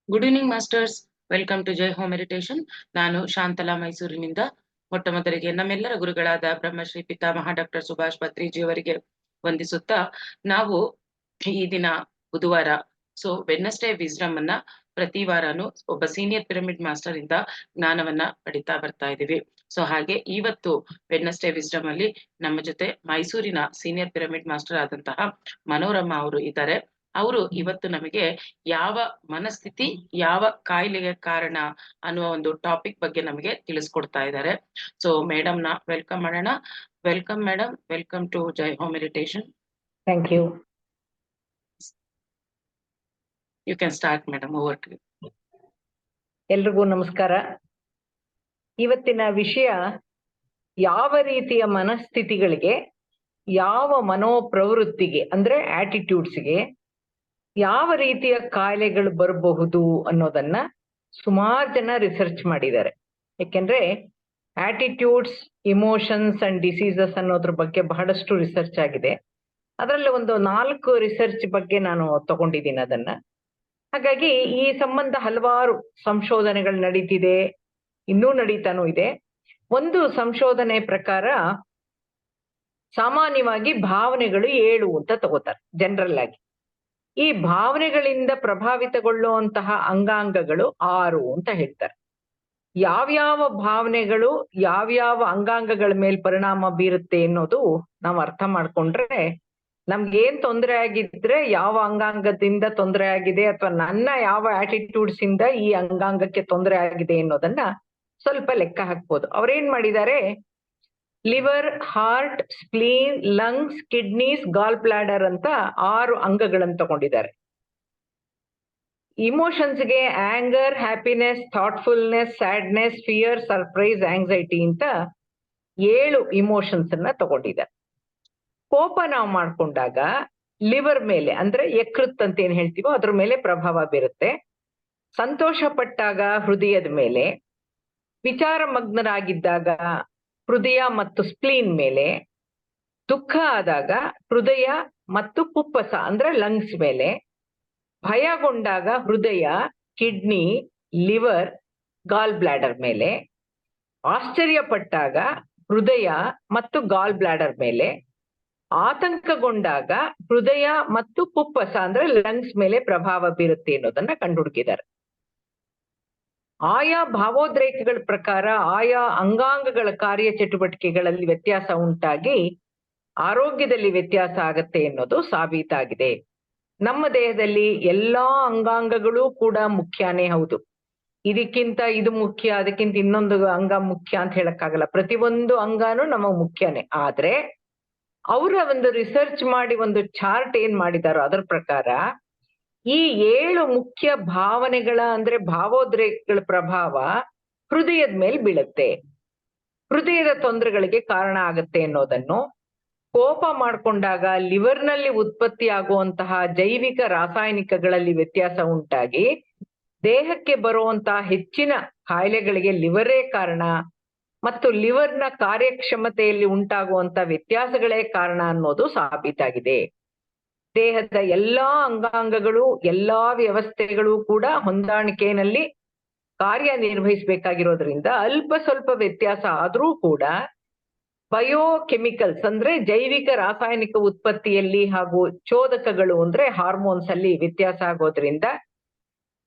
Good evening masters. Welcome to Jai home meditation. ನಾನು ಶಾಂತಲಾ, ಮೈಸೂರಿನಿಂದ. ಮೊಟ್ಟ ಮೊದಲಿಗೆ ನಮ್ಮೆಲ್ಲರ ಗುರುಗಳಾದ ಬ್ರಹ್ಮಶ್ರೀ ಪಿತಾಮಹ ಡಾಕ್ಟರ್ ಸುಭಾಷ್ ಪತ್ರಿಜಿ ಅವರಿಗೆ ವಂದಿಸುತ್ತಾ, ನಾವು ಈ ದಿನ ಬುಧವಾರ, ಸೊ ವೆಡ್ನೆಸ್ಡೇ ವಿಸ್ಡಮ್ ಅನ್ನ ಪ್ರತಿ ವಾರನು ಒಬ್ಬ ಸೀನಿಯರ್ ಪಿರಮಿಡ್ ಮಾಸ್ಟರ್ ಇಂದ ಜ್ಞಾನವನ್ನ ಪಡಿತಾ ಬರ್ತಾ ಇದೀವಿ. ಸೊ ಹಾಗೆ ಇವತ್ತು ವೆಡ್ನೆಸ್ಡೇ ವಿಸ್ಡಮ್ ಅಲ್ಲಿ ನಮ್ಮ ಜೊತೆ ಮೈಸೂರಿನ ಸೀನಿಯರ್ ಪಿರಮಿಡ್ ಮಾಸ್ಟರ್ ಆದಂತಹ ಮನೋರಮ ಅವರು ಇದ್ದಾರೆ. ಅವರು ಇವತ್ತು ನಮಗೆ ಯಾವ ಮನಸ್ಥಿತಿ ಯಾವ ಕಾಯಿಲೆಗೆ ಕಾರಣ ಅನ್ನುವ ಒಂದು ಟಾಪಿಕ್ ಬಗ್ಗೆ ನಮಗೆ ತಿಳಿಸ್ಕೊಡ್ತಾ ಇದ್ದಾರೆ. ಸೊ ಮೇಡಮ್ ನ ವೆಲ್ಕಮ್ ಮಾಡೋಣ. Welcome madam, welcome to Jai home meditation. Thank you. You can start madam, over to you. ಎಲ್ರಿಗೂ ನಮಸ್ಕಾರ. ಇವತ್ತಿನ ವಿಷಯ ಯಾವ ರೀತಿಯ ಮನಸ್ಥಿತಿಗಳಿಗೆ, ಯಾವ ಮನೋಪ್ರವೃತ್ತಿಗೆ ಅಂದ್ರೆ ಆಟಿಟ್ಯೂಡ್ಸ್ಗೆ ಯಾವ ರೀತಿಯ ಕಾಯಿಲೆಗಳು ಬರಬಹುದು ಅನ್ನೋದನ್ನ ಸುಮಾರು ಜನ ರಿಸರ್ಚ್ ಮಾಡಿದ್ದಾರೆ. ಯಾಕೆಂದ್ರೆ ಆಟಿಟ್ಯೂಡ್ಸ್, ಇಮೋಷನ್ಸ್ ಅಂಡ್ ಡಿಸೀಸಸ್ ಅನ್ನೋದ್ರ ಬಗ್ಗೆ ಬಹಳಷ್ಟು ರಿಸರ್ಚ್ ಆಗಿದೆ. ಅದರಲ್ಲಿ ಒಂದು 4 ರಿಸರ್ಚ್ ಬಗ್ಗೆ ನಾನು ತಗೊಂಡಿದ್ದೀನಿ ಅದನ್ನ. ಹಾಗಾಗಿ ಈ ಸಂಬಂಧ ಹಲವಾರು ಸಂಶೋಧನೆಗಳು ನಡೀತಿದೆ, ಇನ್ನೂ ನಡೀತಾನೂ ಇದೆ. ಒಂದು ಸಂಶೋಧನೆ ಪ್ರಕಾರ ಸಾಮಾನ್ಯವಾಗಿ ಭಾವನೆಗಳು 7 ಅಂತ ತಗೋತಾರೆ ಜನರಲ್ ಆಗಿ. ಈ ಭಾವನೆಗಳಿಂದ ಪ್ರಭಾವಿತಗೊಳ್ಳುವಂತಹ ಅಂಗಾಂಗಗಳು 6 ಅಂತ ಹೇಳ್ತಾರೆ. ಯಾವ್ಯಾವ ಭಾವನೆಗಳು ಯಾವ್ಯಾವ ಅಂಗಾಂಗಗಳ ಮೇಲೆ ಪರಿಣಾಮ ಬೀರುತ್ತೆ ಅನ್ನೋದು ನಾವು ಅರ್ಥ ಮಾಡ್ಕೊಂಡ್ರೆ, ನಮ್ಗೇನ್ ತೊಂದರೆ ಆಗಿದ್ರೆ ಯಾವ ಅಂಗಾಂಗದಿಂದ ತೊಂದರೆ ಆಗಿದೆ ಅಥವಾ ನನ್ನ ಯಾವ ಆಟಿಟ್ಯೂಡ್ಸ್ ಇಂದ ಈ ಅಂಗಾಂಗಕ್ಕೆ ತೊಂದರೆ ಆಗಿದೆ ಅನ್ನೋದನ್ನ ಸ್ವಲ್ಪ ಲೆಕ್ಕ ಹಾಕ್ಬೋದು. ಅವ್ರೇನ್ ಮಾಡಿದ್ದಾರೆ, liver, heart, spleen, lungs, kidneys, gall bladder ಅಂತ 6 ಅಂಗಗಳನ್ನು ತಗೊಂಡಿದ್ದಾರೆ. ಇಮೋಷನ್ಸ್ಗೆ anger, happiness, thoughtfulness, sadness, fear, surprise, anxiety ಅಂತ 7 ಇಮೋಷನ್ಸ್ ಅನ್ನ ತಗೊಂಡಿದ್ದಾರೆ. ಕೋಪ ನಾವು ಮಾಡ್ಕೊಂಡಾಗ ಲಿವರ್ ಮೇಲೆ ಅಂದ್ರೆ ಯಕೃತ್ ಅಂತ ಏನ್ ಹೇಳ್ತೀವೋ ಅದ್ರ ಮೇಲೆ ಪ್ರಭಾವ ಬೀರುತ್ತೆ. ಸಂತೋಷ ಪಟ್ಟಾಗ ಹೃದಯದ ಮೇಲೆ, ವಿಚಾರ ಮಗ್ನರಾಗಿದ್ದಾಗ ಹೃದಯ ಮತ್ತು ಸ್ಪ್ಲೀನ್ ಮೇಲೆ, ದುಃಖ ಆದಾಗ ಹೃದಯ ಮತ್ತು ಪುಪ್ಪಸ ಅಂದ್ರೆ ಲಂಗ್ಸ್ ಮೇಲೆ, ಭಯಗೊಂಡಾಗ ಹೃದಯ, ಕಿಡ್ನಿ, ಲಿವರ್, ಗಾಲ್ ಬ್ಲಾಡರ್ ಮೇಲೆ, ಆಶ್ಚರ್ಯ ಪಟ್ಟಾಗ ಹೃದಯ ಮತ್ತು ಗಾಲ್ ಬ್ಲಾಡರ್ ಮೇಲೆ, ಆತಂಕಗೊಂಡಾಗ ಹೃದಯ ಮತ್ತು ಪುಪ್ಪಸ ಅಂದ್ರೆ ಲಂಗ್ಸ್ ಮೇಲೆ ಪ್ರಭಾವ ಬೀರುತ್ತೆ ಅನ್ನೋದನ್ನ ಕಂಡುಹುಡುಕಿದ್ದಾರೆ. ಆಯಾ ಭಾವೋದ್ರೇಕಗಳ ಪ್ರಕಾರ ಆಯಾ ಅಂಗಾಂಗಗಳ ಕಾರ್ಯಚಟುವಟಿಕೆಗಳಲ್ಲಿ ವ್ಯತ್ಯಾಸ ಉಂಟಾಗಿ ಆರೋಗ್ಯದಲ್ಲಿ ವ್ಯತ್ಯಾಸ ಆಗತ್ತೆ ಅನ್ನೋದು ಸಾಬೀತಾಗಿದೆ. ನಮ್ಮ ದೇಹದಲ್ಲಿ ಎಲ್ಲಾ ಅಂಗಾಂಗಗಳು ಕೂಡ ಮುಖ್ಯನೇ ಹೌದು. ಇದಕ್ಕಿಂತ ಇದು ಮುಖ್ಯ, ಅದಕ್ಕಿಂತ ಇನ್ನೊಂದು ಅಂಗ ಮುಖ್ಯ ಅಂತ ಹೇಳಕ್ಕಾಗಲ್ಲ. ಪ್ರತಿಯೊಂದು ಅಂಗಾನು ನಮಗ್ ಮುಖ್ಯನೇ. ಆದ್ರೆ ಅವರ ಒಂದು ರಿಸರ್ಚ್ ಮಾಡಿ ಒಂದು ಚಾರ್ಟ್ ಏನ್ ಮಾಡಿದಾರೋ ಅದರ ಪ್ರಕಾರ ಈ 7 ಮುಖ್ಯ ಭಾವನೆಗಳ ಅಂದ್ರೆ ಭಾವೋದ್ರೇಕಗಳ ಪ್ರಭಾವ ಹೃದಯದ ಮೇಲೆ ಬೀಳುತ್ತೆ, ಹೃದಯದ ತೊಂದರೆಗಳಿಗೆ ಕಾರಣ ಆಗತ್ತೆ ಅನ್ನೋದನ್ನು, ಕೋಪ ಮಾಡ್ಕೊಂಡಾಗ ಲಿವರ್ನಲ್ಲಿ ಉತ್ಪತ್ತಿ ಆಗುವಂತಹ ಜೈವಿಕ ರಾಸಾಯನಿಕಗಳಲ್ಲಿ ವ್ಯತ್ಯಾಸ ಉಂಟಾಗಿ ದೇಹಕ್ಕೆ ಬರುವಂತಹ ಹೆಚ್ಚಿನ ಕಾಯಿಲೆಗಳಿಗೆ ಲಿವರೇ ಕಾರಣ ಮತ್ತು ಲಿವರ್ನ ಕಾರ್ಯಕ್ಷಮತೆಯಲ್ಲಿ ಉಂಟಾಗುವಂತ ವ್ಯತ್ಯಾಸಗಳೇ ಕಾರಣ ಅನ್ನೋದು ಸಾಬೀತಾಗಿದೆ. ದೇಹದ ಎಲ್ಲಾ ಅಂಗಾಂಗಗಳು ಎಲ್ಲಾ ವ್ಯವಸ್ಥೆಗಳು ಕೂಡ ಹೊಂದಾಣಿಕೆಯಲ್ಲಿ ಕಾರ್ಯನಿರ್ವಹಿಸಬೇಕಾಗಿರೋದ್ರಿಂದ ಅಲ್ಪ ಸ್ವಲ್ಪ ವ್ಯತ್ಯಾಸ ಆದ್ರೂ ಕೂಡ ಬಯೋಕೆಮಿಕಲ್ಸ್ ಅಂದ್ರೆ ಜೈವಿಕ ರಾಸಾಯನಿಕ ಉತ್ಪತ್ತಿಯಲ್ಲಿ ಹಾಗೂ ಚೋದಕಗಳು ಅಂದ್ರೆ ಹಾರ್ಮೋನ್ಸ್ ಅಲ್ಲಿ ವ್ಯತ್ಯಾಸ ಆಗೋದ್ರಿಂದ,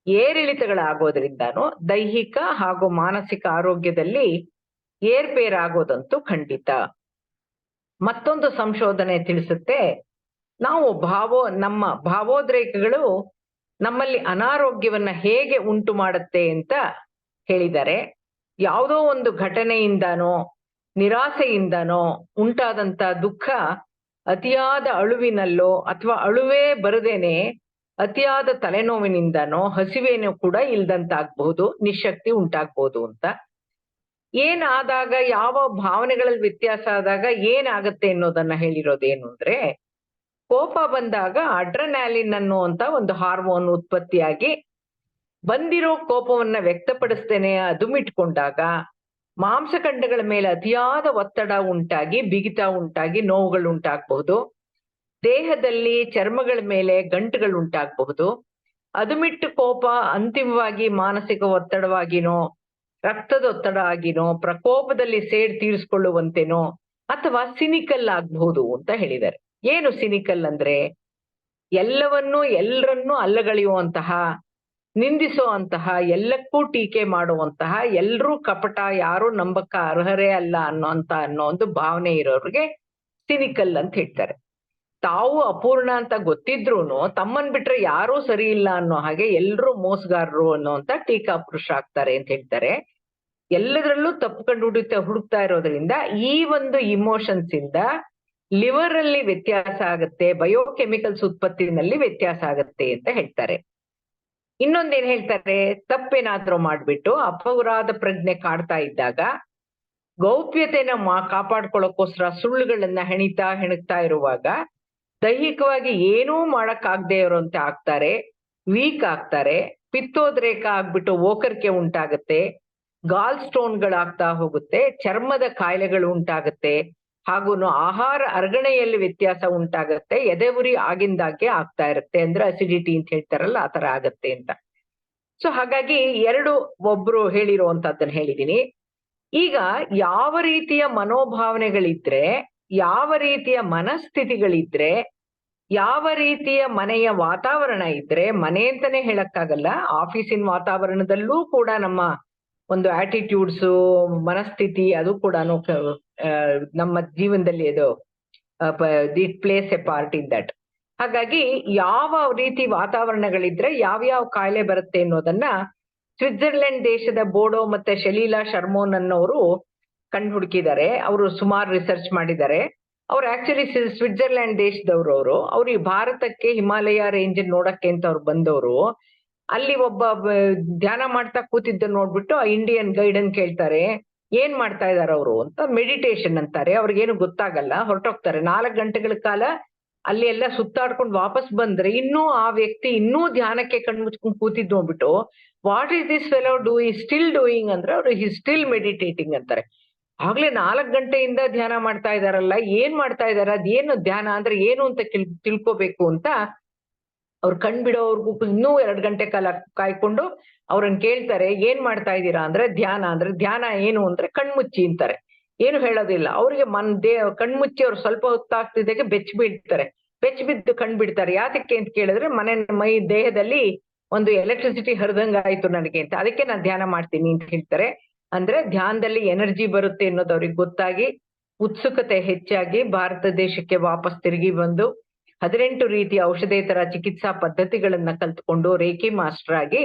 ಏರಿಳಿತಗಳಾಗೋದ್ರಿಂದಾನು ದೈಹಿಕ ಹಾಗೂ ಮಾನಸಿಕ ಆರೋಗ್ಯದಲ್ಲಿ ಏರ್ಪೇರಾಗೋದಂತೂ ಖಂಡಿತ. ಮತ್ತೊಂದು ಸಂಶೋಧನೆ ತಿಳಿಸುತ್ತೆ, ನಾವು ನಮ್ಮ ಭಾವೋದ್ರೇಕಗಳು ನಮ್ಮಲ್ಲಿ ಅನಾರೋಗ್ಯವನ್ನ ಹೇಗೆ ಉಂಟು ಮಾಡುತ್ತೆ ಅಂತ ಹೇಳಿದ್ದಾರೆ. ಯಾವುದೋ ಒಂದು ಘಟನೆಯಿಂದಾನೋ ನಿರಾಸೆಯಿಂದಾನೋ ಉಂಟಾದಂತ ದುಃಖ ಅತಿಯಾದ ಅಳುವಿನಲ್ಲೋ ಅಥವಾ ಅಳುವೇ ಬರದೇನೆ ಅತಿಯಾದ ತಲೆನೋವಿನಿಂದಾನೋ ಹಸಿವೇನೋ ಕೂಡ ಇಲ್ದಂತಾಗ್ಬಹುದು, ನಿಶಕ್ತಿ ಉಂಟಾಗ್ಬಹುದು ಅಂತ. ಏನಾದಾಗ ಯಾವ ಭಾವನೆಗಳಲ್ಲಿ ವ್ಯತ್ಯಾಸ ಆದಾಗ ಏನಾಗತ್ತೆ ಅನ್ನೋದನ್ನ ಹೇಳಿರೋದೇನು ಅಂದ್ರೆ, ಕೋಪ ಬಂದಾಗ ಅಡ್ರನಾಲಿನ್ ಅನ್ನುವಂತ ಒಂದು ಹಾರ್ಮೋನ್ ಉತ್ಪತ್ತಿಯಾಗಿ ಬಂದಿರೋ ಕೋಪವನ್ನ ವ್ಯಕ್ತಪಡಿಸ್ತೇನೆ ಅದುಮಿಟ್ಕೊಂಡಾಗ ಮಾಂಸಖಂಡಗಳ ಮೇಲೆ ಅತಿಯಾದ ಒತ್ತಡ ಉಂಟಾಗಿ ಬಿಗಿತ ಉಂಟಾಗಿ ನೋವುಗಳು ಉಂಟಾಗಬಹುದು. ದೇಹದಲ್ಲಿ ಚರ್ಮಗಳ ಮೇಲೆ ಗಂಟುಗಳು ಉಂಟಾಗಬಹುದು. ಅದುಮಿಟ್ಟು ಕೋಪ ಅಂತಿಮವಾಗಿ ಮಾನಸಿಕ ಒತ್ತಡವಾಗಿನೋ, ರಕ್ತದ ಒತ್ತಡ ಆಗಿನೋ, ಪ್ರಕೋಪದಲ್ಲಿ ಸೇಡ್ ತೀರಿಸಿಕೊಳ್ಳುವಂತೆನೋ ಅಥವಾ ಸಿನಿಕಲ್ ಆಗಬಹುದು ಅಂತ ಹೇಳಿದ್ದಾರೆ. ಏನು ಸಿನಿಕಲ್ ಅಂದ್ರೆ ಎಲ್ಲವನ್ನೂ ಎಲ್ಲರನ್ನೂ ಅಲ್ಲಗಳೆಯುವಂತಹ, ನಿಂದಿಸುವಂತಹ, ಎಲ್ಲಕ್ಕೂ ಟೀಕೆ ಮಾಡುವಂತಹ, ಎಲ್ರೂ ಕಪಟ, ಯಾರು ನಂಬಕ್ಕ ಅರ್ಹರೇ ಅಲ್ಲ ಅನ್ನೋ ಒಂದು ಭಾವನೆ ಇರೋರಿಗೆ ಸಿನಿಕಲ್ ಅಂತ ಹೇಳ್ತಾರೆ. ತಾವು ಅಪೂರ್ಣ ಅಂತ ಗೊತ್ತಿದ್ರೂನು ತಮ್ಮನ್ ಬಿಟ್ರೆ ಯಾರೂ ಸರಿ ಇಲ್ಲ ಅನ್ನೋ ಹಾಗೆ ಎಲ್ರೂ ಮೋಸಗಾರರು ಅನ್ನೋಂತ ಟೀಕಾ ಪುರುಷ ಆಗ್ತಾರೆ ಅಂತ ಹೇಳ್ತಾರೆ. ಎಲ್ಲದರಲ್ಲೂ ತಪ್ಪು ಕಂಡು ಹುಡುಕ್ತಾ ಇರೋದ್ರಿಂದ ಈ ಒಂದು ಇಮೋಷನ್ಸ್ ಇಂದ ಲಿವರ್ ಅಲ್ಲಿ ವ್ಯತ್ಯಾಸ ಆಗುತ್ತೆ, ಬಯೋಕೆಮಿಕಲ್ಸ್ ಉತ್ಪತ್ತಿನಲ್ಲಿ ವ್ಯತ್ಯಾಸ ಆಗುತ್ತೆ ಅಂತ ಹೇಳ್ತಾರೆ. ಇನ್ನೊಂದೇನ್ ಹೇಳ್ತಾರೆ, ತಪ್ಪೇನಾದ್ರೂ ಮಾಡ್ಬಿಟ್ಟು ಅಪರಾಧ ಪ್ರಜ್ಞೆ ಕಾಡ್ತಾ ಇದ್ದಾಗ ಗೌಪ್ಯತೆನ ಕಾಪಾಡ್ಕೊಳ್ಳೋಕೋಸ್ಕರ ಸುಳ್ಳುಗಳನ್ನ ಹೆಣಗ್ತಾ ಇರುವಾಗ ದೈಹಿಕವಾಗಿ ಏನೂ ಮಾಡಕ್ಕಾಗದೆ ಇರೋಂತೆ ಆಗ್ತಾರೆ, ವೀಕ್ ಆಗ್ತಾರೆ, ಪಿತ್ತೋದ್ರೇಕ ಆಗ್ಬಿಟ್ಟು ಓಕರಿಕೆ ಉಂಟಾಗತ್ತೆ, ಗಾಲ್ ಸ್ಟೋನ್ಗಳಾಗ್ತಾ ಹೋಗುತ್ತೆ, ಚರ್ಮದ ಕಾಯಿಲೆಗಳು ಉಂಟಾಗತ್ತೆ, ಹಾಗೂ ಆಹಾರ ಅರಗಣೆಯಲ್ಲಿ ವ್ಯತ್ಯಾಸ ಉಂಟಾಗತ್ತೆ, ಎದೆ ಉರಿ ಆಗಿಂದಾಗೆ ಆಗ್ತಾ ಇರುತ್ತೆ, ಅಂದ್ರೆ ಅಸಿಡಿಟಿ ಅಂತ ಹೇಳ್ತಾರಲ್ಲ ಆ ತರ ಆಗತ್ತೆ ಅಂತ. ಸೊ ಹಾಗಾಗಿ ಒಬ್ರು ಹೇಳಿರುವಂತದ್ದನ್ನ ಹೇಳಿದೀನಿ. ಈಗ ಯಾವ ರೀತಿಯ ಮನೋಭಾವನೆಗಳಿದ್ರೆ, ಯಾವ ರೀತಿಯ ಮನಸ್ಥಿತಿಗಳಿದ್ರೆ, ಯಾವ ರೀತಿಯ ಮನೆಯ ವಾತಾವರಣ ಇದ್ರೆ, ಮನೆ ಅಂತಾನೆ ಹೇಳಕ್ಕಾಗಲ್ಲ, ಆಫೀಸಿನ ವಾತಾವರಣದಲ್ಲೂ ಕೂಡ ನಮ್ಮ ಒಂದು ಆಟಿಟ್ಯೂಡ್ಸ್, ಮನಸ್ಥಿತಿ ಅದು ಕೂಡ ನಮ್ಮ ಜೀವನದಲ್ಲಿ ಅದು it place A part in that. ಹಾಗಾಗಿ ಯಾವ ರೀತಿ ವಾತಾವರಣಗಳಿದ್ರೆ ಯಾವ್ಯಾವ ಕಾಯಿಲೆ ಬರುತ್ತೆ ಅನ್ನೋದನ್ನ ಸ್ವಿಟ್ಜರ್ಲೆಂಡ್ ದೇಶದ ಬೋಡೋ ಮತ್ತೆ ಶಲೀಲಾ ಶರ್ಮೋನ್ ಅನ್ನೋರು ಕಂಡು ಹುಡುಕಿದ್ದಾರೆ. ಅವರು ಸುಮಾರು ರಿಸರ್ಚ್ ಮಾಡಿದ್ದಾರೆ. ಅವ್ರು ಆಕ್ಚುಲಿ ಸ್ವಿಟ್ಜರ್ಲೆಂಡ್ ದೇಶದವ್ರು. ಅವ್ರು ಈ ಭಾರತಕ್ಕೆ ಹಿಮಾಲಯ ರೇಂಜ್ ನೋಡಕ್ಕೆ ಅಂತ ಅವ್ರು ಬಂದವರು. ಅಲ್ಲಿ ಒಬ್ಬ ಧ್ಯಾನ ಮಾಡ್ತಾ ಕೂತಿದ್ದ ನೋಡ್ಬಿಟ್ಟು ಆ ಇಂಡಿಯನ್ ಗೈಡನ್ ಕೇಳ್ತಾರೆ, ಏನ್ ಮಾಡ್ತಾ ಇದಾರೆ ಅವರು ಅಂತ. ಮೆಡಿಟೇಷನ್ ಅಂತಾರೆ, ಅವ್ರಿಗೇನು ಗೊತ್ತಾಗಲ್ಲ, ಹೊರಟೋಗ್ತಾರೆ. 4 ಗಂಟೆಗಳ ಕಾಲ ಅಲ್ಲಿ ಎಲ್ಲ ಸುತ್ತಾಡ್ಕೊಂಡು ವಾಪಸ್ ಬಂದ್ರೆ ಇನ್ನೂ ಆ ವ್ಯಕ್ತಿ ಇನ್ನೂ ಧ್ಯಾನಕ್ಕೆ ಕಣ್ಮುಚ್ಕೊಂಡು ಕೂತಿದ್ ನೋಡ್ಬಿಟ್ಟು, what is this fellow still doing ಅಂದ್ರೆ ಅವ್ರು ಸ್ಟಿಲ್ ಮೆಡಿಟೇಟಿಂಗ್ ಅಂತಾರೆ. ಆಗ್ಲೇ 4 ಗಂಟೆಯಿಂದ ಧ್ಯಾನ ಮಾಡ್ತಾ ಇದಾರಲ್ಲ, ಏನ್ ಮಾಡ್ತಾ ಇದಾರೆ, ಅದೇನು ಧ್ಯಾನ ಅಂದ್ರೆ ಏನು ಅಂತ ತಿಳ್ಕೋಬೇಕು ಅಂತ ಅವ್ರು ಕಣ್ಬಿಡೋರ್ಗು ಇನ್ನೂ 2 ಗಂಟೆ ಕಾಲ ಕಾಯ್ಕೊಂಡು ಅವ್ರನ್ನ ಕೇಳ್ತಾರೆ, ಏನ್ ಮಾಡ್ತಾ ಇದ್ದೀರಾ ಅಂದ್ರೆ ಧ್ಯಾನ ಏನು ಅಂದ್ರೆ ಕಣ್ಮುಚ್ಚಿ ಅಂತಾರೆ. ಏನು ಹೇಳೋದಿಲ್ಲ ಅವ್ರಿಗೆ. ಕಣ್ಮುಚ್ಚಿ ಅವ್ರು ಸ್ವಲ್ಪ ಹೊತ್ತಾಗ್ತಿದ್ದಾಗೆ ಬೆಚ್ಚ ಬಿದ್ದು ಕಣ್ಬಿಡ್ತಾರೆ. ಯಾತಕ್ಕೆ ಅಂತ ಕೇಳಿದ್ರೆ, ಮೈ ದೇಹದಲ್ಲಿ ಒಂದು ಎಲೆಕ್ಟ್ರಿಸಿಟಿ ಹರಿದಂಗಾಯ್ತು ನನಗೆ ಅಂತ, ಅದಕ್ಕೆ ನಾನು ಧ್ಯಾನ ಮಾಡ್ತೀನಿ ಅಂತ ಹೇಳ್ತಾರೆ. ಅಂದ್ರೆ ಧ್ಯಾನದಲ್ಲಿ ಎನರ್ಜಿ ಬರುತ್ತೆ ಅನ್ನೋದು ಅವ್ರಿಗೆ ಗೊತ್ತಾಗಿ ಉತ್ಸುಕತೆ ಹೆಚ್ಚಾಗಿ ಭಾರತ ದೇಶಕ್ಕೆ ವಾಪಸ್ ತಿರುಗಿ ಬಂದು 18 ರೀತಿಯ ಔಷಧೇತರ ಚಿಕಿತ್ಸಾ ಪದ್ಧತಿಗಳನ್ನ ಕಲ್ತ್ಕೊಂಡು ರೇಖಿ ಮಾಸ್ಟರ್ ಆಗಿ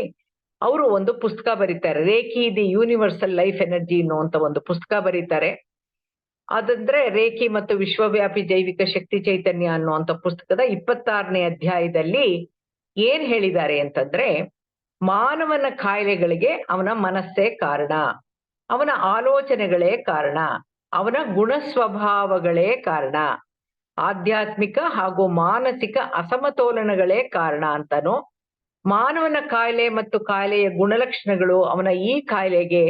ಅವರು ಒಂದು ಪುಸ್ತಕ ಬರೀತಾರೆ. Reiki the universal life energy ಅನ್ನುವಂತ ಒಂದು ಪುಸ್ತಕ ಬರೀತಾರೆ. ಅದಂದ್ರೆ ರೇಖಿ ಮತ್ತು ವಿಶ್ವವ್ಯಾಪಿ ಜೈವಿಕ ಶಕ್ತಿ ಚೈತನ್ಯ ಅನ್ನುವಂತ ಪುಸ್ತಕದ 26ನೇ ಅಧ್ಯಾಯದಲ್ಲಿ ಏನ್ ಹೇಳಿದ್ದಾರೆ ಅಂತಂದ್ರೆ, ಮಾನವನ ಕಾಯಿಲೆಗಳಿಗೆ ಅವನ ಮನಸ್ಸೇ ಕಾರಣ, ಅವನ ಆಲೋಚನೆಗಳೇ ಕಾರಣ, ಅವನ ಗುಣ ಸ್ವಭಾವಗಳೇ ಕಾರಣ, ಆಧ್ಯಾತ್ಮಿಕ ಹಾಗೂ ಮಾನಸಿಕ ಅಸಮತೋಲನಗಳೇ ಕಾರಣ ಅಂತಾನು, ಮಾನವನ ಕಾಯಿಲೆ ಮತ್ತು ಕಾಯಿಲೆಯ ಗುಣಲಕ್ಷಣಗಳು ಅವನ ಈ ಕಾಯಿಲೆಗೆ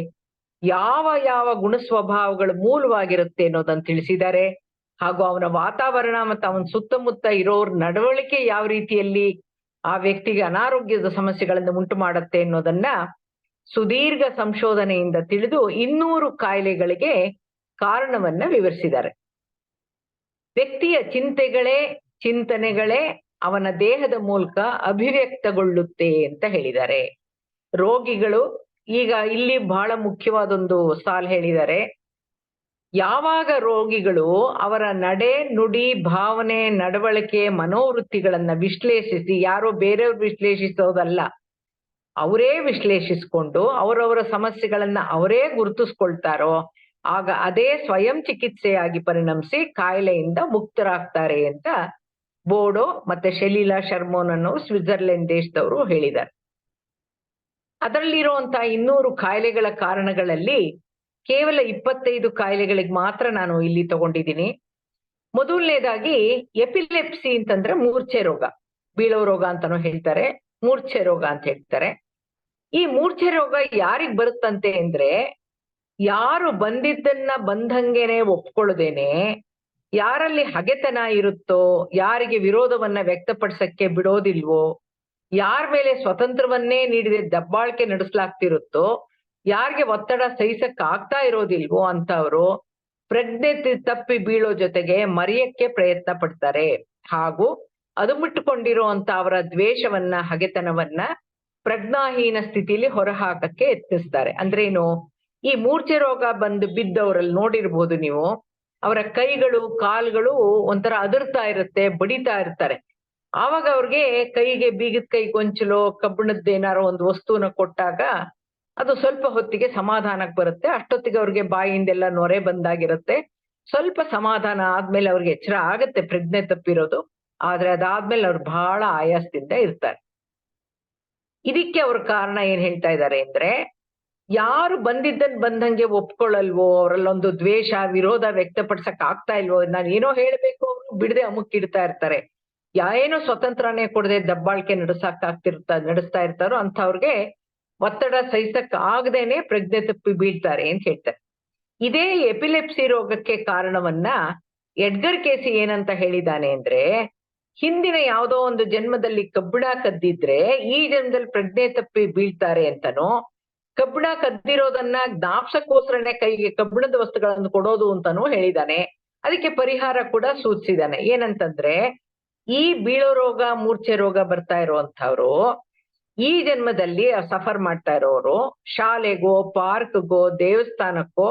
ಯಾವ ಗುಣ ಸ್ವಭಾವಗಳು ಮೂಲವಾಗಿರುತ್ತೆ ಅನ್ನೋದನ್ನ ತಿಳಿಸಿದ್ದಾರೆ. ಹಾಗೂ ಅವನ ವಾತಾವರಣ ಮತ್ತು ಅವನ ಸುತ್ತಮುತ್ತ ಇರೋರ್ ನಡವಳಿಕೆ ಯಾವ ರೀತಿಯಲ್ಲಿ ಆ ವ್ಯಕ್ತಿಗೆ ಅನಾರೋಗ್ಯದ ಸಮಸ್ಯೆಗಳನ್ನು ಉಂಟು ಮಾಡುತ್ತೆ ಅನ್ನೋದನ್ನ ಸುದೀರ್ಘ ಸಂಶೋಧನೆಯಿಂದ ತಿಳಿದು 200 ಕಾಯಿಲೆಗಳಿಗೆ ಕಾರಣವನ್ನ ವಿವರಿಸಿದ್ದಾರೆ. ವ್ಯಕ್ತಿಯ ಚಿಂತನೆಗಳೇ ಅವನ ದೇಹದ ಮೂಲಕ ಅಭಿವ್ಯಕ್ತಗೊಳ್ಳುತ್ತೆ ಅಂತ ಹೇಳಿದ್ದಾರೆ. ರೋಗಿಗಳು ಈಗ ಇಲ್ಲಿ ಬಹಳ ಮುಖ್ಯವಾದೊಂದು ಸಾಲು ಹೇಳಿದ್ದಾರೆ. ಯಾವಾಗ ರೋಗಿಗಳು ಅವರ ನಡೆ, ನುಡಿ, ಭಾವನೆ, ನಡವಳಿಕೆ, ಮನೋವೃತ್ತಿಗಳನ್ನ ವಿಶ್ಲೇಷಿಸಿ, ಯಾರೋ ಬೇರೆಯವ್ರು ವಿಶ್ಲೇಷಿಸೋದಲ್ಲ, ಅವರೇ ವಿಶ್ಲೇಷಿಸ್ಕೊಂಡು ಅವರವರ ಸಮಸ್ಯೆಗಳನ್ನ ಅವರೇ ಗುರುತಿಸ್ಕೊಳ್ತಾರೋ ಆಗ ಅದೇ ಸ್ವಯಂ ಚಿಕಿತ್ಸೆಯಾಗಿ ಪರಿಣಮಿಸಿ ಕಾಯಿಲೆಯಿಂದ ಮುಕ್ತರಾಗ್ತಾರೆ ಅಂತ ಬೋಡೋ ಮತ್ತೆ ಶಲೀಲಾ ಶರ್ಮೋನ್ ಅನ್ನೋರು ಸ್ವಿಟ್ಜರ್ಲೆಂಡ್ ದೇಶದವರು ಹೇಳಿದ್ದಾರೆ. ಅದರಲ್ಲಿರುವಂತಹ 200 ಕಾಯಿಲೆಗಳ ಕಾರಣಗಳಲ್ಲಿ ಕೇವಲ 25 ಕಾಯಿಲೆಗಳಿಗೆ ಮಾತ್ರ ನಾನು ಇಲ್ಲಿ ತಗೊಂಡಿದ್ದೀನಿ. ಮೊದಲನೇದಾಗಿ ಎಪಿಲೆಪ್ಸಿ ಅಂತಂದ್ರೆ ಮೂರ್ಛೆ ರೋಗ, ಬೀಳೋ ರೋಗ ಅಂತಾನು ಹೇಳ್ತಾರೆ, ಮೂರ್ಛೆ ರೋಗ ಅಂತ ಹೇಳ್ತಾರೆ. ಈ ಮೂರ್ಛೆ ರೋಗ ಯಾರಿಗ್ ಬರುತ್ತಂತೆ ಅಂದ್ರೆ, ಯಾರು ಬಂದಿದ್ದನ್ನ ಬಂದಂಗೆನೆ ಒಪ್ಕೊಳ್ಳದೇನೆ, ಯಾರಲ್ಲಿ ಹಗೆತನ ಇರುತ್ತೋ, ಯಾರಿಗೆ ವಿರೋಧವನ್ನ ವ್ಯಕ್ತಪಡಿಸಕ್ಕೆ ಬಿಡೋದಿಲ್ವೋ, ಯಾರ ಮೇಲೆ ಸ್ವತಂತ್ರವನ್ನೇ ನೀಡದೆ ದಬ್ಬಾಳಿಕೆ ನಡೆಸಲಾಗ್ತಿರುತ್ತೋ, ಯಾರಿಗೆ ಒತ್ತಡ ಸಹಿಸಕ್ ಆಗ್ತಾ ಇರೋದಿಲ್ವೋ ಅಂತವ್ರು ಪ್ರಜ್ಞೆ ತಪ್ಪಿ ಬೀಳೋ ಜೊತೆಗೆ ಮರೆಯಕ್ಕೆ ಪ್ರಯತ್ನ ಪಡ್ತಾರೆ. ಹಾಗೂ ಅದುಮಿಟ್ಟುಕೊಂಡಿರುವಂತ ಅವರ ದ್ವೇಷವನ್ನ, ಹಗೆತನವನ್ನ ಪ್ರಜ್ಞಾಹೀನ ಸ್ಥಿತಿಲಿ ಹೊರಹಾಕಕ್ಕೆ ಯತ್ನಿಸ್ತಾರೆ. ಅಂದ್ರೇನು? ಈ ಮೂರ್ಛೆ ರೋಗ ಬಂದು ಬಿದ್ದವರಲ್ಲಿ ನೋಡಿರ್ಬೋದು ನೀವು, ಅವರ ಕೈಗಳು ಕಾಲ್ಗಳು ಒಂಥರ ಅದರ್ತಾ ಇರುತ್ತೆ, ಬಡಿತಾ ಇರ್ತಾರೆ. ಆವಾಗ ಅವ್ರಿಗೆ ಕೈಗೆ ಬೀಗದ ಕೈ ಗೊಂಚಲೋ ಕಬ್ಬಿಣದ್ದೇನಾರೋ ಒಂದು ವಸ್ತುನ ಕೊಟ್ಟಾಗ ಅದು ಸ್ವಲ್ಪ ಹೊತ್ತಿಗೆ ಸಮಾಧಾನಕ್ಕೆ ಬರುತ್ತೆ. ಅಷ್ಟೊತ್ತಿಗೆ ಅವ್ರಿಗೆ ಬಾಯಿಂದೆಲ್ಲ ನೊರೆ ಬಂದಾಗಿರುತ್ತೆ. ಸ್ವಲ್ಪ ಸಮಾಧಾನ ಆದ್ಮೇಲೆ ಅವ್ರಿಗೆ ಎಚ್ಚರ ಆಗತ್ತೆ ಪ್ರಜ್ಞೆ ತಪ್ಪಿರೋದು. ಆದ್ರೆ ಅದಾದ್ಮೇಲೆ ಅವ್ರು ಬಹಳ ಆಯಾಸದಿಂದ ಇರ್ತಾರೆ. ಇದಕ್ಕೆ ಅವ್ರ ಕಾರಣ ಏನ್ ಹೇಳ್ತಾ ಇದ್ದಾರೆ ಅಂದ್ರೆ, ಯಾರು ಬಂದಿದ್ದನ್ ಬಂದಂಗೆ ಒಪ್ಕೊಳ್ಳಲ್ವೋ, ಅವರಲ್ಲೊಂದು ದ್ವೇಷ ವಿರೋಧ ವ್ಯಕ್ತಪಡಿಸಕ್ ಆಗ್ತಾ ಇಲ್ವೋ, ನಾನು ಏನೋ ಹೇಳ್ಬೇಕು ಅವ್ರು ಬಿಡದೆ ಅಮುಕ್ಕಿಡ್ತಾ ಇರ್ತಾರೆ, ಏನೋ ಸ್ವತಂತ್ರನೇ ಕೊಡದೆ ದಬ್ಬಾಳಿಕೆ ನಡೆಸ್ತಾ ಇರ್ತಾರೋ ಅಂಥವ್ರಿಗೆ ಒತ್ತಡ ಸಹಿಸಕ್ ಆಗದೇನೆ ಪ್ರಜ್ಞೆ ತಪ್ಪಿ ಬೀಳ್ತಾರೆ ಅಂತ ಹೇಳ್ತಾರೆ. ಇದೇ ಎಪಿಲೆಪ್ಸಿ ರೋಗಕ್ಕೆ ಕಾರಣವನ್ನ ಎಡ್ಗರ್ ಕೇಸಿ ಏನಂತ ಹೇಳಿದಾನೆ ಅಂದ್ರೆ, ಹಿಂದಿನ ಯಾವುದೋ ಒಂದು ಜನ್ಮದಲ್ಲಿ ಕಬ್ಬಿಣ ಕದ್ದಿದ್ರೆ ಈ ಜನ್ಮದಲ್ಲಿ ಪ್ರಜ್ಞೆ ತಪ್ಪಿ ಬೀಳ್ತಾರೆ ಅಂತನೋ, ಕಬ್ಬಿಣ ಕದ್ದಿರೋದನ್ನ ಜ್ಞಾಪಸಕ್ಕೋಸ್ಕರನೇ ಕೈಗೆ ಕಬ್ಬಿಣದ ವಸ್ತುಗಳನ್ನು ಕೊಡೋದು ಅಂತಾನೂ ಹೇಳಿದಾನೆ. ಅದಕ್ಕೆ ಪರಿಹಾರ ಕೂಡ ಸೂಚಿಸಿದಾನೆ. ಏನಂತಂದ್ರೆ, ಈ ಬೀಳೋ ರೋಗ, ಮೂರ್ಛೆ ರೋಗ ಬರ್ತಾ ಇರುವಂತವ್ರು ಈ ಜನ್ಮದಲ್ಲಿ ಸಫರ್ ಮಾಡ್ತಾ ಇರೋರು ಶಾಲೆಗೋ, ಪಾರ್ಕ್ಗೋ, ದೇವಸ್ಥಾನಕ್ಕೋ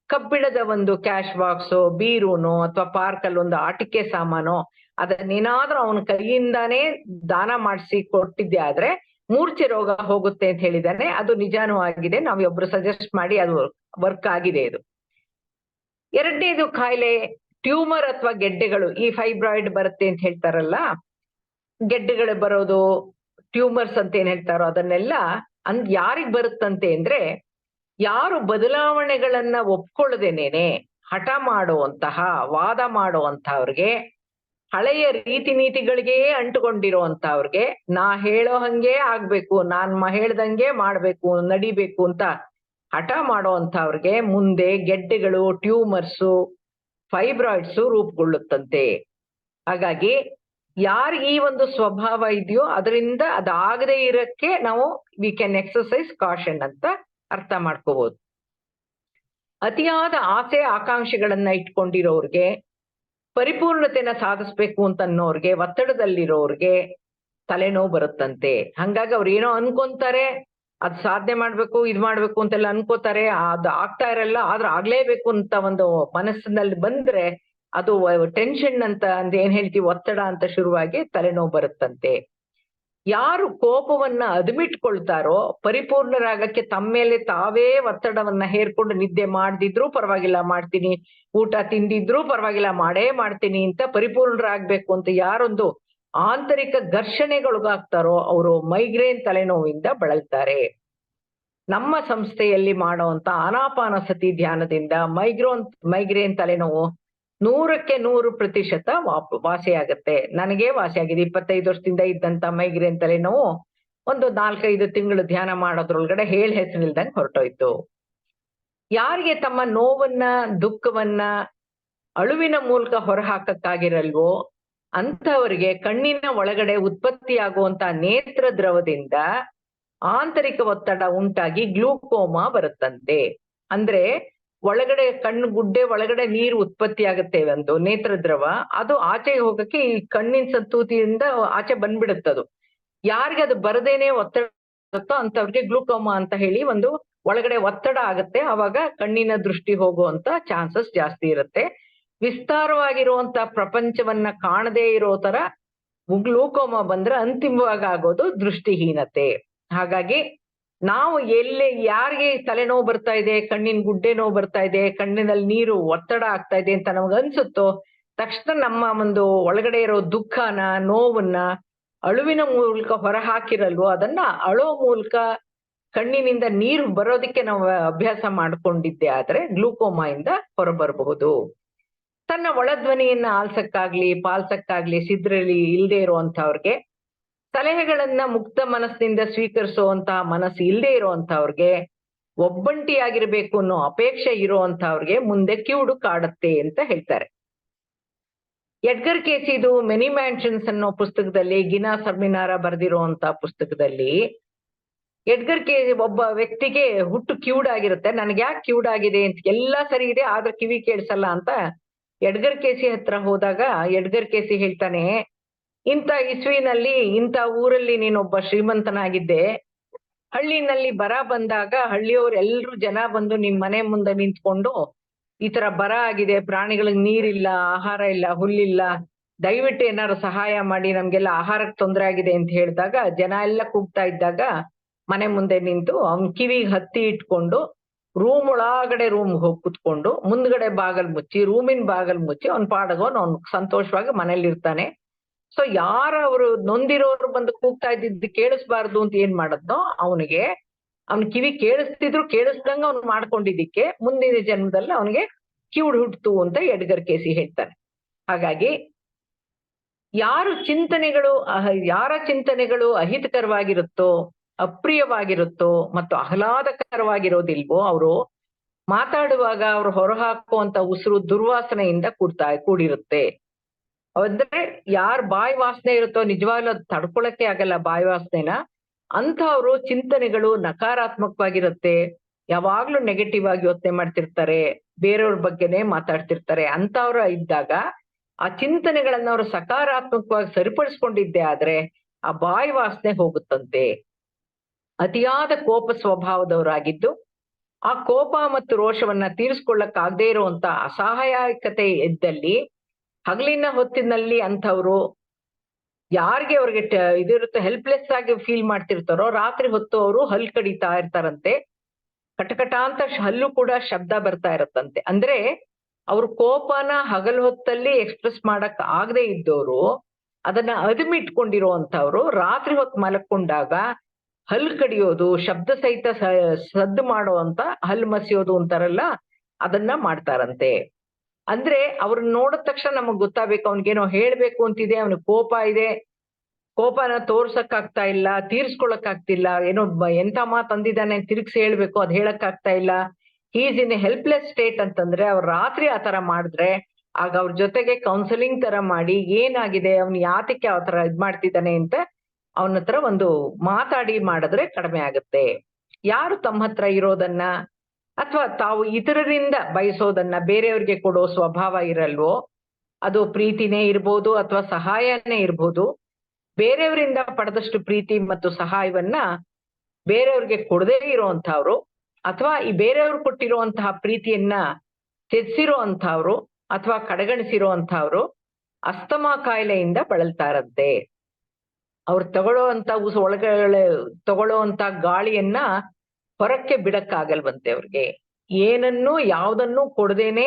ಕಬ್ಬಿಣದ ಒಂದು ಕ್ಯಾಶ್ ಬಾಕ್ಸೋ, ಬೀರೂನೋ ಅಥವಾ ಪಾರ್ಕ್ ಅಲ್ಲಿ ಒಂದು ಆಟಿಕೆ ಸಾಮಾನೋ ಅದನ್ನೇನಾದ್ರೂ ಅವನ ಕೈಯಿಂದಾನೇ ದಾನ ಮಾಡಿಸಿ ಕೊಟ್ಟಿದ್ದೆ ಆದ್ರೆ ಮೂರ್ಛೆ ರೋಗ ಹೋಗುತ್ತೆ ಅಂತ ಹೇಳಿದಾನೆ. ಅದು ನಿಜಾನೂ ಆಗಿದೆ. ನಾವೊಬ್ರು ಸಜೆಸ್ಟ್ ಮಾಡಿ ಅದು ವರ್ಕ್ ಆಗಿದೆ. ಇದು ಎರಡನೇದು ಕಾಯಿಲೆ ಟ್ಯೂಮರ್ ಅಥವಾ ಗೆಡ್ಡೆಗಳು. ಈ ಫೈಬ್ರಾಯ್ಡ್ ಬರುತ್ತೆ ಅಂತ ಹೇಳ್ತಾರಲ್ಲ, ಗೆಡ್ಡೆಗಳು ಬರೋದು, ಟ್ಯೂಮರ್ಸ್ ಅಂತ ಏನ್ ಹೇಳ್ತಾರೋ ಅದನ್ನೆಲ್ಲ ಯಾರಿಗ್ ಬರುತ್ತಂತೆ ಅಂದ್ರೆ, ಯಾರು ಬದಲಾವಣೆಗಳನ್ನ ಒಪ್ಕೊಳ್ಳದೇನೇನೆ ಹಠ ಮಾಡುವಂತಹ, ವಾದ ಮಾಡುವಂತವ್ರಿಗೆ, ಹಳೆಯ ರೀತಿ ನೀತಿಗಳಿಗೆ ಅಂಟುಕೊಂಡಿರುವಂತವ್ರಿಗೆ, ನಾ ಹೇಳೋ ಹಂಗೆ ಆಗ್ಬೇಕು, ನಾನ್ ಹೇಳ್ದಂಗೆ ಮಾಡ್ಬೇಕು, ನಡಿಬೇಕು ಅಂತ ಹಠ ಮಾಡುವಂತವ್ರಿಗೆ ಮುಂದೆ ಗೆಡ್ಡೆಗಳು, ಟ್ಯೂಮರ್ಸು, ಫೈಬ್ರಾಯ್ಡ್ಸು ರೂಪುಗೊಳ್ಳುತ್ತಂತೆ. ಹಾಗಾಗಿ ಯಾರಿಗೆ ಈ ಒಂದು ಸ್ವಭಾವ ಇದೆಯೋ ಅದರಿಂದ ಅದಾಗದೇ ಇರಕ್ಕೆ ನಾವು ವಿ ಕ್ಯಾನ್ ಎಕ್ಸರ್ಸೈಸ್ ಕಾಷನ್ ಅಂತ ಅರ್ಥ ಮಾಡ್ಕೋಬಹುದು. ಅತಿಯಾದ ಆಸೆ ಆಕಾಂಕ್ಷೆಗಳನ್ನ ಇಟ್ಕೊಂಡಿರೋರ್ಗೆ, ಪರಿಪೂರ್ಣತೆನ ಸಾಧಿಸ್ಬೇಕು ಅಂತ ಅನ್ನೋರ್ಗೆ, ಒತ್ತಡದಲ್ಲಿರೋರ್ಗೆ ತಲೆನೋವು ಬರುತ್ತಂತೆ. ಹಂಗಾಗಿ ಅವ್ರು ಏನೋ ಅನ್ಕೊಂತಾರೆ, ಅದ್ ಸಾಧನೆ ಮಾಡ್ಬೇಕು, ಇದ್ ಮಾಡ್ಬೇಕು ಅಂತೆಲ್ಲ ಅನ್ಕೋತಾರೆ, ಅದು ಆಗ್ತಾ ಇರಲ್ಲ, ಆದ್ರೆ ಆಗ್ಲೇಬೇಕು ಅಂತ ಒಂದು ಮನಸ್ಸಿನಲ್ಲಿ ಬಂದ್ರೆ ಅದು ಟೆನ್ಷನ್ ಅಂತ ಏನ್ ಹೇಳ್ತೀವಿ, ಒತ್ತಡ ಅಂತ ಶುರುವಾಗಿ ತಲೆನೋವು ಬರುತ್ತಂತೆ. ಯಾರು ಕೋಪವನ್ನ ಅದುಮಿಟ್ಕೊಳ್ತಾರೋ ಪರಿಪೂರ್ಣರಾಗಕ್ಕೆ ತಮ್ಮ ಮೇಲೆ ತಾವೇ ಒತ್ತಡವನ್ನ ಹೇರ್ಕೊಂಡು ನಿದ್ದೆ ಮಾಡ್ದಿದ್ರು ಪರವಾಗಿಲ್ಲ ಮಾಡ್ತೀನಿ, ಊಟ ತಿಂದಿದ್ರು ಪರವಾಗಿಲ್ಲ ಮಾಡೇ ಮಾಡ್ತೀನಿ ಅಂತ ಪರಿಪೂರ್ಣರಾಗ್ಬೇಕು ಅಂತ ಯಾರೊಂದು ಆಂತರಿಕ ಘರ್ಷಣೆಗೊಳಗಾಗ್ತಾರೋ ಅವರು ಮೈಗ್ರೇನ್ ತಲೆನೋವಿಂದ ಬಳಲ್ತಾರೆ. ನಮ್ಮ ಸಂಸ್ಥೆಯಲ್ಲಿ ಮಾಡುವಂತ ಆನಾಪಾನಸತಿ ಧ್ಯಾನದಿಂದ ಮೈಗ್ರೇನ್ ತಲೆನೋವು 100% ವಾಸಿಯಾಗತ್ತೆ. ನನಗೆ ವಾಸಿಯಾಗಿದೆ. 25 ವರ್ಷದಿಂದ ಇದ್ದಂತ ಮೈಗ್ರೇನ್ ತಲೆನೋವು ಒಂದು 4-5 ತಿಂಗಳು ಧ್ಯಾನ ಮಾಡೋದ್ರೊಳಗಡೆ ಹೆಸರಿಲ್ದಂಗೆ ಹೊರಟೋಯ್ತು. ಯಾರಿಗೆ ತಮ್ಮ ನೋವನ್ನ, ದುಃಖವನ್ನ ಅಳುವಿನ ಮೂಲಕ ಹೊರಹಾಕಕ್ಕಾಗಿರಲ್ವೋ ಅಂತವರಿಗೆ ಕಣ್ಣಿನ ಒಳಗಡೆ ಉತ್ಪತ್ತಿಯಾಗುವಂತ ನೇತ್ರ ದ್ರವದಿಂದ ಆಂತರಿಕ ಒತ್ತಡ ಉಂಟಾಗಿ ಗ್ಲೂಕೋಮಾ ಬರುತ್ತಂತೆ. ಅಂದ್ರೆ ಒಳಗಡೆ ಕಣ್ಣು ಗುಡ್ಡೆ ಒಳಗಡೆ ನೀರು ಉತ್ಪತ್ತಿ ಆಗುತ್ತೆ, ಒಂದು ನೇತ್ರ ದ್ರವ, ಅದು ಆಚೆಗೆ ಹೋಗಕ್ಕೆ ಈ ಕಣ್ಣಿನ ಸಂತೂತಿಯಿಂದ ಆಚೆ ಬಂದ್ಬಿಡುತ್ತದು. ಯಾರಿಗೆ ಅದು ಬರದೇನೆ ಒತ್ತಡ ಆಗುತ್ತೋ ಅಂತವ್ರಿಗೆ ಗ್ಲೂಕೋಮಾ ಅಂತ ಹೇಳಿ ಒಂದು ಒಳಗಡೆ ಒತ್ತಡ ಆಗುತ್ತೆ. ಅವಾಗ ಕಣ್ಣಿನ ದೃಷ್ಟಿ ಹೋಗುವಂತ ಚಾನ್ಸಸ್ ಜಾಸ್ತಿ ಇರುತ್ತೆ. ವಿಸ್ತಾರವಾಗಿರುವಂತ ಪ್ರಪಂಚವನ್ನ ಕಾಣದೇ ಇರೋ ತರ ಗ್ಲೂಕೋಮಾ ಬಂದ್ರೆ ಅಂತಿಮವಾಗಿ ಆಗೋದು ದೃಷ್ಟಿಹೀನತೆ. ಹಾಗಾಗಿ ನಾವು ಯಾರಿಗೆ ತಲೆನೋವು ಬರ್ತಾ ಇದೆ, ಕಣ್ಣಿನ ಗುಡ್ಡೆ ನೋವು ಬರ್ತಾ ಇದೆ, ಕಣ್ಣಿನಲ್ಲಿ ನೀರು ಒತ್ತಡ ಆಗ್ತಾ ಇದೆ ಅಂತ ನಮ್ಗೆ ಅನ್ಸುತ್ತೋ ತಕ್ಷಣ ನಮ್ಮ ಒಂದು ಒಳಗಡೆ ಇರೋ ದುಃಖನ, ನೋವನ್ನ ಅಳುವಿನ ಮೂಲಕ ಹೊರ ಹಾಕಿರಲ್ವೋ ಅದನ್ನ ಅಳೋ ಮೂಲಕ ಕಣ್ಣಿನಿಂದ ನೀರು ಬರೋದಿಕ್ಕೆ ನಾವು ಅಭ್ಯಾಸ ಮಾಡ್ಕೊಂಡಿದ್ದೆ ಆದ್ರೆ ಗ್ಲೂಕೋಮಾ ಇಂದ ಹೊರಬರಬಹುದು. ತನ್ನ ಒಳಧ್ವನಿಯನ್ನ ಆಲ್ಸಕ್ಕಾಗ್ಲಿ ಪಾಲ್ಸಕ್ಕಾಗ್ಲಿ ಸಿದ್ರಲ್ಲಿ ಇಲ್ಲದೆ ಇರುವಂತವ್ರಿಗೆ, ಸಲಹೆಗಳನ್ನ ಮುಕ್ತ ಮನಸ್ಸಿನಿಂದ ಸ್ವೀಕರಿಸುವಂತಹ ಮನಸ್ಸು ಇಲ್ಲದೆ ಇರುವಂತವ್ರಿಗೆ, ಒಬ್ಬಂಟಿಯಾಗಿರ್ಬೇಕು ಅನ್ನೋ ಅಪೇಕ್ಷೆ ಇರುವಂತವ್ರಿಗೆ ಮುಂದೆ ಕಿವುಡು ಕಾಡುತ್ತೆ ಅಂತ ಹೇಳ್ತಾರೆ. ಎಡ್ಗರ್ ಕೇಸಿದು ಮೆನಿ ಮ್ಯಾನ್ಷನ್ಸ್ ಅನ್ನೋ ಪುಸ್ತಕದಲ್ಲಿ ಗಿನಾ ಸರ್ಮಿನಾರ ಬರೆದಿರುವಂತ ಪುಸ್ತಕದಲ್ಲಿ ಎಡ್ಗರ್ ಕೇಸಿ ಒಬ್ಬ ವ್ಯಕ್ತಿಗೆ ಹುಟ್ಟು ಕಿವುಡ್ ಆಗಿರುತ್ತೆ. ನನ್ಗೆ ಯಾಕೆ ಕಿವುಡ್ ಆಗಿದೆ ಅಂತ, ಎಲ್ಲಾ ಸರಿ ಇದೆ ಆದ್ರೆ ಕಿವಿ ಕೇಳಿಸಲ್ಲ ಅಂತ ಎಡ್ಗರ್ ಕೇಸಿ ಹತ್ರ ಹೋದಾಗ ಎಡ್ಗರ್ ಕೇಸಿ ಹೇಳ್ತಾನೆ, ಇಂಥ ಇಸ್ವಿನಲ್ಲಿ ಇಂಥ ಊರಲ್ಲಿ ನೀನೊಬ್ಬ ಶ್ರೀಮಂತನಾಗಿದ್ದೆ, ಹಳ್ಳಿನಲ್ಲಿ ಬರ ಬಂದಾಗ ಹಳ್ಳಿಯವ್ರೆಲ್ರು ಜನ ಬಂದು ನಿಮ್ ಮನೆ ಮುಂದೆ ನಿಂತ್ಕೊಂಡು ಈ ತರ ಬರ ಆಗಿದೆ, ಪ್ರಾಣಿಗಳಿಗೆ ನೀರಿಲ್ಲ, ಆಹಾರ ಇಲ್ಲ, ಹುಲ್ಲಿಲ್ಲ, ದಯವಿಟ್ಟು ಏನಾದ್ರು ಸಹಾಯ ಮಾಡಿ, ನಮ್ಗೆಲ್ಲ ಆಹಾರಕ್ಕೆ ತೊಂದರೆ ಆಗಿದೆ ಅಂತ ಹೇಳಿದಾಗ ಜನ ಎಲ್ಲ ಕೂಗ್ತಾ ಇದ್ದಾಗ ಮನೆ ಮುಂದೆ ನಿಂತು ಅವ್ನ್ ಕಿವಿಗೆ ಹತ್ತಿ ಇಟ್ಕೊಂಡು ರೂಮ್ ಒಳಗಡೆ ರೂಮ್ ಹೋಗಿ ಕುತ್ಕೊಂಡು ಮುಂದ್ಗಡೆ ಬಾಗಲ್ ಮುಚ್ಚಿ ರೂಮಿನ ಬಾಗಲ್ ಮುಚ್ಚಿ ಅವ್ನ್ ಪಾಡಗೋನ್ ಅವ್ನ್ ಸಂತೋಷವಾಗಿ ಮನೇಲಿ ಇರ್ತಾನೆ. ಸೊ ಯಾರ ಅವರು ನೊಂದಿರೋರು ಬಂದು ಕೂಗ್ತಾ ಇದ್ದಿದ್ದು ಕೇಳಿಸ್ಬಾರ್ದು ಅಂತ ಏನ್ ಮಾಡದ್ನೋ ಅವನಿಗೆ, ಅವ್ನ ಕಿವಿ ಕೇಳಿಸ್ತಿದ್ರು ಕೇಳಿಸ್ದಂಗ ಅವ್ನು ಮಾಡ್ಕೊಂಡಿದ್ದಕ್ಕೆ ಮುಂದಿನ ಜನ್ಮದಲ್ಲಿ ಅವನಿಗೆ ಕಿವುಡ್ ಹುಟ್ಟಿತು ಅಂತ ಎಡ್ಗರ್ ಕೇಸಿ ಹೇಳ್ತಾನೆ. ಹಾಗಾಗಿ ಯಾರ ಚಿಂತನೆಗಳು ಅಹಿತಕರವಾಗಿರುತ್ತೋ, ಅಪ್ರಿಯವಾಗಿರುತ್ತೋ ಮತ್ತು ಆಹ್ಲಾದಕರವಾಗಿರೋದಿಲ್ವೋ, ಅವರು ಮಾತಾಡುವಾಗ ಅವ್ರು ಹೊರಹಾಕುವಂತ ಉಸಿರು ದುರ್ವಾಸನೆಯಿಂದ ಕೂಡಿರುತ್ತೆ. ಅಂದ್ರೆ ಯಾರ್ ಬಾಯಿ ವಾಸನೆ ಇರುತ್ತೋ ನಿಜವಾಗ್ಲೂ ಅದು ತಡ್ಕೊಳಕ್ಕೆ ಆಗಲ್ಲ ಬಾಯಿ ವಾಸನೆನ, ಅಂಥವ್ರು ಚಿಂತನೆಗಳು ನಕಾರಾತ್ಮಕವಾಗಿರುತ್ತೆ, ಯಾವಾಗ್ಲೂ ನೆಗೆಟಿವ್ ಆಗಿ ಯೋಚನೆ ಮಾಡ್ತಿರ್ತಾರೆ, ಬೇರೆಯವ್ರ ಬಗ್ಗೆನೆ ಮಾತಾಡ್ತಿರ್ತಾರೆ. ಅಂಥವ್ರು ಇದ್ದಾಗ ಆ ಚಿಂತನೆಗಳನ್ನ ಅವ್ರು ಸಕಾರಾತ್ಮಕವಾಗಿ ಸರಿಪಡಿಸ್ಕೊಂಡಿದ್ದೆ ಆದ್ರೆ ಆ ಬಾಯಿ ವಾಸನೆ ಹೋಗುತ್ತಂತೆ. ಅತಿಯಾದ ಕೋಪ ಸ್ವಭಾವದವರಾಗಿದ್ದು ಆ ಕೋಪ ಮತ್ತು ರೋಷವನ್ನ ತೀರಿಸ್ಕೊಳ್ಳಕ್ಕಾಗದೇ ಇರುವಂತ ಅಸಹಾಯಕತೆ ಇದ್ದಲ್ಲಿ ಹಗಲಿನ ಹೊತ್ತಿನಲ್ಲಿ ಅಂಥವ್ರು ಯಾರಿಗೆ ಅವ್ರಿಗೆ ಇದಿರುತ್ತೆ ಹೆಲ್ಪ್ಲೆಸ್ ಆಗಿ ಫೀಲ್ ಮಾಡ್ತಿರ್ತಾರೋ ರಾತ್ರಿ ಹೊತ್ತು ಅವರು ಹಲ್ಲು ಕಡಿತಾ ಇರ್ತಾರಂತೆ. ಕಟಕಟ ಅಂತ ಹಲ್ಲು ಕೂಡ ಶಬ್ದ ಬರ್ತಾ ಇರತ್ತಂತೆ. ಅಂದ್ರೆ ಅವ್ರ ಕೋಪನ ಹಗಲ್ ಹೊತ್ತಲ್ಲಿ ಎಕ್ಸ್ಪ್ರೆಸ್ ಮಾಡಕ್ ಆಗದೆ ಇದ್ದವರು ಅದನ್ನ ಅದುಮಿಟ್ಕೊಂಡಿರುವಂತವ್ರು ರಾತ್ರಿ ಹೊತ್ತು ಮಲಕೊಂಡಾಗ ಹಲ್ಲು ಕಡಿಯೋದು, ಶಬ್ದ ಸಹಿತ ಸದ್ದು ಮಾಡುವಂತ ಹಲ್ಲು ಮಸಿಯೋದು ಅಂತಾರಲ್ಲ, ಅದನ್ನ ಮಾಡ್ತಾರಂತೆ. ಅಂದ್ರೆ ಅವ್ರನ್ನ ನೋಡಿದ ತಕ್ಷಣ ನಮಗ್ ಗೊತ್ತಾಗ್ಬೇಕು ಅವ್ನಿಗೇನೋ ಹೇಳ್ಬೇಕು ಅಂತಿದೆ, ಅವ್ನಿಗೆ ಕೋಪ ಇದೆ, ಕೋಪನ ತೋರ್ಸಕ್ ಆಗ್ತಾ ಇಲ್ಲ, ತೀರ್ಸ್ಕೊಳಕ್ ಆಗ್ತಿಲ್ಲ, ಏನೋ ಎಂತ ಮಾತು ಅಂದಿದ್ದಾನೆ ತಿರುಗಿಸಿ ಹೇಳ್ಬೇಕು, ಅದ್ ಹೇಳಕ್ ಆಗ್ತಾ ಇಲ್ಲ, is in a helpless state ಅಂತಂದ್ರೆ ಅವ್ರು ರಾತ್ರಿ ಆತರ ಮಾಡಿದ್ರೆ ಆಗ ಅವ್ರ ಜೊತೆಗೆ ಕೌನ್ಸಿಲಿಂಗ್ ತರ ಮಾಡಿ ಏನಾಗಿದೆ, ಅವ್ನು ಯಾತಕ್ಕೆ ಆ ತರ ಇದ್ ಮಾಡ್ತಿದ್ದಾನೆ ಅಂತ ಅವನ ಹತ್ರ ಒಂದು ಮಾತಾಡಿ ಮಾಡಿದ್ರೆ ಕಡಿಮೆ ಆಗುತ್ತೆ. ಯಾರು ತಮ್ಮ ಹತ್ರ ಇರೋದನ್ನ ಅಥವಾ ತಾವು ಇತರರಿಂದ ಬಯಸೋದನ್ನ ಬೇರೆಯವ್ರಿಗೆ ಕೊಡೋ ಸ್ವಭಾವ ಇರಲ್ವೋ, ಅದು ಪ್ರೀತಿನೇ ಇರ್ಬೋದು ಅಥವಾ ಸಹಾಯನೇ ಇರ್ಬೋದು, ಬೇರೆಯವರಿಂದ ಪಡೆದಷ್ಟು ಪ್ರೀತಿ ಮತ್ತು ಸಹಾಯವನ್ನ ಬೇರೆಯವ್ರಿಗೆ ಕೊಡದೇ ಇರುವಂತವ್ರು ಅಥವಾ ಈ ಬೇರೆಯವ್ರು ಕೊಟ್ಟಿರುವಂತಹ ಪ್ರೀತಿಯನ್ನ ತ್ಯಜಿಸಿರೋ ಅಂಥವ್ರು ಅಥವಾ ಕಡೆಗಣಿಸಿರುವಂತವ್ರು ಅಸ್ತಮಾ ಕಾಯಿಲೆಯಿಂದ ಬಳಲ್ತಾರಂತೆ. ಅವ್ರು ತಗೊಳ್ಳೋಂತ ಗಾಳಿಯನ್ನ ಹೊರಕ್ಕೆ ಬಿಡಕ್ಕಾಗಲ್ವಂತೆ ಅವ್ರಿಗೆ. ಏನನ್ನೂ ಯಾವ್ದನ್ನೂ ಕೊಡದೇನೆ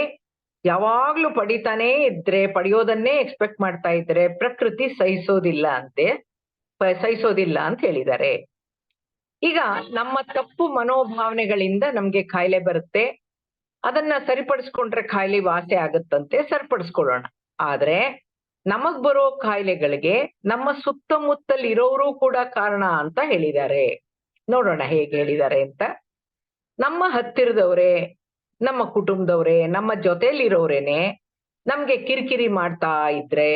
ಯಾವಾಗ್ಲೂ ಪಡಿತಾನೇ ಇದ್ರೆ, ಪಡೆಯೋದನ್ನೇ ಎಕ್ಸ್ಪೆಕ್ಟ್ ಮಾಡ್ತಾ ಇದ್ರೆ ಪ್ರಕೃತಿ ಸಹಿಸೋದಿಲ್ಲ ಅಂತ ಹೇಳಿದ್ದಾರೆ. ಈಗ ನಮ್ಮ ತಪ್ಪು ಮನೋಭಾವನೆಗಳಿಂದ ನಮ್ಗೆ ಕಾಯಿಲೆ ಬರುತ್ತೆ, ಅದನ್ನ ಸರಿಪಡಿಸ್ಕೊಂಡ್ರೆ ಕಾಯಿಲೆ ವಾಸಿ ಆಗುತ್ತಂತೆ, ಸರಿಪಡಿಸ್ಕೊಳ್ಳೋಣ. ಆದ್ರೆ ನಮಗ್ ಬರೋ ಕಾಯಿಲೆಗಳಿಗೆ ನಮ್ಮ ಸುತ್ತಮುತ್ತಲ್ ಇರೋರು ಕೂಡ ಕಾರಣ ಅಂತ ಹೇಳಿದ್ದಾರೆ. ನೋಡೋಣ ಹೇಗೆ ಹೇಳಿದ್ದಾರೆ ಅಂತ. ನಮ್ಮ ಹತ್ತಿರದವ್ರೆ, ನಮ್ಮ ಕುಟುಂಬದವ್ರೆ, ನಮ್ಮ ಜೊತೆಲಿರೋರೇನೆ ನಮ್ಗೆ ಕಿರಿಕಿರಿ ಮಾಡ್ತಾ ಇದ್ರೆ,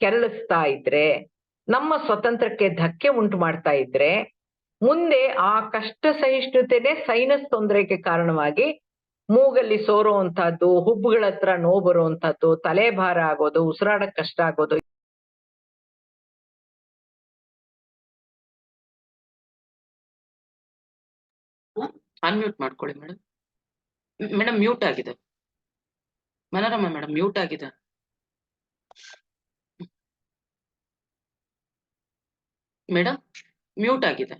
ಕೆರಳಿಸ್ತಾ ಇದ್ರೆ, ನಮ್ಮ ಸ್ವತಂತ್ರಕ್ಕೆ ಧಕ್ಕೆ ಉಂಟು ಮಾಡ್ತಾ ಇದ್ರೆ, ಮುಂದೆ ಆ ಕಷ್ಟ ಸಹಿಷ್ಣುತೆನೆ ಸೈನಸ್ ತೊಂದರೆಗೆ ಕಾರಣವಾಗಿ ಮೂಗಲ್ಲಿ ಸೋರುವಂತಹದ್ದು, ಹುಬ್ಬುಗಳ ಹತ್ರ ನೋವು ಬರುವಂತಹದ್ದು, ತಲೆ ಭಾರ ಆಗೋದು, ಉಸಿರಾಡಕ್ ಕಷ್ಟ ಆಗೋದು. ಅನ್ಮ್ಯೂಟ್ ಮಾಡ್ಕೊಳ್ಳಿ ಮೇಡಮ್. ಮೇಡಮ್ ಮ್ಯೂಟ್ ಆಗಿದೆ. ಮನೋರಮ ಮೇಡಮ್ ಮ್ಯೂಟ್ ಆಗಿದೆ. ಮೇಡಮ್ ಮ್ಯೂಟ್ ಆಗಿದೆ.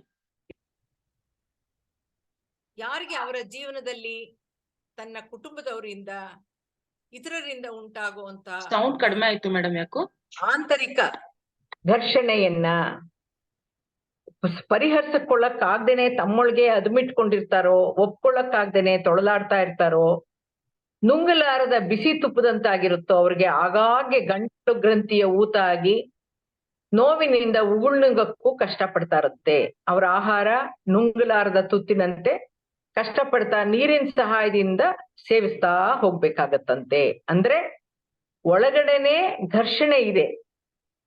ಯಾರಿಗೆ ಅವರ ಜೀವನದಲ್ಲಿ ತನ್ನ ಕುಟುಂಬದವರಿಂದ ಇತರರಿಂದ ಉಂಟಾಗುವಂತ ಸೌಂಡ್ ಕಡಿಮೆ ಆಯ್ತು ಮೇಡಮ್. ಯಾಕೋ ಆಂತರಿಕ ಘರ್ಷಣೆಯನ್ನ ಪರಿಹರಿಸಿಕೊಳ್ಳಕ್ಕಾಗ್ದೇನೆ ತಮ್ಮೊಳಗೆ ಅದುಮಿಟ್ಕೊಂಡಿರ್ತಾರೋ, ಒಪ್ಕೊಳ್ಳಕ್ಕಾಗ್ದೇನೆ ತೊಳಲಾಡ್ತಾ ಇರ್ತಾರೋ, ನುಂಗಲಾರದ ಬಿಸಿ ತುಪ್ಪದಂತಾಗಿರುತ್ತೋ ಅವ್ರಿಗೆ ಆಗಾಗ್ಗೆ ಗಂಟಲು ಗ್ರಂಥಿಯ ಊತ ಆಗಿ ನೋವಿನಿಂದ ಉಗುಳ್ನುಂಗಕ್ಕೂ ಕಷ್ಟಪಡ್ತಾ ಇರುತ್ತೆ. ಅವರ ಆಹಾರ ನುಂಗಲಾರದ ತುತ್ತಿನಂತೆ ಕಷ್ಟಪಡ್ತಾ ನೀರಿನ ಸಹಾಯದಿಂದ ಸೇವಿಸ್ತಾ ಹೋಗ್ಬೇಕಾಗತ್ತಂತೆ. ಅಂದ್ರೆ ಒಳಗಡೆನೆ ಘರ್ಷಣೆ ಇದೆ,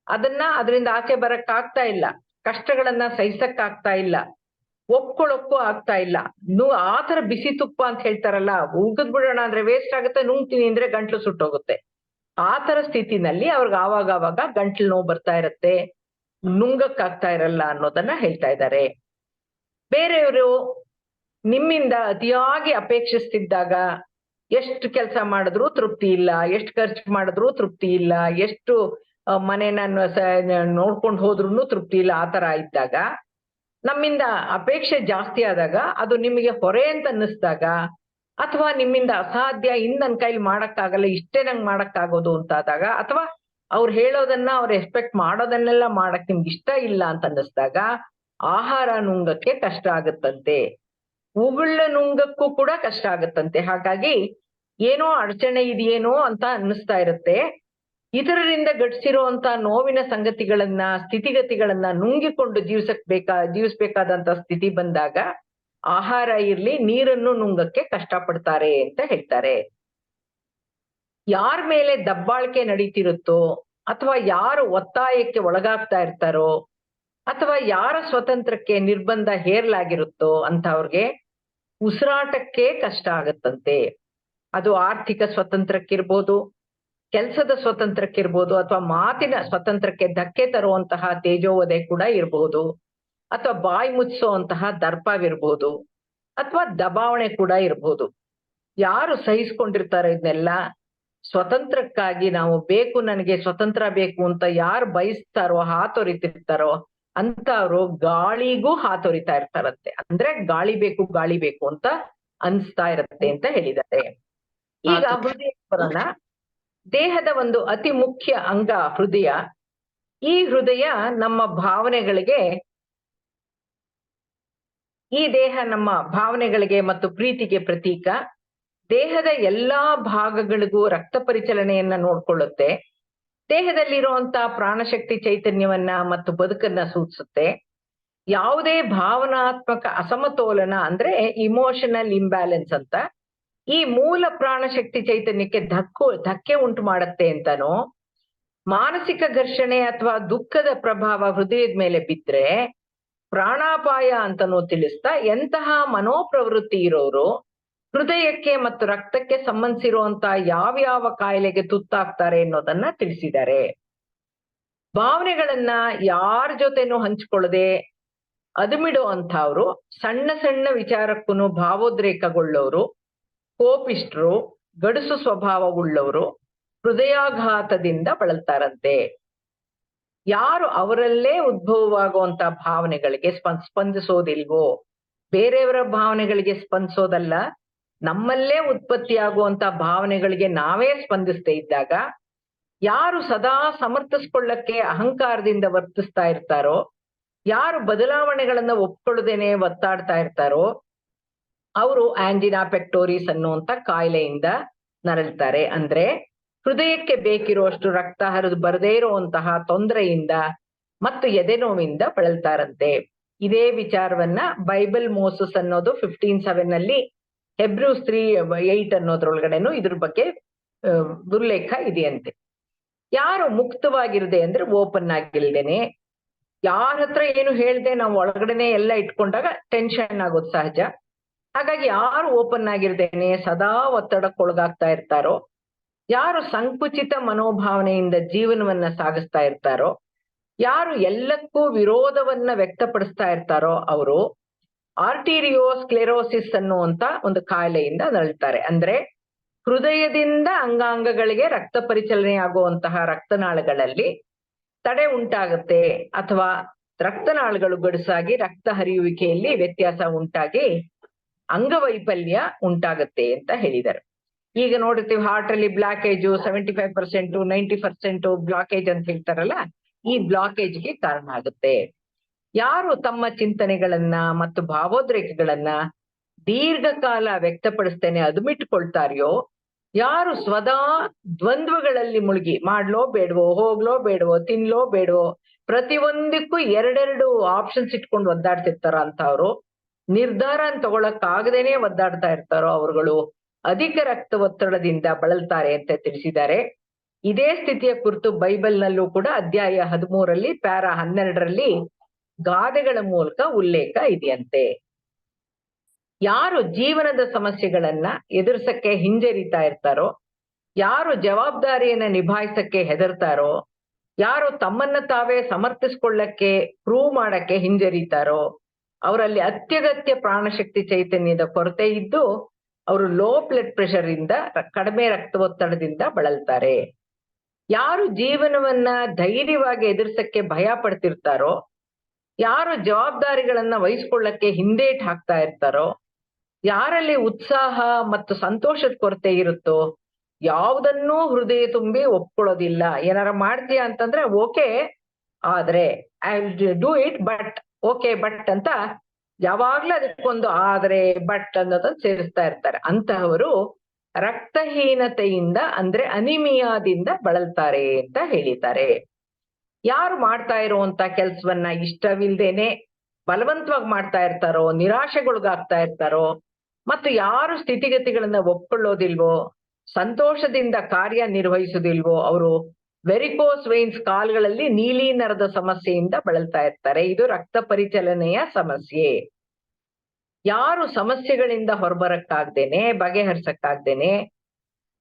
ಅದರಿಂದ ಆಚೆ ಬರಕ್ ಆಗ್ತಾ ಇಲ್ಲ, ಕಷ್ಟಗಳನ್ನ ಸಹಿಸಕ್ ಆಗ್ತಾ ಇಲ್ಲ, ಒಪ್ಕೊಳಕ್ಕೂ ಆಗ್ತಾ ಇಲ್ಲ. ಆ ತರ ಬಿಸಿ ತುಪ್ಪ ಅಂತ ಹೇಳ್ತಾರಲ್ಲ, ಉಗ್ದ್ ಬಿಡೋಣ ಅಂದ್ರೆ ವೇಸ್ಟ್ ಆಗುತ್ತೆ, ನುಂಗ್ತೀನಿ ಅಂದ್ರೆ ಗಂಟ್ಲು ಸುಟ್ಟೋಗುತ್ತೆ. ಆ ತರ ಸ್ಥಿತಿನಲ್ಲಿ ಅವ್ರಿಗೆ ಆವಾಗ ಗಂಟ್ಲು ನೋವು ಬರ್ತಾ ಇರತ್ತೆ, ನುಂಗಕ್ ಆಗ್ತಾ ಇರಲ್ಲ ಅನ್ನೋದನ್ನ ಹೇಳ್ತಾ ಇದ್ದಾರೆ. ಬೇರೆಯವರು ನಿಮ್ಮಿಂದ ಅತಿಯಾಗಿ ಅಪೇಕ್ಷಿಸ್ತಿದ್ದಾಗ ಎಷ್ಟು ಕೆಲಸ ಮಾಡಿದ್ರು ತೃಪ್ತಿ ಇಲ್ಲ, ಎಷ್ಟು ಖರ್ಚು ಮಾಡಿದ್ರು ತೃಪ್ತಿ ಇಲ್ಲ, ಎಷ್ಟು ಮನೆನ ನೋಡ್ಕೊಂಡು ಹೋದ್ರು ತೃಪ್ತಿ ಇಲ್ಲ, ಆ ತರ ಇದ್ದಾಗ, ನಮ್ಮಿಂದ ಅಪೇಕ್ಷೆ ಜಾಸ್ತಿ ಆದಾಗ, ಅದು ನಿಮಗೆ ಹೊರೆ ಅಂತ ಅನ್ನಿಸ್ದಾಗ, ಅಥವಾ ನಿಮ್ಮಿಂದ ಅಸಾಧ್ಯ, ನನ್ ಕೈಲಿ ಮಾಡಕ್ಕಾಗಲ್ಲ, ಇಷ್ಟೇ ನಂಗೆ ಮಾಡಕ್ಕಾಗೋದು ಅಂತ ಆದಾಗ, ಅಥವಾ ಅವ್ರು ಹೇಳೋದನ್ನ ಅವ್ರು ಎಕ್ಸ್ಪೆಕ್ಟ್ ಮಾಡೋದನ್ನೆಲ್ಲ ಮಾಡಕ್ ನಿಮ್ಗೆ ಇಷ್ಟ ಇಲ್ಲ ಅಂತ ಅನ್ನಿಸ್ದಾಗ ಆಹಾರ ನುಂಗಕ್ಕೆ ಕಷ್ಟ ಆಗುತ್ತಂತೆ, ಉಗುಳ ನುಂಗಕ್ಕೂ ಕೂಡ ಕಷ್ಟ ಆಗುತ್ತಂತೆ. ಹಾಗಾಗಿ ಏನೋ ಅಡಚಣೆ ಇದೆಯೇನೋ ಅಂತ ಅನ್ನಿಸ್ತಾ ಇರುತ್ತೆ. ಇತರರಿಂದ ಘಟಿಸಿರುವಂತ ನೋವಿನ ಸಂಗತಿಗಳನ್ನ, ಸ್ಥಿತಿಗತಿಗಳನ್ನ ನುಂಗಿಕೊಂಡು ಜೀವಿಸ್ಬೇಕಾದಂತ ಸ್ಥಿತಿ ಬಂದಾಗ ಆಹಾರ ಇರ್ಲಿ, ನೀರನ್ನು ನುಂಗಕ್ಕೆ ಕಷ್ಟಪಡ್ತಾರೆ ಅಂತ ಹೇಳ್ತಾರೆ. ಯಾರ ಮೇಲೆ ದಬ್ಬಾಳಿಕೆ ನಡೀತಿರುತ್ತೋ, ಅಥವಾ ಯಾರು ಒತ್ತಾಯಕ್ಕೆ ಒಳಗಾಗ್ತಾ ಇರ್ತಾರೋ, ಅಥವಾ ಯಾರ ಸ್ವತಂತ್ರಕ್ಕೆ ನಿರ್ಬಂಧ ಹೇರ್ಲಾಗಿರುತ್ತೋ ಅಂತವ್ರಿಗೆ ಉಸಿರಾಟಕ್ಕೆ ಕಷ್ಟ ಆಗತ್ತಂತೆ. ಅದು ಆರ್ಥಿಕ ಸ್ವತಂತ್ರಕ್ಕಿರ್ಬೋದು, ಕೆಲಸದ ಸ್ವತಂತ್ರಕ್ಕಿರ್ಬೋದು, ಅಥವಾ ಮಾತಿನ ಸ್ವತಂತ್ರಕ್ಕೆ ಧಕ್ಕೆ ತರುವಂತಹ ತೇಜೋವಧೆ ಕೂಡ ಇರ್ಬೋದು, ಅಥವಾ ಬಾಯಿ ಮುಚ್ಚಿಸುವಂತಹ ದರ್ಪವಿರ್ಬೋದು, ಅಥವಾ ದಬಾವಣೆ ಕೂಡ ಇರ್ಬೋದು. ಯಾರು ಸಹಿಸ್ಕೊಂಡಿರ್ತಾರೋ ಇದನ್ನೆಲ್ಲ, ಸ್ವತಂತ್ರಕ್ಕಾಗಿ ನಾವು ಬೇಕು, ನನಗೆ ಸ್ವತಂತ್ರ ಬೇಕು ಅಂತ ಯಾರು ಬಯಸ್ತಾರೋ, ಹಾತೊರಿತಿರ್ತಾರೋ ಅಂತವ್ರು ಗಾಳಿಗೂ ಹಾತೊರಿತಾ ಇರ್ತಾರಂತೆ. ಅಂದ್ರೆ ಗಾಳಿ ಬೇಕು ಅಂತ ಅನ್ಸ್ತಾ ಇರತ್ತೆ ಅಂತ ಹೇಳಿದ್ದಾರೆ. ಈಗ ಹೃದಯ ಬರೋಣ. ದೇಹದ ಒಂದು ಅತಿ ಮುಖ್ಯ ಅಂಗ ಹೃದಯ. ಈ ಹೃದಯ ನಮ್ಮ ಭಾವನೆಗಳಿಗೆ, ಈ ದೇಹ ನಮ್ಮ ಭಾವನೆಗಳಿಗೆ ಮತ್ತು ಪ್ರೀತಿಗೆ ಪ್ರತೀಕ. ದೇಹದ ಎಲ್ಲಾ ಭಾಗಗಳಿಗೂ ರಕ್ತ ಪರಿಚಲನೆಯನ್ನ ನೋಡ್ಕೊಳ್ಳುತ್ತೆ. ದೇಹದಲ್ಲಿರುವಂತ ಪ್ರಾಣಶಕ್ತಿ ಚೈತನ್ಯವನ್ನ ಮತ್ತು ಬದುಕನ್ನ ಸೂಚಿಸುತ್ತೆ. ಯಾವುದೇ ಭಾವನಾತ್ಮಕ ಅಸಮತೋಲನ ಅಂದ್ರೆ ಇಮೋಷನಲ್ ಇಂಬ್ಯಾಲೆನ್ಸ್ ಅಂತ ಈ ಮೂಲ ಪ್ರಾಣಶಕ್ತಿ ಚೈತನ್ಯಕ್ಕೆ ಧಕ್ಕೆ ಉಂಟು ಮಾಡುತ್ತೆ ಅಂತಾನೋ, ಮಾನಸಿಕ ಘರ್ಷಣೆ ಅಥವಾ ದುಃಖದ ಪ್ರಭಾವ ಹೃದಯದ ಮೇಲೆ ಬಿದ್ರೆ ಪ್ರಾಣಾಪಾಯ ಅಂತನೂ ತಿಳಿಸ್ತಾ, ಎಂತಹ ಮನೋಪ್ರವೃತ್ತಿ ಇರೋರು ಹೃದಯಕ್ಕೆ ಮತ್ತು ರಕ್ತಕ್ಕೆ ಸಂಬಂಧಿಸಿರುವಂತ ಯಾವ್ಯಾವ ಕಾಯಿಲೆಗೆ ತುತ್ತಾಗ್ತಾರೆ ಅನ್ನೋದನ್ನ ತಿಳಿಸಿದ್ದಾರೆ. ಭಾವನೆಗಳನ್ನ ಯಾರ ಜೊತೆನೂ ಹಂಚ್ಕೊಳ್ಳದೆ ಅದುಮಿಡೋ ಅಂಥವ್ರು, ಸಣ್ಣ ಸಣ್ಣ ವಿಚಾರಕ್ಕೂ ಭಾವೋದ್ರೇಕಗೊಳ್ಳೋರು, ಕೋಪಿಷ್ಟ್ರು, ಗಡುಸು ಸ್ವಭಾವವುಳ್ಳವರು ಹೃದಯಾಘಾತದಿಂದ ಬಳಲ್ತಾರಂತೆ. ಯಾರು ಅವರಲ್ಲೇ ಉದ್ಭವವಾಗುವಂತ ಭಾವನೆಗಳಿಗೆ ಸ್ಪಂದಿಸೋದಿಲ್ವೋ, ಬೇರೆಯವರ ಭಾವನೆಗಳಿಗೆ ಸ್ಪಂದಿಸೋದಲ್ಲ, ನಮ್ಮಲ್ಲೇ ಉತ್ಪತ್ತಿಯಾಗುವಂತ ಭಾವನೆಗಳಿಗೆ ನಾವೇ ಸ್ಪಂದಿಸದೇ ಇದ್ದಾಗ, ಯಾರು ಸದಾ ಸಮರ್ಥಿಸ್ಕೊಳ್ಳಕ್ಕೆ ಅಹಂಕಾರದಿಂದ ವರ್ತಿಸ್ತಾ ಇರ್ತಾರೋ, ಯಾರು ಬದಲಾವಣೆಗಳನ್ನ ಒಪ್ಕೊಳ್ಳದೇನೆ ಒತ್ತಾಡ್ತಾ ಇರ್ತಾರೋ, ಅವರು ಆಂಜಿನಾ ಪೆಕ್ಟೋರಿಸ್ ಅನ್ನುವಂತ ಕಾಯಿಲೆಯಿಂದ ನರಳ್ತಾರೆ. ಅಂದ್ರೆ ಹೃದಯಕ್ಕೆ ಬೇಕಿರುವಷ್ಟು ರಕ್ತ ಹರಿದು ಬರದೇ ಇರುವಂತಹ ತೊಂದರೆಯಿಂದ ಮತ್ತು ಎದೆನೋವಿಂದ ಬಳಲ್ತಾರಂತೆ. ಇದೇ ವಿಚಾರವನ್ನ ಬೈಬಲ್ ಮೋಸಸ್ ಅನ್ನೋದು 15:7 ನಲ್ಲಿ, ಹೆಬ್ರೂಸ್ 3:8 ಅನ್ನೋದ್ರೊಳಗಡೆನು ಇದ್ರ ಬಗ್ಗೆ ಉಲ್ಲೇಖ ಇದೆಯಂತೆ. ಯಾರು ಮುಕ್ತವಾಗಿರದೆ ಅಂದ್ರೆ ಓಪನ್ ಆಗಿಲ್ದೇನೆ, ಯಾರ ಹತ್ರ ಏನು ಹೇಳ್ದೆ ನಾವು ಒಳಗಡೆನೆ ಎಲ್ಲ ಇಟ್ಕೊಂಡಾಗ ಟೆನ್ಷನ್ ಆಗೋದು ಸಹಜ. ಹಾಗಾಗಿ ಯಾರು ಓಪನ್ ಆಗಿರ್ದೇನೆ ಸದಾ ಒತ್ತಡಕ್ಕೊಳಗಾಗ್ತಾ ಇರ್ತಾರೋ, ಯಾರು ಸಂಕುಚಿತ ಮನೋಭಾವನೆಯಿಂದ ಜೀವನವನ್ನ ಸಾಗಿಸ್ತಾ ಇರ್ತಾರೋ, ಯಾರು ಎಲ್ಲಕ್ಕೂ ವಿರೋಧವನ್ನ ವ್ಯಕ್ತಪಡಿಸ್ತಾ ಇರ್ತಾರೋ ಅವರು ಆರ್ಟೀರಿಯೋಸ್ಕ್ಲೆರೋಸಿಸ್ ಅನ್ನುವಂತ ಒಂದು ಕಾಯಿಲೆಯಿಂದ ನರಳ್ತಾರೆ. ಅಂದ್ರೆ ಹೃದಯದಿಂದ ಅಂಗಾಂಗಗಳಿಗೆ ರಕ್ತ ಪರಿಚಲನೆ ಆಗುವಂತಹ ರಕ್ತನಾಳಗಳಲ್ಲಿ ತಡೆ ಉಂಟಾಗುತ್ತೆ, ಅಥವಾ ರಕ್ತನಾಳಗಳು ಗಡುಸಾಗಿ ರಕ್ತ ಹರಿಯುವಿಕೆಯಲ್ಲಿ ವ್ಯತ್ಯಾಸ ಉಂಟಾಗಿ ಅಂಗವೈಫಲ್ಯ ಉಂಟಾಗತ್ತೆ ಅಂತ ಹೇಳಿದ್ದಾರೆ. ಈಗ ನೋಡಿರ್ತೀವಿ ಹಾರ್ಟ್ ಅಲ್ಲಿ ಬ್ಲಾಕೇಜು 75%, 90% ಬ್ಲಾಕೇಜ್ ಅಂತ ಹೇಳ್ತಾರಲ್ಲ, ಈ ಬ್ಲಾಕೇಜ್ಗೆ ಕಾರಣ ಆಗುತ್ತೆ. ಯಾರು ತಮ್ಮ ಚಿಂತನೆಗಳನ್ನ ಮತ್ತು ಭಾವೋದ್ರೇಕಗಳನ್ನ ದೀರ್ಘಕಾಲ ವ್ಯಕ್ತಪಡಿಸ್ತೇನೆ ಅದುಮಿಟ್ಕೊಳ್ತಾರೆಯೋ, ಯಾರು ಸ್ವದಾ ದ್ವಂದ್ವಗಳಲ್ಲಿ ಮುಳುಗಿ ಮಾಡ್ಲೋ ಬೇಡವೋ, ಹೋಗ್ಲೋ ಬೇಡವೋ, ತಿನ್ಲೋ ಬೇಡವೋ, ಪ್ರತಿಯೊಂದಕ್ಕೂ ಎರಡೆರಡು ಆಪ್ಷನ್ಸ್ ಇಟ್ಕೊಂಡು ಒದ್ದಾಡ್ತಿರ್ತಾರ ಅಂತವ್ರು, ನಿರ್ಧಾರ ತಗೊಳಕ್ ಆಗದೇನೆ ಒದ್ದಾಡ್ತಾ ಇರ್ತಾರೋ ಅವರುಗಳು ಅಧಿಕ ರಕ್ತ ಒತ್ತಡದಿಂದ ಬಳಲ್ತಾರೆ ಅಂತ ತಿಳಿಸಿದ್ದಾರೆ. ಇದೇ ಸ್ಥಿತಿಯ ಕುರಿತು ಬೈಬಲ್ನಲ್ಲೂ ಕೂಡ ಅಧ್ಯಾಯ 13 ಪ್ಯಾರಾ 12 ಗಾದೆಗಳ ಮೂಲಕ ಉಲ್ಲೇಖ ಇದೆಯಂತೆ. ಯಾರು ಜೀವನದ ಸಮಸ್ಯೆಗಳನ್ನ ಎದುರಿಸಕ್ಕೆ ಹಿಂಜರಿತಾ ಇರ್ತಾರೋ, ಯಾರು ಜವಾಬ್ದಾರಿಯನ್ನ ನಿಭಾಯಿಸಕ್ಕೆ ಹೆದರ್ತಾರೋ, ಯಾರು ತಮ್ಮನ್ನ ತಾವೇ ಸಮರ್ಥಿಸ್ಕೊಳ್ಳಕ್ಕೆ ಪ್ರೂವ್ ಮಾಡಕ್ಕೆ ಹಿಂಜರಿತಾರೋ, ಅವರಲ್ಲಿ ಅತ್ಯಗತ್ಯ ಪ್ರಾಣಶಕ್ತಿ ಚೈತನ್ಯದ ಕೊರತೆ ಇದ್ದು ಅವರು ಲೋ ಬ್ಲಡ್ ಪ್ರೆಷರ್ ಇಂದ, ಕಡಿಮೆ ರಕ್ತದೊತ್ತಡದಿಂದ ಬಳಲ್ತಾರೆ. ಯಾರು ಜೀವನವನ್ನ ಧೈರ್ಯವಾಗಿ ಎದುರಿಸಕ್ಕೆ ಭಯ ಪಡ್ತಿರ್ತಾರೋ, ಯಾರು ಜವಾಬ್ದಾರಿಗಳನ್ನ ವಹಿಸ್ಕೊಳ್ಳಕ್ಕೆ ಹಿಂದೇಟ್ ಹಾಕ್ತಾ ಇರ್ತಾರೋ, ಯಾರಲ್ಲಿ ಉತ್ಸಾಹ ಮತ್ತು ಸಂತೋಷದ ಕೊರತೆ ಇರುತ್ತೋ, ಯಾವುದನ್ನೂ ಹೃದಯ ತುಂಬಿ ಒಪ್ಕೊಳ್ಳೋದಿಲ್ಲ. ಏನಾರ ಮಾಡ್ತೀಯಾ ಅಂತಂದ್ರೆ ಓಕೆ, ಆದ್ರೆ I will do it, but okay but ಅಂತ ಯಾವಾಗ್ಲೂ ಅದಕ್ಕೊಂದು ಆದ್ರೆ ಬಟ್ ಅನ್ನೋದನ್ನ ಸೇರಿಸ್ತಾ ಇರ್ತಾರೆ. ಅಂತಹವರು ರಕ್ತಹೀನತೆಯಿಂದ ಅಂದ್ರೆ ಅನಿಮಿಯಾದಿಂದ ಬಳಲ್ತಾರೆ ಅಂತ ಹೇಳಿದ್ದಾರೆ. ಯಾರು ಮಾಡ್ತಾ ಇರುವಂತ ಕೆಲ್ಸವನ್ನ ಇಷ್ಟವಿಲ್ದೇನೆ ಬಲವಂತವಾಗಿ ಮಾಡ್ತಾ ಇರ್ತಾರೋ, ನಿರಾಶೆಗೊಳಗಾಗ್ತಾ ಇರ್ತಾರೋ, ಮತ್ತು ಯಾರು ಸ್ಥಿತಿಗತಿಗಳನ್ನ ಒಪ್ಕೊಳ್ಳೋದಿಲ್ವೋ, ಸಂತೋಷದಿಂದ ಕಾರ್ಯ ನಿರ್ವಹಿಸೋದಿಲ್ವೋ, ಅವರು ವೆರಿಕೋಸ್ ವೇನ್ಸ್ ಕಾಲ್ಗಳಲ್ಲಿ ನೀಲಿ ನರದ ಸಮಸ್ಯೆಯಿಂದ ಬಳಲ್ತಾ ಇರ್ತಾರೆ. ಇದು ರಕ್ತ ಪರಿಚಲನೆಯ ಸಮಸ್ಯೆ. ಯಾರು ಸಮಸ್ಯೆಗಳಿಂದ ಹೊರಬರಕ್ಕಾಗ್ದೇನೆ, ಬಗೆಹರಿಸಕ್ಕಾಗ್ದೇನೆ,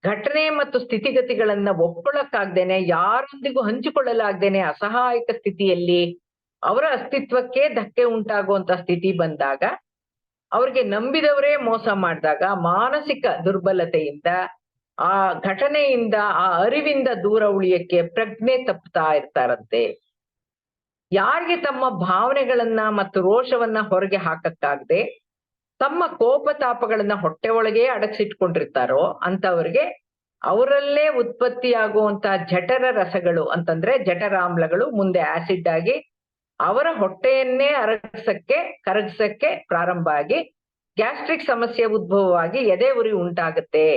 ಘಟನೆ ಮತ್ತು ಸ್ಥಿತಿಗತಿಗಳನ್ನ ಒಪ್ಕೊಳ್ಳಕ್ಕಾಗ್ದೇನೆ, ಯಾರೊಂದಿಗೂ ಹಂಚಿಕೊಳ್ಳಲಾಗ್ದೇನೆ ಅಸಹಾಯಕ ಸ್ಥಿತಿಯಲ್ಲಿ ಅವರ ಅಸ್ತಿತ್ವಕ್ಕೆ ಧಕ್ಕೆ ಉಂಟಾಗುವಂತ ಸ್ಥಿತಿ ಬಂದಾಗ, ಅವ್ರಿಗೆ ನಂಬಿದವರೇ ಮೋಸ ಮಾಡಿದಾಗ, ಮಾನಸಿಕ ದುರ್ಬಲತೆಯಿಂದ, ಆ ಘಟನೆಯಿಂದ, ಆ ಅರಿವಿಂದ ದೂರ ಉಳಿಯಕ್ಕೆ ಪ್ರಜ್ಞೆ ತಪ್ಪುತ್ತಾ ಇರ್ತಾರಂತೆ. ಯಾರಿಗೆ ತಮ್ಮ ಭಾವನೆಗಳನ್ನ ಮತ್ತು ರೋಷವನ್ನ ಹೊರಗೆ ಹಾಕಕ್ಕಾಗದೆ ತಮ್ಮ ಕೋಪತಾಪಗಳನ್ನ ಹೊಟ್ಟೆ ಒಳಗೆ ಅಡಗಿಸಿಟ್ಕೊಂಡಿರ್ತಾರೋ ಅಂತವ್ರಿಗೆ ಅವರಲ್ಲೇ ಉತ್ಪತ್ತಿಯಾಗುವಂತ ಜಠರ ರಸಗಳು ಅಂತಂದ್ರೆ ಜಠರಾಮ್ಲಗಳು ಮುಂದೆ ಆಸಿಡ್ ಆಗಿ ಅವರ ಹೊಟ್ಟೆಯನ್ನೇ ಕರಗಿಸಕ್ಕೆ ಪ್ರಾರಂಭ ಆಗಿ ಗ್ಯಾಸ್ಟ್ರಿಕ್ ಸಮಸ್ಯೆ ಉದ್ಭವವಾಗಿ ಎದೆ ಉರಿ ಉಂಟಾಗುತ್ತೆ.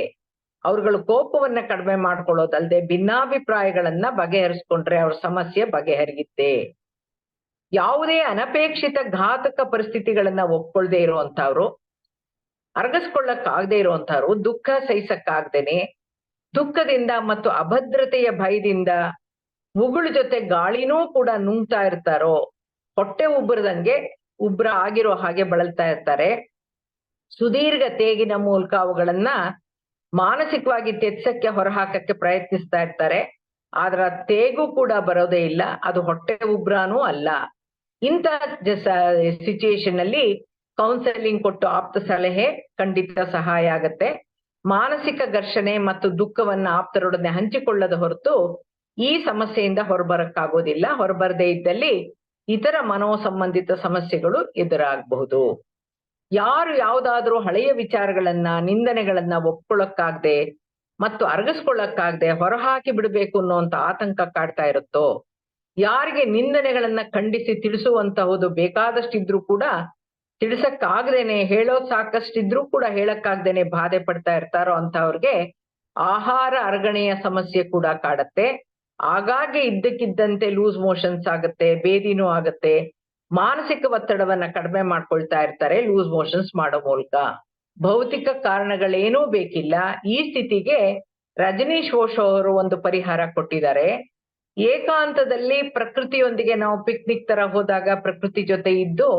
ಅವ್ರುಗಳು ಕೋಪವನ್ನ ಕಡಿಮೆ ಮಾಡ್ಕೊಳ್ಳೋದಲ್ದೆ ಭಿನ್ನಾಭಿಪ್ರಾಯಗಳನ್ನ ಬಗೆಹರಿಸ್ಕೊಂಡ್ರೆ ಅವ್ರ ಸಮಸ್ಯೆ ಬಗೆಹರಿಯುತ್ತೆ. ಯಾವುದೇ ಅನಪೇಕ್ಷಿತ ಘಾತಕ ಪರಿಸ್ಥಿತಿಗಳನ್ನ ಒಪ್ಕೊಳ್ದೆ ಇರುವಂತವ್ರು, ಅರಗಿಸ್ಕೊಳ್ಳಕ್ಕಾಗದೆ ಇರುವಂತವ್ರು, ದುಃಖ ಸಹಿಸಕ್ಕಾಗ್ದೇನೆ ದುಃಖದಿಂದ ಮತ್ತು ಅಭದ್ರತೆಯ ಭಯದಿಂದ ಉಗುಳು ಜೊತೆ ಗಾಳಿನೂ ಕೂಡ ನುಂಗ್ತಾ ಇರ್ತಾರೋ, ಹೊಟ್ಟೆ ಉಬ್ರ ಆಗಿರೋ ಹಾಗೆ ಬಳಲ್ತಾ ಇರ್ತಾರೆ. ಸುದೀರ್ಘ ತೇಗಿನ ಮೂಲಕ ಅವುಗಳನ್ನ ಮಾನಸಿಕವಾಗಿ ತೆಗ್ಸಕ್ಕೆ ಹೊರಹಾಕಕ್ಕೆ ಪ್ರಯತ್ನಿಸ್ತಾ ಇರ್ತಾರೆ. ಆದ್ರ ತೇಗು ಕೂಡ ಬರೋದೇ ಇಲ್ಲ, ಅದು ಹೊಟ್ಟೆ ಉಬ್ರಾನೂ ಅಲ್ಲ. ಇಂಥ ಸಿಚುಯೇಷನ್ ಅಲ್ಲಿ ಕೌನ್ಸೆಲಿಂಗ್ ಕೊಟ್ಟು ಆಪ್ತ ಸಲಹೆ ಖಂಡಿತ ಸಹಾಯ ಆಗತ್ತೆ. ಮಾನಸಿಕ ಘರ್ಷಣೆ ಮತ್ತು ದುಃಖವನ್ನ ಆಪ್ತರೊಡನೆ ಹಂಚಿಕೊಳ್ಳದ ಹೊರತು ಈ ಸಮಸ್ಯೆಯಿಂದ ಹೊರಬರಕ್ಕಾಗೋದಿಲ್ಲ. ಹೊರಬರದೇ ಇದ್ದಲ್ಲಿ ಇತರ ಮನೋಸಂಬಂಧಿತ ಸಮಸ್ಯೆಗಳು ಎದುರಾಗಬಹುದು. ಯಾರು ಯಾವ್ದಾದ್ರೂ ಹಳೆಯ ವಿಚಾರಗಳನ್ನ, ನಿಂದನೆಗಳನ್ನ ಒಪ್ಕೊಳ್ಳಕ್ಕಾಗ್ದೆ ಮತ್ತು ಅರಗಿಸ್ಕೊಳ್ಳಕ್ಕಾಗ್ದೆ ಹೊರಹಾಕಿ ಬಿಡ್ಬೇಕು ಅನ್ನೋಂತ ಆತಂಕ ಕಾಡ್ತಾ ಇರುತ್ತೋ, ಯಾರಿಗೆ ನಿಂದನೆಗಳನ್ನ ಖಂಡಿಸಿ ತಿಳಿಸುವಂತಹುದು ಬೇಕಾದಷ್ಟಿದ್ರು ಕೂಡ ತಿಳಿಸಕ್ಕಾಗ್ದೇನೆ, ಹೇಳೋದ್ ಸಾಕಷ್ಟಿದ್ರೂ ಕೂಡ ಹೇಳಕ್ಕಾಗ್ದೇನೆ ಬಾಧೆ ಪಡ್ತಾ ಇರ್ತಾರೋ ಅಂತವ್ರಿಗೆ ಆಹಾರ ಅರಗಣೆಯ ಸಮಸ್ಯೆ ಕೂಡ ಕಾಡತ್ತೆ. ಆಗಾಗ್ಗೆ ಇದ್ದಕ್ಕಿದ್ದಂತೆ ಲೂಸ್ ಮೋಷನ್ಸ್ ಆಗತ್ತೆ, ಬೇದಿನೂ ಆಗತ್ತೆ. ಮಾನಸಿಕ ಒತ್ತಡವನ್ನ ಕಡಿಮೆ ಮಾಡ್ಕೊಳ್ತಾ ಇರ್ತಾರೆ ಲೂಸ್ ಮೋಷನ್ಸ್ ಮಾಡೋ ಮೂಲಕ. ಭೌತಿಕ ಕಾರಣಗಳೇನೂ ಬೇಕಿಲ್ಲ. ಈ ಸ್ಥಿತಿಗೆ ರಜನೀಶ್ ಓಶೋ ಅವರು ಒಂದು ಪರಿಹಾರ ಕೊಟ್ಟಿದ್ದಾರೆ. ಏಕಾಂತದಲ್ಲಿ ಪ್ರಕೃತಿಯೊಂದಿಗೆ ನಾವು ಪಿಕ್ನಿಕ್ ತರ ಹೋದಾಗ ಪ್ರಕೃತಿ ಜೊತೆ ಇದ್ದು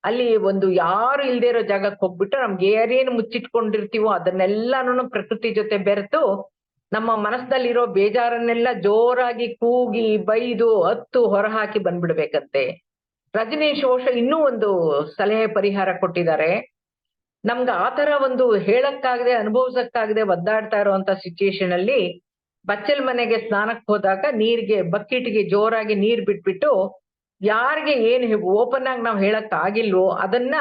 ಅಲ್ಲಿ ಒಂದು ಯಾರು ಇಲ್ದೇ ಇರೋ ಜಾಗಕ್ಕೆ ಹೋಗ್ಬಿಟ್ಟು ನಮ್ಗೆ ಏನೇನು ಮುಚ್ಚಿಟ್ಕೊಂಡಿರ್ತೀವೋ ಅದನ್ನೆಲ್ಲಾನು ಪ್ರಕೃತಿ ಜೊತೆ ಬೆರೆತು ನಮ್ಮ ಮನಸ್ಸಿನಲ್ಲಿರೋ ಬೇಜಾರನ್ನೆಲ್ಲ ಜೋರಾಗಿ ಕೂಗಿ ಬೈದು ಹತ್ತು ಹೊರಹಾಕಿ ಬಂದ್ಬಿಡ್ಬೇಕಂತೆ. ರಜನೀಶ್ ಓಶೋ ಇನ್ನೂ ಒಂದು ಸಲಹೆ ಪರಿಹಾರ ಕೊಟ್ಟಿದ್ದಾರೆ. ನಮ್ಗೆ ಆತರ ಒಂದು ಹೇಳಕ್ಕಾಗದೆ ಅನುಭವಿಸಕ್ಕಾಗದೆ ಒದ್ದಾಡ್ತಾ ಇರುವಂತ ಸಿಚುಯೇಷನ್ ಅಲ್ಲಿ ಬಚ್ಚಲ್ ಮನೆಗೆ ಸ್ನಾನಕ್ಕೆ ಹೋದಾಗ ಬಕೆಟ್ಗೆ ಜೋರಾಗಿ ನೀರ್ ಬಿಟ್ಬಿಟ್ಟು ಯಾರಿಗೆ ಏನ್ ಓಪನ್ ಆಗಿ ನಾವ್ ಹೇಳಕ್ ಆಗಿಲ್ವೋ ಅದನ್ನ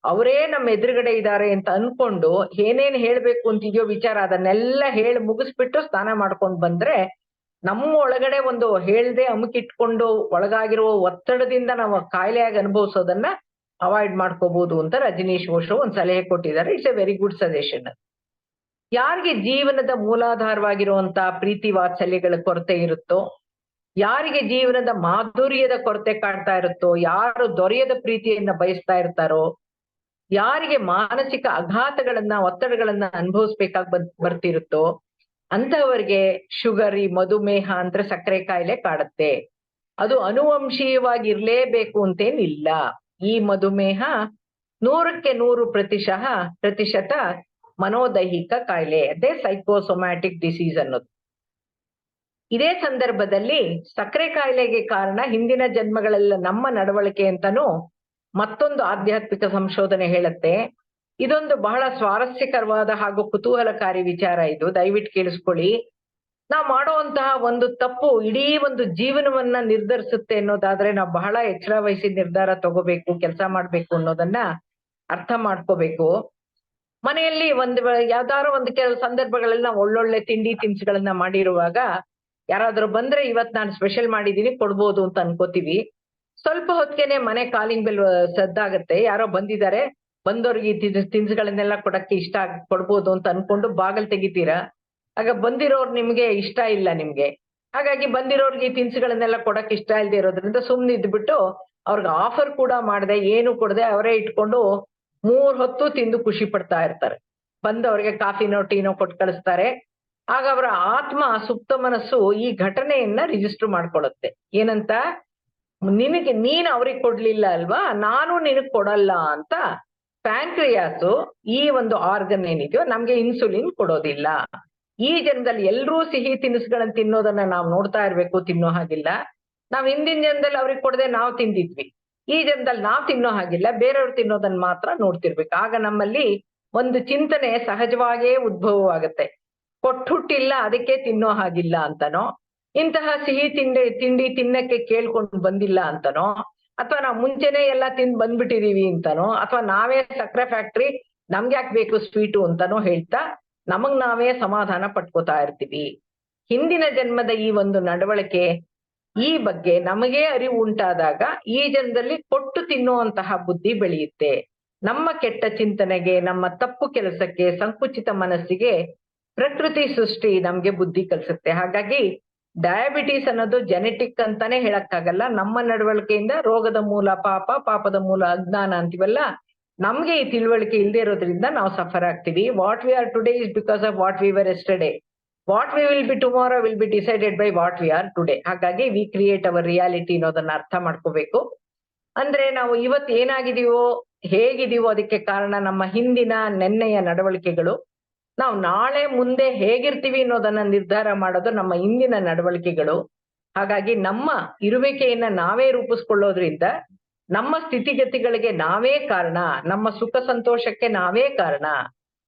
ಅವರೇ ನಮ್ಮ ಎದುರುಗಡೆ ಇದ್ದಾರೆ ಅಂತ ಅನ್ಕೊಂಡು ಏನೇನ್ ಹೇಳ್ಬೇಕು ಅಂತಿದ್ಯೋ ವಿಚಾರ ಅದನ್ನೆಲ್ಲ ಹೇಳಿ ಮುಗಿಸ್ಬಿಟ್ಟು ಸ್ನಾನ ಮಾಡ್ಕೊಂಡ್ ಬಂದ್ರೆ ನಮ್ಮ ಒಳಗಡೆ ಒಂದು ಹೇಳ್ದೆ ಅಮುಕಿಟ್ಕೊಂಡು ಒಳಗಾಗಿರುವ ಒತ್ತಡದಿಂದ ನಾವು ಕಾಯಿಲೆಯಾಗಿ ಅನುಭವಿಸೋದನ್ನ ಅವಾಯ್ಡ್ ಮಾಡ್ಕೋಬಹುದು ಅಂತ ರಜನೀಶ್ ಓಶೋ ಒಂದ್ ಸಲಹೆ ಕೊಟ್ಟಿದ್ದಾರೆ. It's A very good suggestion. ಯಾರಿಗೆ ಜೀವನದ ಮೂಲಾಧಾರವಾಗಿರುವಂತ ಪ್ರೀತಿ ವಾತ್ಸಲ್ಯಗಳ ಕೊರತೆ ಇರುತ್ತೋ, ಯಾರಿಗೆ ಜೀವನದ ಮಾಧುರ್ಯದ ಕೊರತೆ ಕಾಡ್ತಾ ಇರುತ್ತೋ, ಯಾರು ದೊರೆಯದ ಪ್ರೀತಿಯನ್ನ ಬಯಸ್ತಾ ಇರ್ತಾರೋ, ಯಾರಿಗೆ ಮಾನಸಿಕ ಆಘಾತಗಳನ್ನ ಒತ್ತಡಗಳನ್ನ ಅನುಭವಿಸ್ಬೇಕಾಗಿ ಬರ್ತಿರುತ್ತೋ ಅಂತಹವರಿಗೆ ಶುಗರ್, ಈ ಮಧುಮೇಹ ಅಂದ್ರೆ ಸಕ್ಕರೆ ಕಾಯಿಲೆ ಕಾಡುತ್ತೆ. ಅದು ಅನುವಂಶೀಯವಾಗಿ ಇರ್ಲೇಬೇಕು ಅಂತೇನಿಲ್ಲ. ಈ ಮಧುಮೇಹ 100% ಮನೋದೈಹಿಕ ಕಾಯಿಲೆ, ಅದೇ ಸೈಕೋಸೊಮ್ಯಾಟಿಕ್ ಡಿಸೀಸ್ ಅನ್ನೋದು. ಇದೇ ಸಂದರ್ಭದಲ್ಲಿ ಸಕ್ಕರೆ ಕಾಯಿಲೆಗೆ ಕಾರಣ ಹಿಂದಿನ ಜನ್ಮಗಳೆಲ್ಲ ನಮ್ಮ ನಡವಳಿಕೆ ಅಂತಾನೂ ಮತ್ತೊಂದು ಆಧ್ಯಾತ್ಮಿಕ ಸಂಶೋಧನೆ ಹೇಳುತ್ತೆ. ಇದೊಂದು ಬಹಳ ಸ್ವಾರಸ್ಯಕರವಾದ ಹಾಗೂ ಕುತೂಹಲಕಾರಿ ವಿಚಾರ. ಇದು ದಯವಿಟ್ಟು ಕೇಳಿಸ್ಕೊಳ್ಳಿ. ನಾವು ಮಾಡುವಂತಹ ಒಂದು ತಪ್ಪು ಇಡೀ ಒಂದು ಜೀವನವನ್ನ ನಿರ್ಧರಿಸುತ್ತೆ ಅನ್ನೋದಾದ್ರೆ ನಾವು ಬಹಳ ಎಚ್ಚರ ವಹಿಸಿ ನಿರ್ಧಾರ ತಗೋಬೇಕು, ಕೆಲಸ ಮಾಡ್ಬೇಕು ಅನ್ನೋದನ್ನ ಅರ್ಥ ಮಾಡ್ಕೋಬೇಕು. ಮನೆಯಲ್ಲಿ ಯಾವ್ದಾದ್ರು ಒಂದು ಕೆಲವು ಸಂದರ್ಭಗಳಲ್ಲಿ ನಾವು ಒಳ್ಳೊಳ್ಳೆ ತಿಂಡಿ ತಿನಿಸುಗಳನ್ನ ಮಾಡಿರುವಾಗ ಯಾರಾದ್ರೂ ಬಂದ್ರೆ ಇವತ್ ನಾನು ಸ್ಪೆಷಲ್ ಮಾಡಿದೀನಿ ಕೊಡ್ಬೋದು ಅಂತ ಅನ್ಕೋತೀವಿ. ಸ್ವಲ್ಪ ಹೊತ್ತಿಗೆನೆ ಮನೆ ಕಾಲಿಂಗ್ ಬೆಲ್ ಸದ್ದಾಗತ್ತೆ, ಯಾರೋ ಬಂದಿದ್ದಾರೆ, ಬಂದವ್ರಿಗೆ ತಿನಿಸುಗಳನ್ನೆಲ್ಲ ಕೊಡಕ್ಕೆ ಇಷ್ಟ ಕೊಡ್ಬೋದು ಅಂತ ಅನ್ಕೊಂಡು ಬಾಗಲ್ ತೆಗಿತೀರಾ. ಆಗ ಬಂದಿರೋರು ನಿಮ್ಗೆ ಇಷ್ಟ ಇಲ್ಲ ನಿಮ್ಗೆ, ಹಾಗಾಗಿ ಬಂದಿರೋರ್ಗೆ ಈ ತಿನಿಸುಗಳನ್ನೆಲ್ಲ ಕೊಡಕ್ ಇಷ್ಟ ಇಲ್ಲದೆ ಇರೋದ್ರಿಂದ ಸುಮ್ನೆ ಇದ್ಬಿಟ್ಟು ಅವ್ರಿಗೆ ಆಫರ್ ಕೂಡ ಮಾಡದೆ ಏನು ಕೊಡದೆ ಅವರೇ ಇಟ್ಕೊಂಡು 3 ಹೊತ್ತು ತಿಂದು ಖುಷಿ ಪಡ್ತಾ ಇರ್ತಾರೆ. ಬಂದವ್ರಿಗೆ ಕಾಫಿನೋ ಟೀನೋ ಕೊಟ್ಟು ಕಳಿಸ್ತಾರೆ. ಆಗ ಅವರ ಆತ್ಮ, ಸುಪ್ತ ಮನಸ್ಸು ಈ ಘಟನೆಯನ್ನ ರಿಜಿಸ್ಟರ್ ಮಾಡ್ಕೊಳ್ಳುತ್ತೆ. ಏನಂತ, ನೀನ್ ಅವ್ರಿಗೆ ಕೊಡ್ಲಿಲ್ಲ ಅಲ್ವಾ, ನಾನು ನಿನಗ್ ಕೊಡಲ್ಲ ಅಂತ ಪ್ಯಾಂಕ್ರಿಯಾಸು, ಈ ಒಂದು ಆರ್ಗನ್ ಏನಿದೆಯೋ ನಮ್ಗೆ ಇನ್ಸುಲಿನ್ ಕೊಡೋದಿಲ್ಲ. ಈ ಜನ್ಮದಲ್ಲಿ ಎಲ್ರೂ ಸಿಹಿ ತಿನಿಸುಗಳನ್ನ ತಿನ್ನೋದನ್ನ ನಾವು ನೋಡ್ತಾ ಇರ್ಬೇಕು, ತಿನ್ನೋ ಹಾಗಿಲ್ಲ. ನಾವ್ ಹಿಂದಿನ ಜನ್ಮದಲ್ಲಿ ಅವ್ರಿಗೆ ಕೊಡದೆ ನಾವು ತಿಂದಿದ್ವಿ. ಈ ಜನ್ಮದಲ್ಲಿ ನಾವ್ ತಿನ್ನೋ ಹಾಗಿಲ್ಲ, ಬೇರೆಯವ್ರು ತಿನ್ನೋದನ್ನ ಮಾತ್ರ ನೋಡ್ತಿರ್ಬೇಕು. ಆಗ ನಮ್ಮಲ್ಲಿ ಒಂದು ಚಿಂತನೆ ಸಹಜವಾಗೇ ಉದ್ಭವವಾಗತ್ತೆ. ಕೊಟ್ಟುಟ್ಟಿಲ್ಲ ಅದಕ್ಕೆ ತಿನ್ನೋ ಹಾಗಿಲ್ಲ ಅಂತನೋ, ಇಂತಹ ಸಿಹಿ ತಿಂಡಿ ತಿನ್ನಕ್ಕೆ ಕೇಳ್ಕೊಂಡು ಬಂದಿಲ್ಲ ಅಂತನೋ, ಅಥವಾ ನಾವು ಮುಂಚೆನೆ ಎಲ್ಲ ತಿಂದು ಬಂದ್ಬಿಟ್ಟಿದೀವಿ ಅಂತನೋ, ಅಥವಾ ನಾವೇ ಸಕ್ಕರೆ ಫ್ಯಾಕ್ಟ್ರಿ ನಮ್ಗೆ ಯಾಕೆ ಬೇಕು ಸ್ವೀಟು ಅಂತನೋ ಹೇಳ್ತಾ ನಮಗ್ ನಾವೇ ಸಮಾಧಾನ ಪಟ್ಕೋತಾ ಇರ್ತೀವಿ. ಹಿಂದಿನ ಜನ್ಮದ ಈ ಒಂದು ನಡವಳಿಕೆ ಈ ಬಗ್ಗೆ ನಮಗೇ ಅರಿವು ಉಂಟಾದಾಗ ಈ ಜನ್ಮದಲ್ಲಿ ಕೊಟ್ಟು ತಿನ್ನುವಂತಹ ಬುದ್ಧಿ ಬೆಳೆಯುತ್ತೆ. ನಮ್ಮ ಕೆಟ್ಟ ಚಿಂತನೆಗೆ, ನಮ್ಮ ತಪ್ಪು ಕೆಲಸಕ್ಕೆ, ಸಂಕುಚಿತ ಮನಸ್ಸಿಗೆ ಪ್ರಕೃತಿ ಸೃಷ್ಟಿ ನಮ್ಗೆ ಬುದ್ಧಿ ಕಲಿಸುತ್ತೆ. ಹಾಗಾಗಿ ಡಯಾಬಿಟಿಸ್ ಅನ್ನೋದು ಜೆನೆಟಿಕ್ ಅಂತಾನೆ ಹೇಳಕ್ಕಾಗಲ್ಲ. ನಮ್ಮ ನಡವಳಿಕೆಯಿಂದ ರೋಗದ ಮೂಲ ಪಾಪ, ಪಾಪದ ಮೂಲ ಅಜ್ಞಾನ ಅಂತೀವಲ್ಲ, ನಮ್ಗೆ ಈ ತಿಳುವಳಿಕೆ ಇಲ್ಲದೆ ಇರೋದ್ರಿಂದ ನಾವು ಸಫರ್ ಆಗ್ತೀವಿ. What we are today is because of what we were yesterday. What we will be tomorrow will be decided by what we are today. ಹಾಗಾಗಿ ವಿ ಕ್ರಿಯೇಟ್ ಅವರ್ ರಿಯಾಲಿಟಿ ಅನ್ನೋದನ್ನ ಅರ್ಥ ಮಾಡ್ಕೋಬೇಕು. ಅಂದ್ರೆ ನಾವು ಇವತ್ತು ಏನಾಗಿದೀವೋ, ಹೇಗಿದೀವೋ ಅದಕ್ಕೆ ಕಾರಣ ನಮ್ಮ ಹಿಂದಿನ ನೆನ್ನೆಯ ನಡವಳಿಕೆಗಳು. ನಾವು ನಾಳೆ ಮುಂದೆ ಹೇಗಿರ್ತೀವಿ ಅನ್ನೋದನ್ನ ನಿರ್ಧಾರ ಮಾಡೋದು ನಮ್ಮ ಇಂದಿನ ನಡವಳಿಕೆಗಳು. ಹಾಗಾಗಿ ನಮ್ಮ ಇರುವಿಕೆಯನ್ನ ನಾವೇ ರೂಪಿಸ್ಕೊಳ್ಳೋದ್ರಿಂದ ನಮ್ಮ ಸ್ಥಿತಿಗತಿಗಳಿಗೆ ನಾವೇ ಕಾರಣ, ನಮ್ಮ ಸುಖ ಸಂತೋಷಕ್ಕೆ ನಾವೇ ಕಾರಣ,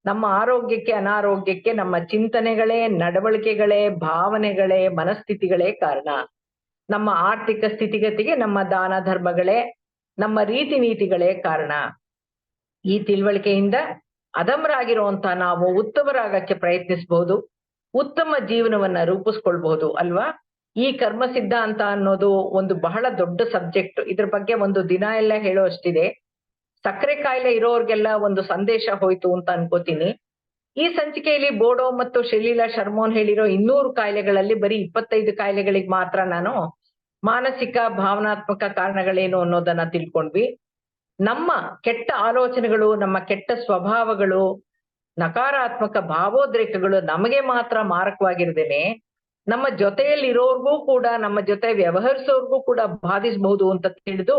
ನಮ್ಮ ಆರೋಗ್ಯಕ್ಕೆ ಅನಾರೋಗ್ಯಕ್ಕೆ ನಮ್ಮ ಚಿಂತನೆಗಳೇ, ನಡವಳಿಕೆಗಳೇ, ಭಾವನೆಗಳೇ, ಮನಸ್ಥಿತಿಗಳೇ ಕಾರಣ. ನಮ್ಮ ಆರ್ಥಿಕ ಸ್ಥಿತಿಗತಿಗೆ ನಮ್ಮ ದಾನ ಧರ್ಮಗಳೇ, ನಮ್ಮ ರೀತಿ ನೀತಿಗಳೇ ಕಾರಣ. ಈ ತಿಳುವಳಿಕೆಯಿಂದ ಅಧಮರಾಗಿರುವಂತ ನಾವು ಉತ್ತಮರಾಗಕ್ಕೆ ಪ್ರಯತ್ನಿಸಬಹುದು, ಉತ್ತಮ ಜೀವನವನ್ನ ರೂಪಿಸ್ಕೊಳ್ಬಹುದು ಅಲ್ವಾ. ಈ ಕರ್ಮ ಸಿದ್ಧಾಂತ ಅನ್ನೋದು ಒಂದು ಬಹಳ ದೊಡ್ಡ ಸಬ್ಜೆಕ್ಟ್. ಇದ್ರ ಬಗ್ಗೆ ಒಂದು ದಿನ ಎಲ್ಲ ಹೇಳೋ ಅಷ್ಟಿದೆ. ಸಕ್ಕರೆ ಕಾಯಿಲೆ ಇರೋರ್ಗೆಲ್ಲ ಒಂದು ಸಂದೇಶ ಹೋಯ್ತು ಅಂತ ಅನ್ಕೋತೀನಿ. ಈ ಸಂಚಿಕೆಯಲ್ಲಿ ಬೋಡೋ ಮತ್ತು ಶಲೀಲಾ ಶರ್ಮೋನ್ ಹೇಳಿರೋ 200 ಕಾಯಿಲೆಗಳಲ್ಲಿ ಬರೀ 25 ಕಾಯಿಲೆಗಳಿಗೆ ಮಾತ್ರ ನಾನು ಮಾನಸಿಕ ಭಾವನಾತ್ಮಕ ಕಾರಣಗಳೇನು ಅನ್ನೋದನ್ನ ತಿಳ್ಕೊಂಡ್ವಿ. ನಮ್ಮ ಕೆಟ್ಟ ಆಲೋಚನೆಗಳು, ನಮ್ಮ ಕೆಟ್ಟ ಸ್ವಭಾವಗಳು, ನಕಾರಾತ್ಮಕ ಭಾವೋದ್ರೇಕಗಳು ನಮಗೆ ಮಾತ್ರ ಮಾರಕವಾಗಿರ್ದೇನೆ ನಮ್ಮ ಜೊತೆಯಲ್ಲಿ ಇರೋರ್ಗೂ ಕೂಡ, ನಮ್ಮ ಜೊತೆ ವ್ಯವಹರಿಸೋರ್ಗೂ ಕೂಡ ಬಾಧಿಸಬಹುದು ಅಂತ ತಿಳಿದು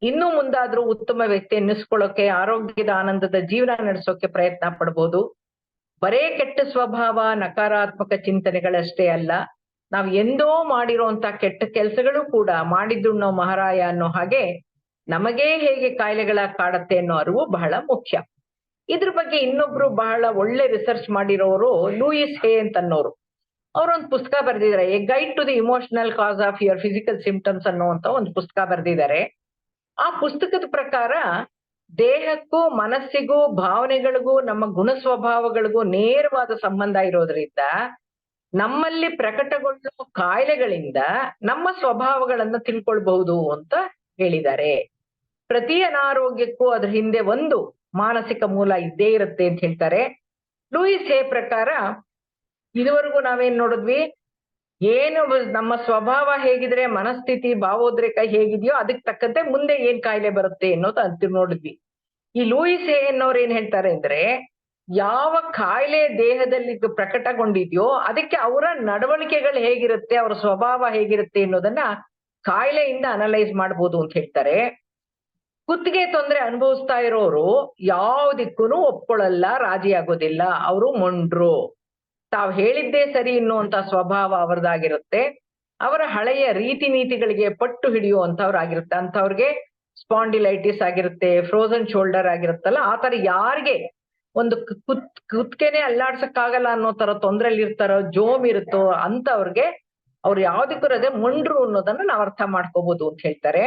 ಇನ್ನು ಮುಂದಾದ್ರೂ ಉತ್ತಮ ವ್ಯಕ್ತಿ ಎನ್ನಿಸ್ಕೊಳ್ಳೋಕೆ, ಆರೋಗ್ಯದ ಆನಂದದ ಜೀವನ ನಡೆಸೋಕೆ ಪ್ರಯತ್ನ ಪಡ್ಬೋದು. ಬರೇ ಕೆಟ್ಟ ಸ್ವಭಾವ, ನಕಾರಾತ್ಮಕ ಚಿಂತನೆಗಳಷ್ಟೇ ಅಲ್ಲ, ನಾವ್ ಎಂದೋ ಮಾಡಿರೋಂತ ಕೆಟ್ಟ ಕೆಲಸಗಳು ಕೂಡ ಮಾಡಿದ್ದುಣ್ಣೋ ಮಹಾರಾಯ ಅನ್ನೋ ಹಾಗೆ ನಮಗೇ ಹೇಗೆ ಕಾಯಿಲೆಗಳ ಕಾಡತ್ತೆ ಅನ್ನೋ ಅರಿವು ಬಹಳ ಮುಖ್ಯ. ಇದ್ರ ಬಗ್ಗೆ ಇನ್ನೊಬ್ರು ಬಹಳ ಒಳ್ಳೆ ರಿಸರ್ಚ್ ಮಾಡಿರೋರು ಲೂಯಿಸ್ ಹೇ ಅಂತನ್ನೋರು. ಅವ್ರೊಂದು ಪುಸ್ತಕ ಬರೆದಿದ್ದಾರೆ, a guide to the emotional cause of your physical symptoms ಅನ್ನುವಂತ ಒಂದು ಪುಸ್ತಕ ಬರೆದಿದ್ದಾರೆ. ಆ ಪುಸ್ತಕದ ಪ್ರಕಾರ ದೇಹಕ್ಕೂ ಮನಸ್ಸಿಗೂ ಭಾವನೆಗಳಿಗೂ ನಮ್ಮ ಗುಣ ಸ್ವಭಾವಗಳಿಗೂ ನೇರವಾದ ಸಂಬಂಧ ಇರೋದ್ರಿಂದ ನಮ್ಮಲ್ಲಿ ಪ್ರಕಟಗೊಳ್ಳುವ ಕಾಯಿಲೆಗಳಿಂದ ನಮ್ಮ ಸ್ವಭಾವಗಳನ್ನ ತಿಳ್ಕೊಳ್ಬಹುದು ಅಂತ ಹೇಳಿದ್ದಾರೆ. ಪ್ರತಿ ಅನಾರೋಗ್ಯಕ್ಕೂ ಅದ್ರ ಹಿಂದೆ ಒಂದು ಮಾನಸಿಕ ಮೂಲ ಇದ್ದೇ ಇರುತ್ತೆ ಅಂತ ಹೇಳ್ತಾರೆ. ಲೂಯಿಸ್ ಹೇ ಪ್ರಕಾರ ಇದುವರೆಗೂ ನಾವೇನ್ ನೋಡಿದ್ವಿ, ಏನು ನಮ್ಮ ಸ್ವಭಾವ ಹೇಗಿದ್ರೆ, ಮನಸ್ಥಿತಿ ಭಾವೋದ್ರೇಕ ಹೇಗಿದೆಯೋ ಅದಕ್ಕೆ ತಕ್ಕಂತೆ ಮುಂದೆ ಏನ್ ಕಾಯಿಲೆ ಬರುತ್ತೆ ಅನ್ನೋದು ಅಂತ ನೋಡಿದ್ವಿ. ಈ ಲೂಯಿಸ್ ಹೇ ಅನ್ನೋರು ಏನ್ ಹೇಳ್ತಾರೆ ಅಂದ್ರೆ, ಯಾವ ಕಾಯಿಲೆ ದೇಹದಲ್ಲಿ ಪ್ರಕಟಗೊಂಡಿದ್ಯೋ ಅದಕ್ಕೆ ಅವರ ನಡವಳಿಕೆಗಳು ಹೇಗಿರುತ್ತೆ, ಅವರ ಸ್ವಭಾವ ಹೇಗಿರುತ್ತೆ ಅನ್ನೋದನ್ನ ಕಾಯಿಲೆಯಿಂದ ಅನಲೈಸ್ ಮಾಡ್ಬೋದು ಅಂತ ಹೇಳ್ತಾರೆ. ಕುತ್ತಿಗೆ ತೊಂದರೆ ಅನುಭವಿಸ್ತಾ ಇರೋರು ಯಾವುದಕ್ಕೂ ಒಪ್ಕೊಳ್ಳಲ್ಲ, ರಾಜಿ ಆಗೋದಿಲ್ಲ. ಅವರು ಮೊಂಡ್ರು. ತಾವ್ ಹೇಳಿದ್ದೇ ಸರಿ ಅನ್ನುವಂತ ಸ್ವಭಾವ ಅವರದಾಗಿರುತ್ತೆ. ಅವರ ಹಳೆಯ ರೀತಿ ನೀತಿಗಳಿಗೆ ಪಟ್ಟು ಹಿಡಿಯುವಂತವ್ರಾಗಿರುತ್ತೆ. ಅಂತವ್ರಿಗೆ ಸ್ಪಾಂಡಿಲೈಟಿಸ್ ಆಗಿರುತ್ತೆ, ಫ್ರೋಸನ್ ಶೋಲ್ಡರ್ ಆಗಿರುತ್ತಲ್ಲ, ಆತರ ಯಾರಿಗೆ ಒಂದು ಕುತ್ಕೆನೆ ಅಲ್ಲಾಡ್ಸಕ್ಕಾಗಲ್ಲ ಅನ್ನೋ ತರ ತೊಂದ್ರೆಲಿ ಇರ್ತಾರೋ, ಜೋಮ್ ಇರುತ್ತೋ ಅಂತವ್ರಿಗೆ ಅವ್ರು ಯಾವ್ದಕ್ಕೂ ರದೆ ಮೊಂಡ್ರು ಅನ್ನೋದನ್ನ ನಾವ್ ಅರ್ಥ ಮಾಡ್ಕೋಬಹುದು ಅಂತ ಹೇಳ್ತಾರೆ.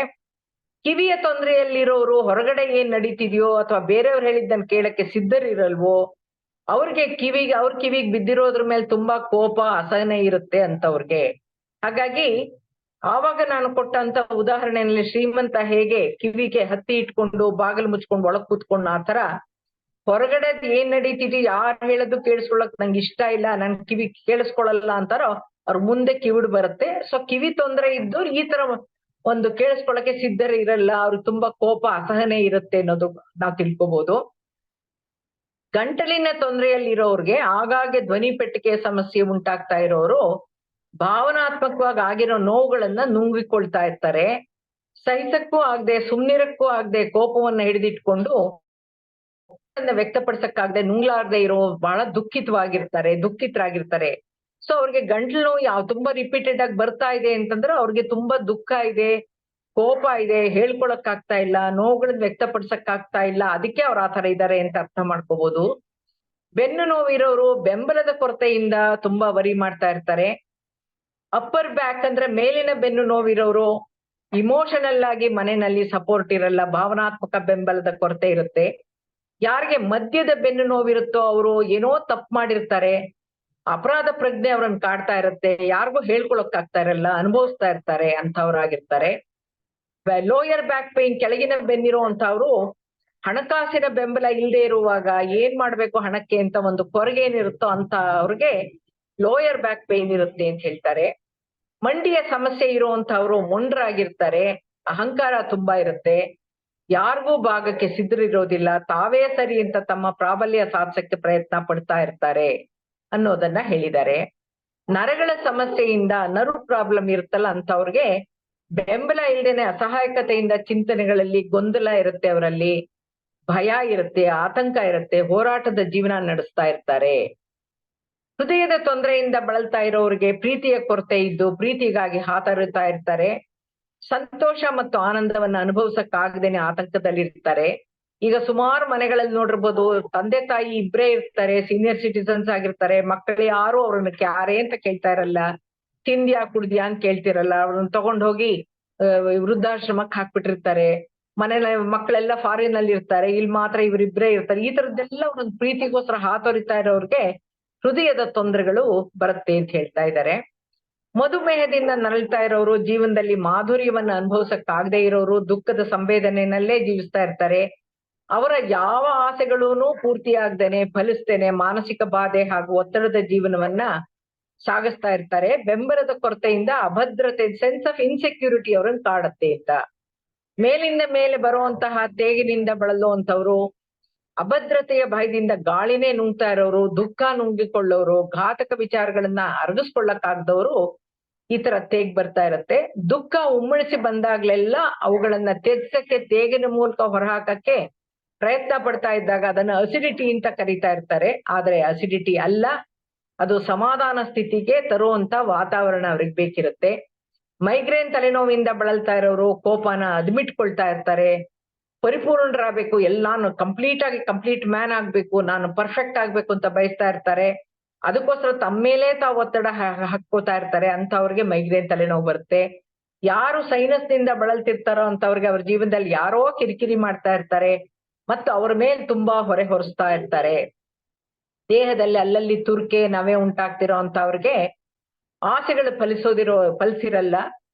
ಕಿವಿಯ ತೊಂದರೆಯಲ್ಲಿರೋರು ಹೊರಗಡೆ ಏನ್ ನಡೀತಿದ್ಯೋ ಅಥವಾ ಬೇರೆಯವ್ರು ಹೇಳಿದ್ದನ್ನ ಕೇಳಕ್ಕೆ ಸಿದ್ಧರಿರಲ್ವೋ, ಅವ್ರಿಗೆ ಅವ್ರ ಕಿವಿಗ್ ಬಿದ್ದಿರೋದ್ರ ಮೇಲೆ ತುಂಬಾ ಕೋಪ, ಅಸಹನೆ ಇರುತ್ತೆ ಅಂತವ್ರಿಗೆ. ಹಾಗಾಗಿ ಆವಾಗ ನಾನು ಕೊಟ್ಟಂತ ಉದಾಹರಣೆಯಲ್ಲಿ ಶ್ರೀಮಂತ ಹೇಗೆ ಕಿವಿಗೆ ಹತ್ತಿ ಇಟ್ಕೊಂಡು ಬಾಗಿಲು ಮುಚ್ಕೊಂಡು ಒಳಗ್ ಕೂತ್ಕೊಂಡು ಆತರ ಹೊರಗಡೆ ಏನ್ ನಡೀತಿದ್ಯೋ ಯಾರು ಹೇಳೋದು ಕೇಳಿಸ್ಕೊಳಕ್ ನಂಗೆ ಇಷ್ಟ ಇಲ್ಲ, ನನ್ ಕಿವಿ ಕೇಳಿಸ್ಕೊಳಲ್ಲ ಅಂತಾರೋ ಅವ್ರ ಮುಂದೆ ಕಿವಿಡ್ ಬರುತ್ತೆ. ಸೊ ಕಿವಿ ತೊಂದರೆ ಇದ್ದು ಈ ತರ ಒಂದು ಕೇಳಿಸ್ಕೊಳಕ್ಕೆ ಸಿದ್ಧರೇ ಇರಲ್ಲ, ಅವ್ರಿಗೆ ತುಂಬಾ ಕೋಪ, ಅಸಹನೆ ಇರುತ್ತೆ ಅನ್ನೋದು ನಾವು ತಿಳ್ಕೊಬಹುದು. ಗಂಟಲಿನ ತೊಂದರೆಯಲ್ಲಿರೋರ್ಗೆ ಆಗಾಗ್ಗೆ ಧ್ವನಿ ಪೆಟ್ಟಿಗೆ ಸಮಸ್ಯೆ ಉಂಟಾಗ್ತಾ ಇರೋರು ಭಾವನಾತ್ಮಕವಾಗಿ ಆಗಿರೋ ನೋವುಗಳನ್ನ ನುಂಗಿಕೊಳ್ತಾ ಇರ್ತಾರೆ. ಸಹಿಸಕ್ಕೂ ಆಗದೆ, ಸುಮ್ನಿರಕ್ಕೂ ಆಗದೆ ಕೋಪವನ್ನ ಹಿಡಿದಿಟ್ಕೊಂಡು ವ್ಯಕ್ತಪಡಿಸಕ್ಕಾಗದೆ, ನುಂಗ್ಲಾರ್ದೆ ಇರೋ ಬಹಳ ದುಃಖಿತರಾಗಿರ್ತಾರೆ. ಸೊ ಅವ್ರಿಗೆ ಗಂಟ್ಲು ನೋವು ತುಂಬಾ ರಿಪೀಟೆಡ್ ಆಗಿ ಬರ್ತಾ ಇದೆ ಅಂತಂದ್ರೆ ಅವ್ರಿಗೆ ತುಂಬಾ ದುಃಖ ಇದೆ, ಕೋಪ ಇದೆ, ಹೇಳ್ಕೊಳಕ್ ಆಗ್ತಾ ಇಲ್ಲ, ನೋವುಗಳನ್ನ ವ್ಯಕ್ತಪಡಿಸಕ್ ಆಗ್ತಾ ಇಲ್ಲ, ಅದಕ್ಕೆ ಅವ್ರು ಆತರ ಇದ್ದಾರೆ ಅಂತ ಅರ್ಥ ಮಾಡ್ಕೋಬಹುದು. ಬೆನ್ನು ನೋವಿರೋರು ಬೆಂಬಲದ ಕೊರತೆಯಿಂದ ತುಂಬಾ ವರಿ ಮಾಡ್ತಾ ಇರ್ತಾರೆ. ಅಪ್ಪರ್ ಬ್ಯಾಕ್ ಅಂದ್ರೆ ಮೇಲಿನ ಬೆನ್ನು ನೋವಿರೋರು ಇಮೋಷನಲ್ ಆಗಿ ಮನೆಯಲ್ಲಿ ಸಪೋರ್ಟ್ ಇರಲ್ಲ, ಭಾವನಾತ್ಮಕ ಬೆಂಬಲದ ಕೊರತೆ ಇರುತ್ತೆ. ಯಾರಿಗೆ ಮಧ್ಯದ ಬೆನ್ನು ನೋವಿರುತ್ತೋ ಅವರು ಏನೋ ತಪ್ಪು ಮಾಡಿರ್ತಾರೆ, ಅಪರಾಧ ಪ್ರಜ್ಞೆ ಅವ್ರನ್ನ ಕಾಡ್ತಾ ಇರುತ್ತೆ, ಯಾರಿಗೂ ಹೇಳ್ಕೊಳಕ್ ಆಗ್ತಾ ಇರಲ್ಲ, ಅನುಭವಿಸ್ತಾ ಇರ್ತಾರೆ ಅಂತವ್ರಾಗಿರ್ತಾರೆ. ಲೋಯರ್ ಬ್ಯಾಕ್ ಪೇನ್, ಕೆಳಗಿನ ಬೆನ್ನಿರೋ ಅಂತವ್ರು ಹಣಕಾಸಿನ ಬೆಂಬಲ ಇಲ್ಲದೆ ಇರುವಾಗ ಏನ್ ಮಾಡ್ಬೇಕು ಹಣಕ್ಕೆ ಅಂತ ಒಂದು ಕೊರಗೇನಿರುತ್ತೋ ಅಂತ ಅವ್ರಿಗೆ ಲೋಯರ್ ಬ್ಯಾಕ್ ಪೇನ್ ಇರುತ್ತೆ ಅಂತ ಹೇಳ್ತಾರೆ. ಮಂಡಿಯ ಸಮಸ್ಯೆ ಇರುವಂತವ್ರು ಮೊಂಡ್ರಾಗಿರ್ತಾರೆ, ಅಹಂಕಾರ ತುಂಬಾ ಇರುತ್ತೆ, ಯಾರಿಗೂ ಭಾಗಕ್ಕೆ ಸಿದ್ಧರಿರೋದಿಲ್ಲ, ತಾವೇ ಸರಿ ಅಂತ ತಮ್ಮ ಪ್ರಾಬಲ್ಯ ಸಾಧಿಸಕ್ಕೆ ಪ್ರಯತ್ನ ಪಡ್ತಾ ಇರ್ತಾರೆ ಅನ್ನೋದನ್ನ ಹೇಳಿದ್ದಾರೆ. ನರಗಳ ಸಮಸ್ಯೆಯಿಂದ ನರ್ವ್ ಪ್ರಾಬ್ಲಮ್ ಇರುತ್ತಲ್ಲ ಅಂತವ್ರಿಗೆ ಬೆಂಬಲ ಇಲ್ದೇನೆ ಅಸಹಾಯಕತೆಯಿಂದ ಚಿಂತನೆಗಳಲ್ಲಿ ಗೊಂದಲ ಇರುತ್ತೆ, ಅವರಲ್ಲಿ ಭಯ ಇರುತ್ತೆ, ಆತಂಕ ಇರುತ್ತೆ, ಹೋರಾಟದ ಜೀವನ ನಡೆಸ್ತಾ ಇರ್ತಾರೆ. ಹೃದಯದ ತೊಂದರೆಯಿಂದ ಬಳಲ್ತಾ ಇರೋರಿಗೆ ಪ್ರೀತಿಯ ಕೊರತೆ ಇದ್ದು ಪ್ರೀತಿಗಾಗಿ ಹಾತೊರಿತಾ ಇರ್ತಾರೆ. ಸಂತೋಷ ಮತ್ತು ಆನಂದವನ್ನ ಅನುಭವಿಸಕ್ಕಾಗದೇನೆ ಆತಂಕದಲ್ಲಿರ್ತಾರೆ. ಈಗ ಸುಮಾರು ಮನೆಗಳಲ್ಲಿ ನೋಡಿರ್ಬೋದು, ತಂದೆ ತಾಯಿ ಇಬ್ರೇ ಇರ್ತಾರೆ, ಸೀನಿಯರ್ ಸಿಟಿಸನ್ಸ್ ಆಗಿರ್ತಾರೆ, ಮಕ್ಕಳು ಯಾರು ಅವ್ರನ್ನ ಕ್ಯಾರೆ ಅಂತ ಕೇಳ್ತಾ ಇರಲ್ಲ, ತಿಂದ್ಯಾ ಕುಡ್ದ್ಯಾ ಅಂತ ಕೇಳ್ತಿರಲ್ಲ, ಅವ್ರನ್ನ ತಗೊಂಡ್ ಹೋಗಿ ವೃದ್ಧಾಶ್ರಮಕ್ಕೆ ಹಾಕ್ಬಿಟ್ಟಿರ್ತಾರೆ. ಮಕ್ಕಳೆಲ್ಲ ಫಾರಿನ್ ಅಲ್ಲಿ ಇರ್ತಾರೆ, ಇಲ್ಲಿ ಮಾತ್ರ ಇವರಿಬ್ರೇ ಇರ್ತಾರೆ. ಈ ತರದ್ದೆಲ್ಲ ಒಂದೊಂದು ಪ್ರೀತಿಗೋಸ್ಕರ ಹಾತೊರಿತಾ ಇರೋರ್ಗೆ ಹೃದಯದ ತೊಂದರೆಗಳು ಬರುತ್ತೆ ಅಂತ ಹೇಳ್ತಾ ಇದ್ದಾರೆ. ಮಧುಮೇಹದಿಂದ ನರಳ್ತಾ ಇರೋರು, ಜೀವನದಲ್ಲಿ ಮಾಧುರ್ಯವನ್ನ ಅನುಭವಿಸಕ್ಕಾಗದೆ ಇರೋರು, ದುಃಖದ ಸಂವೇದನೆಯಲ್ಲೇ ಜೀವಿಸ್ತಾ ಇರ್ತಾರೆ. ಅವರ ಯಾವ ಆಸೆಗಳೂನು ಪೂರ್ತಿಯಾಗ್ದೇನೆ ಫಲಿಸ್ತೇನೆ ಮಾನಸಿಕ ಬಾಧೆ ಹಾಗೂ ಒತ್ತಡದ ಜೀವನವನ್ನ ಸಾಗಿಸ್ತಾ ಇರ್ತಾರೆ. ಬೆಂಬಲದ ಕೊರತೆಯಿಂದ ಅಭದ್ರತೆ, ಸೆನ್ಸ್ ಆಫ್ ಇನ್ಸೆಕ್ಯೂರಿಟಿ ಅವ್ರನ್ನ ಕಾಡುತ್ತೆ ಅಂತ. ಮೇಲಿಂದ ಮೇಲೆ ಬರುವಂತಹ ತೇಗಿನಿಂದ ಬಳಲುವಂತವ್ರು, ಅಭದ್ರತೆಯ ಭಯದಿಂದ ಗಾಳಿನೇ ನುಂಗ್ತಾ ಇರೋರು, ದುಃಖ ನುಂಗಿಕೊಳ್ಳೋರು, ಘಾತಕ ವಿಚಾರಗಳನ್ನ ಅರಗಿಸ್ಕೊಳ್ಳಕ್ಕಾಗ್ದವರು ಈ ತರ ತೇಗ್ ಬರ್ತಾ ಇರತ್ತೆ. ದುಃಖ ಉಮ್ಮಳಿಸಿ ಬಂದಾಗ್ಲೆಲ್ಲ ಅವುಗಳನ್ನ ತೆಗ್ಸಕ್ಕೆ, ತೇಗಿನ ಮೂಲಕ ಹೊರಹಾಕಕ್ಕೆ ಪ್ರಯತ್ನ ಪಡ್ತಾ ಇದ್ದಾಗ ಅದನ್ನ ಅಸಿಡಿಟಿ ಅಂತ ಕರೀತಾ ಇರ್ತಾರೆ. ಆದ್ರೆ ಅಸಿಡಿಟಿ ಅಲ್ಲ, ಅದು ಸಮಾಧಾನ ಸ್ಥಿತಿಗೆ ತರುವಂತ ವಾತಾವರಣ ಅವ್ರಿಗೆ ಬೇಕಿರುತ್ತೆ. ಮೈಗ್ರೇನ್ ತಲೆನೋವಿಂದ ಬಳಲ್ತಾ ಇರೋರು ಕೋಪನ ಅದ್ಮಿಟ್ಕೊಳ್ತಾ ಇರ್ತಾರೆ. ಪರಿಪೂರ್ಣರಾಗಬೇಕು, ಎಲ್ಲಾನು ಕಂಪ್ಲೀಟ್ ಮ್ಯಾನ್ ಆಗ್ಬೇಕು, ನಾನು ಪರ್ಫೆಕ್ಟ್ ಆಗ್ಬೇಕು ಅಂತ ಬಯಸ್ತಾ ಇರ್ತಾರೆ. ಅದಕ್ಕೋಸ್ಕರ ತಮ್ಮ ಮೇಲೆ ತಾವು ಒತ್ತಡ ಹಾಕೋತಾ ಇರ್ತಾರೆ. ಅಂತವ್ರಿಗೆ ಮೈಗ್ರೇನ್ ತಲೆನೋವು ಬರುತ್ತೆ. ಯಾರು ಸೈನಸ್ ನಿಂದ ಬಳಲ್ತಿರ್ತಾರೋ ಅಂತವ್ರಿಗೆ ಅವ್ರ ಜೀವನದಲ್ಲಿ ಯಾರೋ ಕಿರಿಕಿರಿ ಮಾಡ್ತಾ ಇರ್ತಾರೆ ಮತ್ತು ಅವ್ರ ಮೇಲೆ ತುಂಬಾ ಹೊರೆ ಹೊರಿಸ್ತಾ ಇರ್ತಾರೆ. ದೇಹದಲ್ಲಿ ಅಲ್ಲಲ್ಲಿ ತುರ್ಕೆ, ನವೆ ಉಂಟಾಗ್ತಿರೋ ಅಂತವ್ರಿಗೆ ಆಸೆಗಳು ಫಲಿಸಿರಲ್ಲ.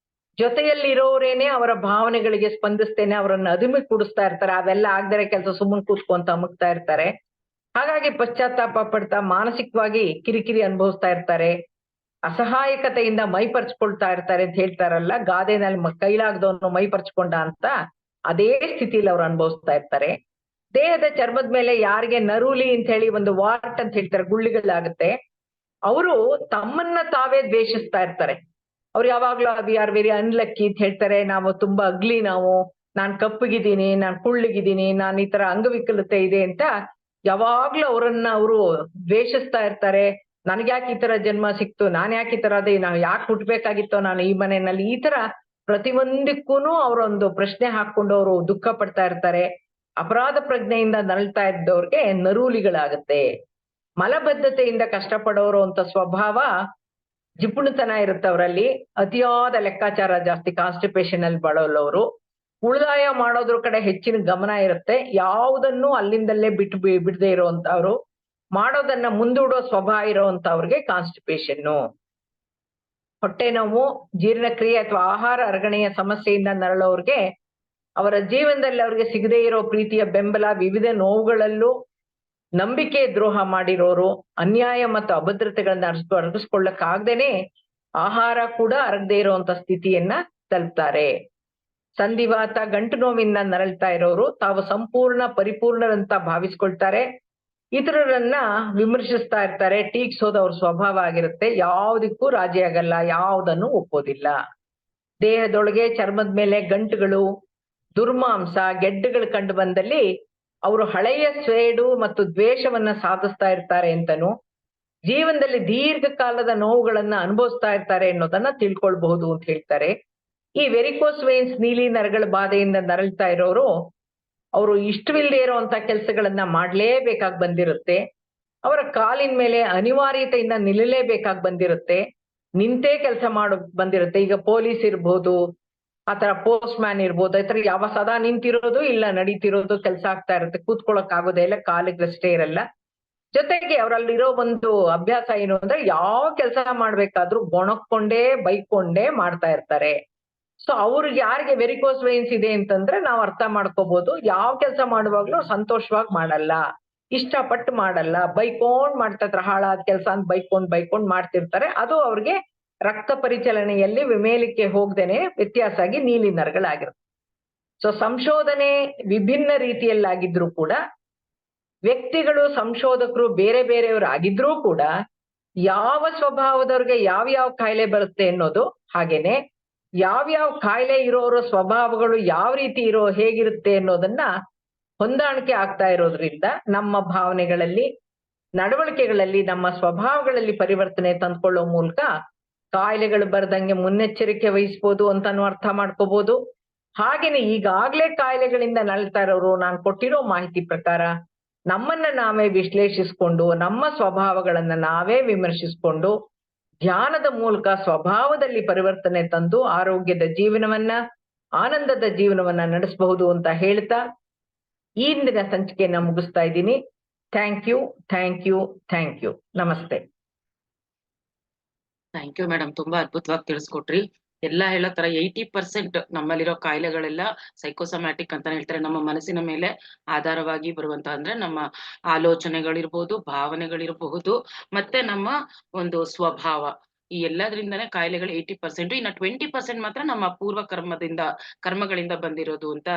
ಜೊತೆಯಲ್ಲಿರೋರೇನೆ ಅವರ ಭಾವನೆಗಳಿಗೆ ಸ್ಪಂದಿಸ್ತೇನೆ ಅವರನ್ನ ಅದುಮಿ ಕೂಡಿಸ್ತಾ ಇರ್ತಾರೆ. ಅವೆಲ್ಲ ಆಗದರೆ ಕೆಲಸ ಸುಮ್ಮನೆ ಕೂತ್ಕೊಂತ ಅಮುಕ್ತಾ ಇರ್ತಾರೆ. ಹಾಗಾಗಿ ಪಶ್ಚಾತ್ತಾಪ ಪಡ್ತಾ ಮಾನಸಿಕವಾಗಿ ಕಿರಿಕಿರಿ ಅನುಭವಿಸ್ತಾ ಇರ್ತಾರೆ. ಅಸಹಾಯಕತೆಯಿಂದ ಮೈ ಪರ್ಚ್ಕೊಳ್ತಾ ಇರ್ತಾರೆ ಅಂತ ಹೇಳ್ತಾರಲ್ಲ, ಗಾದೆನಲ್ಲಿ ಕೈಲಾಗದವನು ಮೈ ಪರ್ಚ್ಕೊಂಡ ಅಂತ, ಅದೇ ಸ್ಥಿತಿಯಲ್ಲಿ ಅವ್ರು ಅನುಭವಿಸ್ತಾ ಇರ್ತಾರೆ. ದೇಹದ ಚರ್ಮದ ಮೇಲೆ ಯಾರಿಗೆ ನರೂಲಿ ಅಂತ ಹೇಳಿ ಒಂದು ವಾರ್ಟ್ ಅಂತ ಹೇಳ್ತಾರೆ, ಗುಳ್ಳಿಗಳಾಗುತ್ತೆ, ಅವರು ತಮ್ಮನ್ನ ತಾವೇ ದ್ವೇಷಿಸ್ತಾ ಇರ್ತಾರೆ. ಅವ್ರು ಯಾವಾಗ್ಲೂ ವಿ ಆರ್ ವೆರಿ ಅನ್ಲಕ್ಕಿ ಅಂತ ಹೇಳ್ತಾರೆ, ನಾವು ತುಂಬಾ ಅಗ್ಲಿ, ನಾನ್ ಕಪ್ಪಗಿದ್ದೀನಿ, ನಾನ್ ಕುಳ್ಳಗಿದ್ದೀನಿ, ನಾನ್ ಈ ತರ ಅಂಗವಿಕಲತೆ ಇದೆ ಅಂತ ಯಾವಾಗ್ಲೂ ಅವರನ್ನ ಅವರು ದ್ವೇಷಿಸ್ತಾ ಇರ್ತಾರೆ. ನನ್ಗ್ಯಾಕೆ ಈ ತರ ಜನ್ಮ ಸಿಕ್ತು, ನಾನ್ ಯಾಕೆ ಈ ತರ ಅದೇ, ನಾವ್ ಯಾಕೆ ಹುಟ್ಬೇಕಾಗಿತ್ತೋ ನಾನು ಈ ಮನೆಯಲ್ಲಿ, ಈ ತರ ಪ್ರತಿಯೊಂದಕ್ಕೂನು ಅವರೊಂದು ಪ್ರಶ್ನೆ ಹಾಕೊಂಡು ಅವರು ದುಃಖ ಪಡ್ತಾ ಇರ್ತಾರೆ. ಅಪರಾಧ ಪ್ರಜ್ಞೆಯಿಂದ ನರಳ್ತಾ ಇದ್ದವ್ರಿಗೆ ನರೂಲಿಗಳಾಗತ್ತೆ. ಮಲಬದ್ಧತೆಯಿಂದ ಕಷ್ಟಪಡೋರು ಅಂತ ಸ್ವಭಾವ, ಜಿಪುಣತನ ಇರುತ್ತೆ ಅವರಲ್ಲಿ, ಅತಿಯಾದ ಲೆಕ್ಕಾಚಾರ ಜಾಸ್ತಿ, ಕಾನ್ಸ್ಟಿಪೇಷನ್ ಅಲ್ಲಿ ಬಾಳೋಲ್ಲವರು, ಉಳಿತಾಯ ಮಾಡೋದ್ರ ಕಡೆ ಹೆಚ್ಚಿನ ಗಮನ ಇರುತ್ತೆ, ಯಾವುದನ್ನು ಅಲ್ಲಿಂದಲ್ಲೇ ಬಿಡದೆ ಇರುವಂತವ್ರು, ಮಾಡೋದನ್ನ ಮುಂದೂಡೋ ಸ್ವಭಾವ ಇರೋವಂತವ್ರಿಗೆ ಕಾನ್ಸ್ಟಿಪೇಷನ್ನು. ಹೊಟ್ಟೆ ನೋವು, ಜೀರ್ಣಕ್ರಿಯೆ ಅಥವಾ ಆಹಾರ ಅರಗಣೆಯ ಸಮಸ್ಯೆಯಿಂದ ನರಳೋರ್ಗೆ ಅವರ ಜೀವನದಲ್ಲಿ ಅವ್ರಿಗೆ ಸಿಗದೇ ಇರೋ ಪ್ರೀತಿಯ ಬೆಂಬಲ, ವಿವಿಧ ನೋವುಗಳಲ್ಲೂ ನಂಬಿಕೆ ದ್ರೋಹ ಮಾಡಿರೋರು, ಅನ್ಯಾಯ ಮತ್ತು ಅಭದ್ರತೆಗಳನ್ನ ಅರಗಿಸ್ಕೊಳ್ಳಕ್ಕಾಗ್ದೇನೆ ಆಹಾರ ಕೂಡ ಅರಗದೆ ಇರುವಂತ ಸ್ಥಿತಿಯನ್ನ ತಲುಪ್ತಾರೆ. ಸಂಧಿವಾತ, ಗಂಟು ನೋವಿಂದ ನರಳ್ತಾ ಇರೋರು ತಾವು ಸಂಪೂರ್ಣ ಪರಿಪೂರ್ಣರಂತ ಭಾವಿಸ್ಕೊಳ್ತಾರೆ, ಇತರರನ್ನ ವಿಮರ್ಶಿಸ್ತಾ ಇರ್ತಾರೆ, ಟೀಕ್ಸೋದು ಅವ್ರ ಸ್ವಭಾವ ಆಗಿರುತ್ತೆ, ಯಾವುದಕ್ಕೂ ರಾಜಿ ಆಗಲ್ಲ, ಯಾವುದನ್ನು ಒಪ್ಪೋದಿಲ್ಲ. ದೇಹದೊಳಗೆ ಚರ್ಮದ ಮೇಲೆ ಗಂಟುಗಳು, ದುರ್ಮಾಂಸ, ಗೆಡ್ಡೆಗಳು ಕಂಡು ಬಂದಲ್ಲಿ ಅವರು ಹಳೆಯ ಸ್ವೇಡು ಮತ್ತು ದ್ವೇಷವನ್ನ ಸಾಧಿಸ್ತಾ ಇರ್ತಾರೆ ಅಂತನೂ, ಜೀವನದಲ್ಲಿ ದೀರ್ಘಕಾಲದ ನೋವುಗಳನ್ನ ಅನುಭವಿಸ್ತಾ ಇರ್ತಾರೆ ಅನ್ನೋದನ್ನ ತಿಳ್ಕೊಳ್ಬಹುದು ಅಂತ ಹೇಳ್ತಾರೆ. ಈ ವೆರಿಕೋಸ್ ವೇನ್ಸ್, ನೀಲಿ ನರಗಳ ಬಾಧೆಯಿಂದ ನರಳ್ತಾ ಇರೋರು ಅವರು ಇಷ್ಟವಿಲ್ಲದೆ ಇರುವಂತ ಕೆಲಸಗಳನ್ನ ಮಾಡ್ಲೇಬೇಕಾಗಿ ಬಂದಿರುತ್ತೆ, ಅವರ ಕಾಲಿನ ಮೇಲೆ ಅನಿವಾರ್ಯತೆಯಿಂದ ನಿಲ್ಲಲೇಬೇಕಾಗಿ ಬಂದಿರುತ್ತೆ, ನಿಂತೇ ಕೆಲಸ ಮಾಡೋ ಬಂದಿರುತ್ತೆ. ಈಗ ಪೊಲೀಸ್ ಇರ್ಬೋದು, ಆತರ ಪೋಸ್ಟ್ ಮ್ಯಾನ್ ಇರ್ಬೋದು, ಆತರ ಯಾವ ಸದಾ ನಿಂತಿರೋದು ಇಲ್ಲ ನಡೀತಿರೋದು ಕೆಲಸ ಆಗ್ತಾ ಇರುತ್ತೆ, ಕೂತ್ಕೊಳಕ್ ಆಗೋದೇ ಇಲ್ಲ, ಕಾಲಿಗಷ್ಟೇ ಇರಲ್ಲ. ಜೊತೆಗೆ ಅವರಲ್ಲಿರೋ ಒಂದು ಅಭ್ಯಾಸ ಏನು ಅಂದ್ರೆ, ಯಾವ ಕೆಲಸ ಮಾಡ್ಬೇಕಾದ್ರೂ ಗೊಣಕೊಂಡೇ ಬೈಕೊಂಡೇ ಮಾಡ್ತಾ ಇರ್ತಾರೆ. ಸೊ ಅವ್ರಿಗೆ ಯಾರಿಗೆ ವೆರಿಕೋಸ್ ವೇನ್ಸ್ ಇದೆ ಅಂತಂದ್ರೆ ನಾವ್ ಅರ್ಥ ಮಾಡ್ಕೋಬಹುದು, ಯಾವ ಕೆಲಸ ಮಾಡುವಾಗ್ಲೂ ಸಂತೋಷವಾಗಿ ಮಾಡಲ್ಲ, ಇಷ್ಟಪಟ್ಟು ಮಾಡಲ್ಲ, ಬೈಕೊಂಡ್ ಮಾಡ್ತಾ ಇರ್ತಾರೆ, ಹಾಳಾದ ಕೆಲಸ ಅಂತ ಬೈಕೊಂಡ್ ಮಾಡ್ತಿರ್ತಾರೆ. ಅದು ಅವ್ರಿಗೆ ರಕ್ತ ಪರಿಚಲನೆಯಲ್ಲಿ ಮೇಲಕ್ಕೆ ಹೋಗ್ದೇನೆ ವ್ಯತ್ಯಾಸ ಆಗಿ ನೀಲಿ ನರಗಳಾಗಿರುತ್ತೆ. ಸೊ ಸಂಶೋಧನೆ ವಿಭಿನ್ನ ರೀತಿಯಲ್ಲಾಗಿದ್ರು ಕೂಡ, ವ್ಯಕ್ತಿಗಳು ಸಂಶೋಧಕರು ಬೇರೆ ಬೇರೆಯವರು ಆಗಿದ್ರೂ ಕೂಡ, ಯಾವ ಸ್ವಭಾವದವ್ರಿಗೆ ಯಾವ ಕಾಯಿಲೆ ಬರುತ್ತೆ ಅನ್ನೋದು, ಹಾಗೇನೆ ಯಾವ್ಯಾವ ಕಾಯಿಲೆ ಇರೋರ ಸ್ವಭಾವಗಳು ಯಾವ ರೀತಿ ಹೇಗಿರುತ್ತೆ ಅನ್ನೋದನ್ನ ಹೊಂದಾಣಿಕೆ ಆಗ್ತಾ ಇರೋದ್ರಿಂದ ನಮ್ಮ ಭಾವನೆಗಳಲ್ಲಿ, ನಡವಳಿಕೆಗಳಲ್ಲಿ, ನಮ್ಮ ಸ್ವಭಾವಗಳಲ್ಲಿ ಪರಿವರ್ತನೆ ತಂದ್ಕೊಳ್ಳೋ ಮೂಲಕ ಕಾಯಿಲೆಗಳು ಬರ್ದಂಗೆ ಮುನ್ನೆಚ್ಚರಿಕೆ ವಹಿಸ್ಬೋದು ಅಂತಾನು ಅರ್ಥ ಮಾಡ್ಕೋಬಹುದು. ಹಾಗೇನೆ ಈಗಾಗ್ಲೇ ಕಾಯಿಲೆಗಳಿಂದ ನರಳ್ತಾ ಇರೋರು ನಾನು ಕೊಟ್ಟಿರೋ ಮಾಹಿತಿ ಪ್ರಕಾರ ನಮ್ಮನ್ನ ನಾವೇ ವಿಶ್ಲೇಷಿಸ್ಕೊಂಡು, ನಮ್ಮ ಸ್ವಭಾವಗಳನ್ನ ನಾವೇ ವಿಮರ್ಶಿಸ್ಕೊಂಡು, ಧ್ಯಾನದ ಮೂಲಕ ಸ್ವಭಾವದಲ್ಲಿ ಪರಿವರ್ತನೆ ತಂದು ಆರೋಗ್ಯದ ಜೀವನವನ್ನ, ಆನಂದದ ಜೀವನವನ್ನ ನಡೆಸಬಹುದು ಅಂತ ಹೇಳ್ತಾ ಈ ಇಂದಿನ ಸಂಚಿಕೆಯನ್ನ ಮುಗಿಸ್ತಾ ಇದ್ದೀನಿ. Thank you, thank you, thank you. ನಮಸ್ತೆ. ಥ್ಯಾಂಕ್ ಯು ಮೇಡಮ್, ತುಂಬಾ ಅದ್ಭುತವಾಗಿ ತಿಳಿಸ್ಕೊಟ್ರಿ. ಎಲ್ಲಾ ಹೇಳೋ ತರ 80% ನಮ್ಮಲ್ಲಿರೋ ಕಾಯಿಲೆಗಳೆಲ್ಲ ಸೈಕೋಸಮ್ಯಾಟಿಕ್ ಅಂತ ಹೇಳ್ತಾರೆ, ನಮ್ಮ ಮನಸ್ಸಿನ ಮೇಲೆ ಆಧಾರವಾಗಿ ಬರುವಂತ, ಅಂದ್ರೆ ನಮ್ಮ ಆಲೋಚನೆಗಳಿರ್ಬೋದು, ಭಾವನೆಗಳಿರಬಹುದು, ಮತ್ತೆ ನಮ್ಮ ಒಂದು ಸ್ವಭಾವ, ಈ ಎಲ್ಲದ್ರಿಂದಾನೇ ಕಾಯಿಲೆಗಳು 80%. ಇನ್ನ 20% ಮಾತ್ರ ನಮ್ಮ ಪೂರ್ವ ಕರ್ಮಗಳಿಂದ ಬಂದಿರೋದು ಅಂತ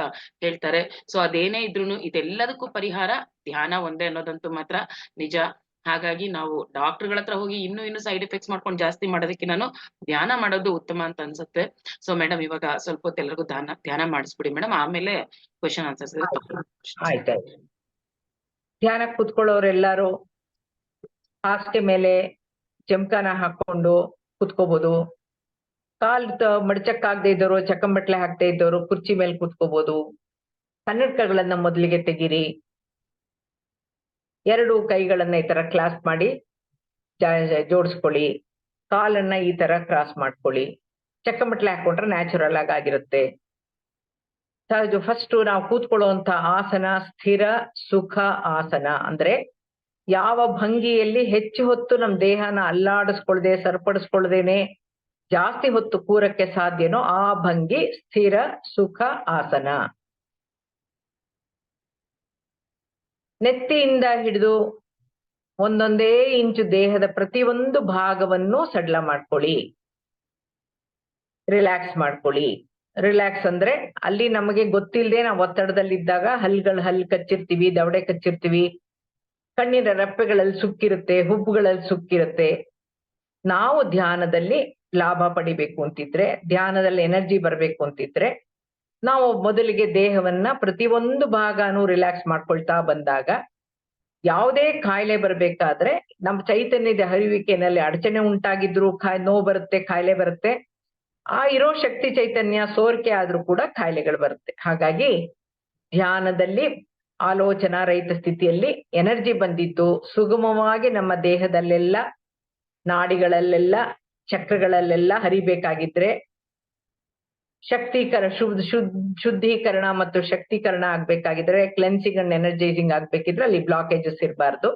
ಹೇಳ್ತಾರೆ. ಸೊ ಅದೇನೇ ಇದ್ರೂನು ಇದೆಲ್ಲದಕ್ಕೂ ಪರಿಹಾರ ಧ್ಯಾನ ಒಂದೇ ಅನ್ನೋದಂತೂ ಮಾತ್ರ ನಿಜ. ಹಾಗಾಗಿ ನಾವು ಡಾಕ್ಟರ್ಗಳ ಹತ್ರ ಹೋಗಿ ಇನ್ನು ಸೈಡ್ ಎಫೆಕ್ಟ್ಸ್ ಮಾಡ್ಕೊಂಡು ಜಾಸ್ತಿ ಮಾಡೋದಕ್ಕೆ ನಾನು ಧ್ಯಾನ ಮಾಡೋದು ಉತ್ತಮ ಅಂತ ಅನ್ಸುತ್ತೆ. ಸೊ ಮೇಡಮ್, ಇವಾಗ ಸ್ವಲ್ಪ ಹೊತ್ತು ಎಲ್ರಿಗೂ ಧ್ಯಾನ ಮಾಡಿಸ್ಬಿಡಿ ಮೇಡಮ್, ಆಮೇಲೆ ಕ್ವಶನ್ ಆನ್ಸರ್ಸ್. ಆಯ್ತಾಯ್ತು. ಧ್ಯಾನಕ್ಕೆ ಕುತ್ಕೊಳ್ಳೋರೆಲ್ಲಾರು ಹಾಸಿಗೆ ಮೇಲೆ ಜಮಖಾನ ಹಾಕೊಂಡು ಕುತ್ಕೋಬಹುದು. ಕಾಲ್ ಮಡಚಕ್ಕಾಗದೆ ಇದ್ದವರು, ಚಕ್ಕಂಬಟ್ಲೆ ಹಾಕ್ತಾ ಇದ್ದವರು ಕುರ್ಚಿ ಮೇಲೆ ಕುತ್ಕೋಬಹುದು. ಕನ್ನಡಕಗಳನ್ನ ಮೊದಲಿಗೆ ತೆಗೀರಿ. ಎರಡು ಕೈಗಳನ್ನ ಈ ತರ ಕ್ಲಾಸ್ ಮಾಡಿ ಜೋಡಿಸ್ಕೊಳ್ಳಿ. ಕಾಲನ್ನ ಈ ತರ ಕ್ರಾಸ್ ಮಾಡ್ಕೊಳ್ಳಿ. ಚಕ್ಕಂಬಟ್ಲೆ ಹಾಕೊಂಡ್ರೆ ನ್ಯಾಚುರಲ್ ಆಗಿರುತ್ತೆ. ಫಸ್ಟ್ ನಾವು ಕೂತ್ಕೊಳ್ಳುವಂತ ಆಸನ ಸ್ಥಿರ ಸುಖ ಆಸನ, ಅಂದ್ರೆ ಯಾವ ಭಂಗಿಯಲ್ಲಿ ಹೆಚ್ಚು ಹೊತ್ತು ನಮ್ ದೇಹನ ಅಲ್ಲಾಡಿಸ್ಕೊಳ್ದೆ ಸರಿಪಡಿಸ್ಕೊಳ್ದೇನೆ ಜಾಸ್ತಿ ಹೊತ್ತು ಕೂರಕ್ಕೆ ಸಾಧ್ಯನೋ ಆ ಭಂಗಿ ಸ್ಥಿರ ಸುಖ ಆಸನ. ನೆತ್ತಿಯಿಂದ ಹಿಡಿದು ಒಂದೊಂದೇ ಇಂಚು ದೇಹದ ಪ್ರತಿಯೊಂದು ಭಾಗವನ್ನು ಸಡ್ಲ ಮಾಡ್ಕೊಳ್ಳಿ, ರಿಲ್ಯಾಕ್ಸ್ ಮಾಡ್ಕೊಳ್ಳಿ. ರಿಲ್ಯಾಕ್ಸ್ ಅಂದ್ರೆ ಅಲ್ಲಿ ನಮಗೆ ಗೊತ್ತಿಲ್ಲದೆ ನಾವು ಒತ್ತಡದಲ್ಲಿದ್ದಾಗ ಹಲ್ಲು ಕಚ್ಚಿರ್ತೀವಿ, ದವಡೆ ಕಚ್ಚಿರ್ತೀವಿ, ಕಣ್ಣಿನ ರೆಪ್ಪೆಗಳಲ್ಲಿ ಸುಕ್ಕಿರುತ್ತೆ, ಹುಬ್ಬುಗಳಲ್ಲಿ ಸುಕ್ಕಿರುತ್ತೆ. ನಾವು ಧ್ಯಾನದಲ್ಲಿ ಲಾಭ ಪಡಿಬೇಕು ಅಂತಿದ್ರೆ, ಧ್ಯಾನದಲ್ಲಿ ಎನರ್ಜಿ ಬರ್ಬೇಕು ಅಂತಿದ್ರೆ, ನಾವು ಮೊದಲಿಗೆ ದೇಹವನ್ನ ಪ್ರತಿಯೊಂದು ಭಾಗನೂ ರಿಲ್ಯಾಕ್ಸ್ ಮಾಡ್ಕೊಳ್ತಾ ಬಂದಾಗ, ಯಾವುದೇ ಕಾಯಿಲೆ ಬರ್ಬೇಕಾದ್ರೆ ನಮ್ಮ ಚೈತನ್ಯದ ಹರಿವಿಕೆನಲ್ಲಿ ಅಡಚಣೆ ಉಂಟಾಗಿದ್ರು ನೋವು ಬರುತ್ತೆ, ಕಾಯಿಲೆ ಬರುತ್ತೆ. ಆ ಇರೋ ಶಕ್ತಿ ಚೈತನ್ಯ ಸೋರಿಕೆ ಆದ್ರೂ ಕೂಡ ಕಾಯಿಲೆಗಳು ಬರುತ್ತೆ. ಹಾಗಾಗಿ ಧ್ಯಾನದಲ್ಲಿ ಆಲೋಚನಾ ರಹಿತ ಸ್ಥಿತಿಯಲ್ಲಿ ಎನರ್ಜಿ ಬಂದಿದ್ದು ಸುಗಮವಾಗಿ ನಮ್ಮ ದೇಹದಲ್ಲೆಲ್ಲ, ನಾಡಿಗಳಲ್ಲೆಲ್ಲ, ಚಕ್ರಗಳಲ್ಲೆಲ್ಲ ಹರಿಬೇಕಾಗಿದ್ರೆ, ಶುದ್ಧೀಕರಣ ಮತ್ತು ಶಕ್ತೀಕರಣ ಆಗ್ಬೇಕಾಗಿದ್ರೆ, ಕ್ಲೆನ್ಸಿಂಗ್ ಅಂಡ್ ಎನರ್ಜೈಸಿಂಗ್ ಆಗ್ಬೇಕಿದ್ರೆ ಅಲ್ಲಿ ಬ್ಲಾಕೇಜಸ್ ಇರಬಾರ್ದು.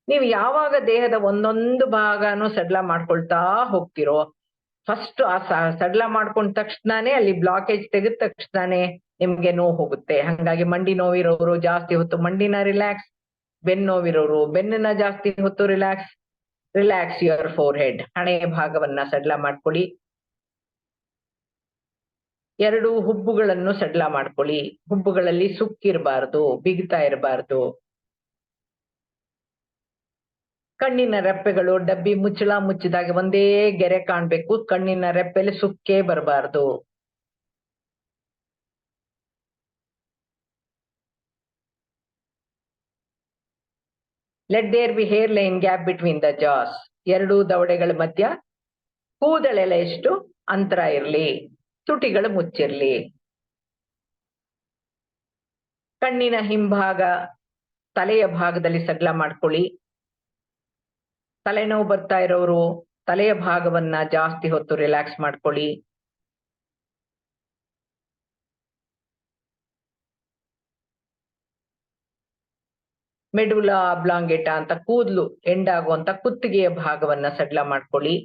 ನೀವು ಯಾವಾಗ ದೇಹದ ಒಂದೊಂದು ಭಾಗನೂ ಸಡ್ಲ ಮಾಡ್ಕೊಳ್ತಾ ಹೋಗ್ತಿರೋ, ಫಸ್ಟ್ ಆ ಸಡ್ಲ ಮಾಡ್ಕೊಂಡ ತಕ್ಷಣನೇ ಅಲ್ಲಿ ಬ್ಲಾಕೇಜ್ ತೆಗೆದ ತಕ್ಷಣನೇ ನಿಮ್ಗೆ ನೋವು ಹೋಗುತ್ತೆ. ಹಂಗಾಗಿ ಮಂಡಿ ನೋವಿರೋರು ಜಾಸ್ತಿ ಹೊತ್ತು ಮಂಡಿನ ರಿಲ್ಯಾಕ್ಸ್, ಬೆನ್ನು ನೋವಿರೋರು ಬೆನ್ನನ್ನ ಜಾಸ್ತಿ ಹೊತ್ತು ರಿಲ್ಯಾಕ್ಸ್ ಯುವರ್ ಫೋರ್ ಹೆಡ್, ಹಣೆಯ ಭಾಗವನ್ನ ಸಡ್ಲ ಮಾಡ್ಕೊಳ್ಳಿ. ಎರಡು ಹುಬ್ಬುಗಳನ್ನು ಸಡ್ಲ ಮಾಡ್ಕೊಳ್ಳಿ. ಹುಬ್ಬುಗಳಲ್ಲಿ ಸುಕ್ಕಿರಬಾರ್ದು, ಬಿಗ್ತಾ ಇರಬಾರ್ದು. ಕಣ್ಣಿನ ರೆಪ್ಪೆಗಳು ಡಬ್ಬಿ ಮುಚ್ಚಿದಾಗ ಒಂದೇ ಗೆರೆ ಕಾಣ್ಬೇಕು, ಕಣ್ಣಿನ ರೆಪ್ಪೆಲಿ ಸುಕ್ಕೇ ಬರಬಾರ್ದು. Let there be hair line gap between the jaws, ಎರಡು ದವಡೆಗಳ ಮಧ್ಯ ಕೂದಲೆಲೆ ಎಷ್ಟು ಅಂತರ ಇರ್ಲಿ, ತುಟಿಗಳು ಮುಚ್ಚಿರ್ಲಿ. ಕಣ್ಣಿನ ಹಿಂಭಾಗ ತಲೆಯ ಭಾಗದಲ್ಲಿ ಸಡ್ಲ ಮಾಡ್ಕೊಳ್ಳಿ. ತಲೆನೋವು ಬರ್ತಾ ಇರೋರು ತಲೆಯ ಭಾಗವನ್ನ ಜಾಸ್ತಿ ಹೊತ್ತು ರಿಲ್ಯಾಕ್ಸ್ ಮಾಡ್ಕೊಳ್ಳಿ. ಮೆಡುಲಾ ಆಬ್ಲಾಂಗೇಟಾ ಅಂತ ಕೂದಲು ಎಂಡಾಗುವಂತ ಕುತ್ತಿಗೆಯ ಭಾಗವನ್ನ ಸಡ್ಲ ಮಾಡ್ಕೊಳ್ಳಿ.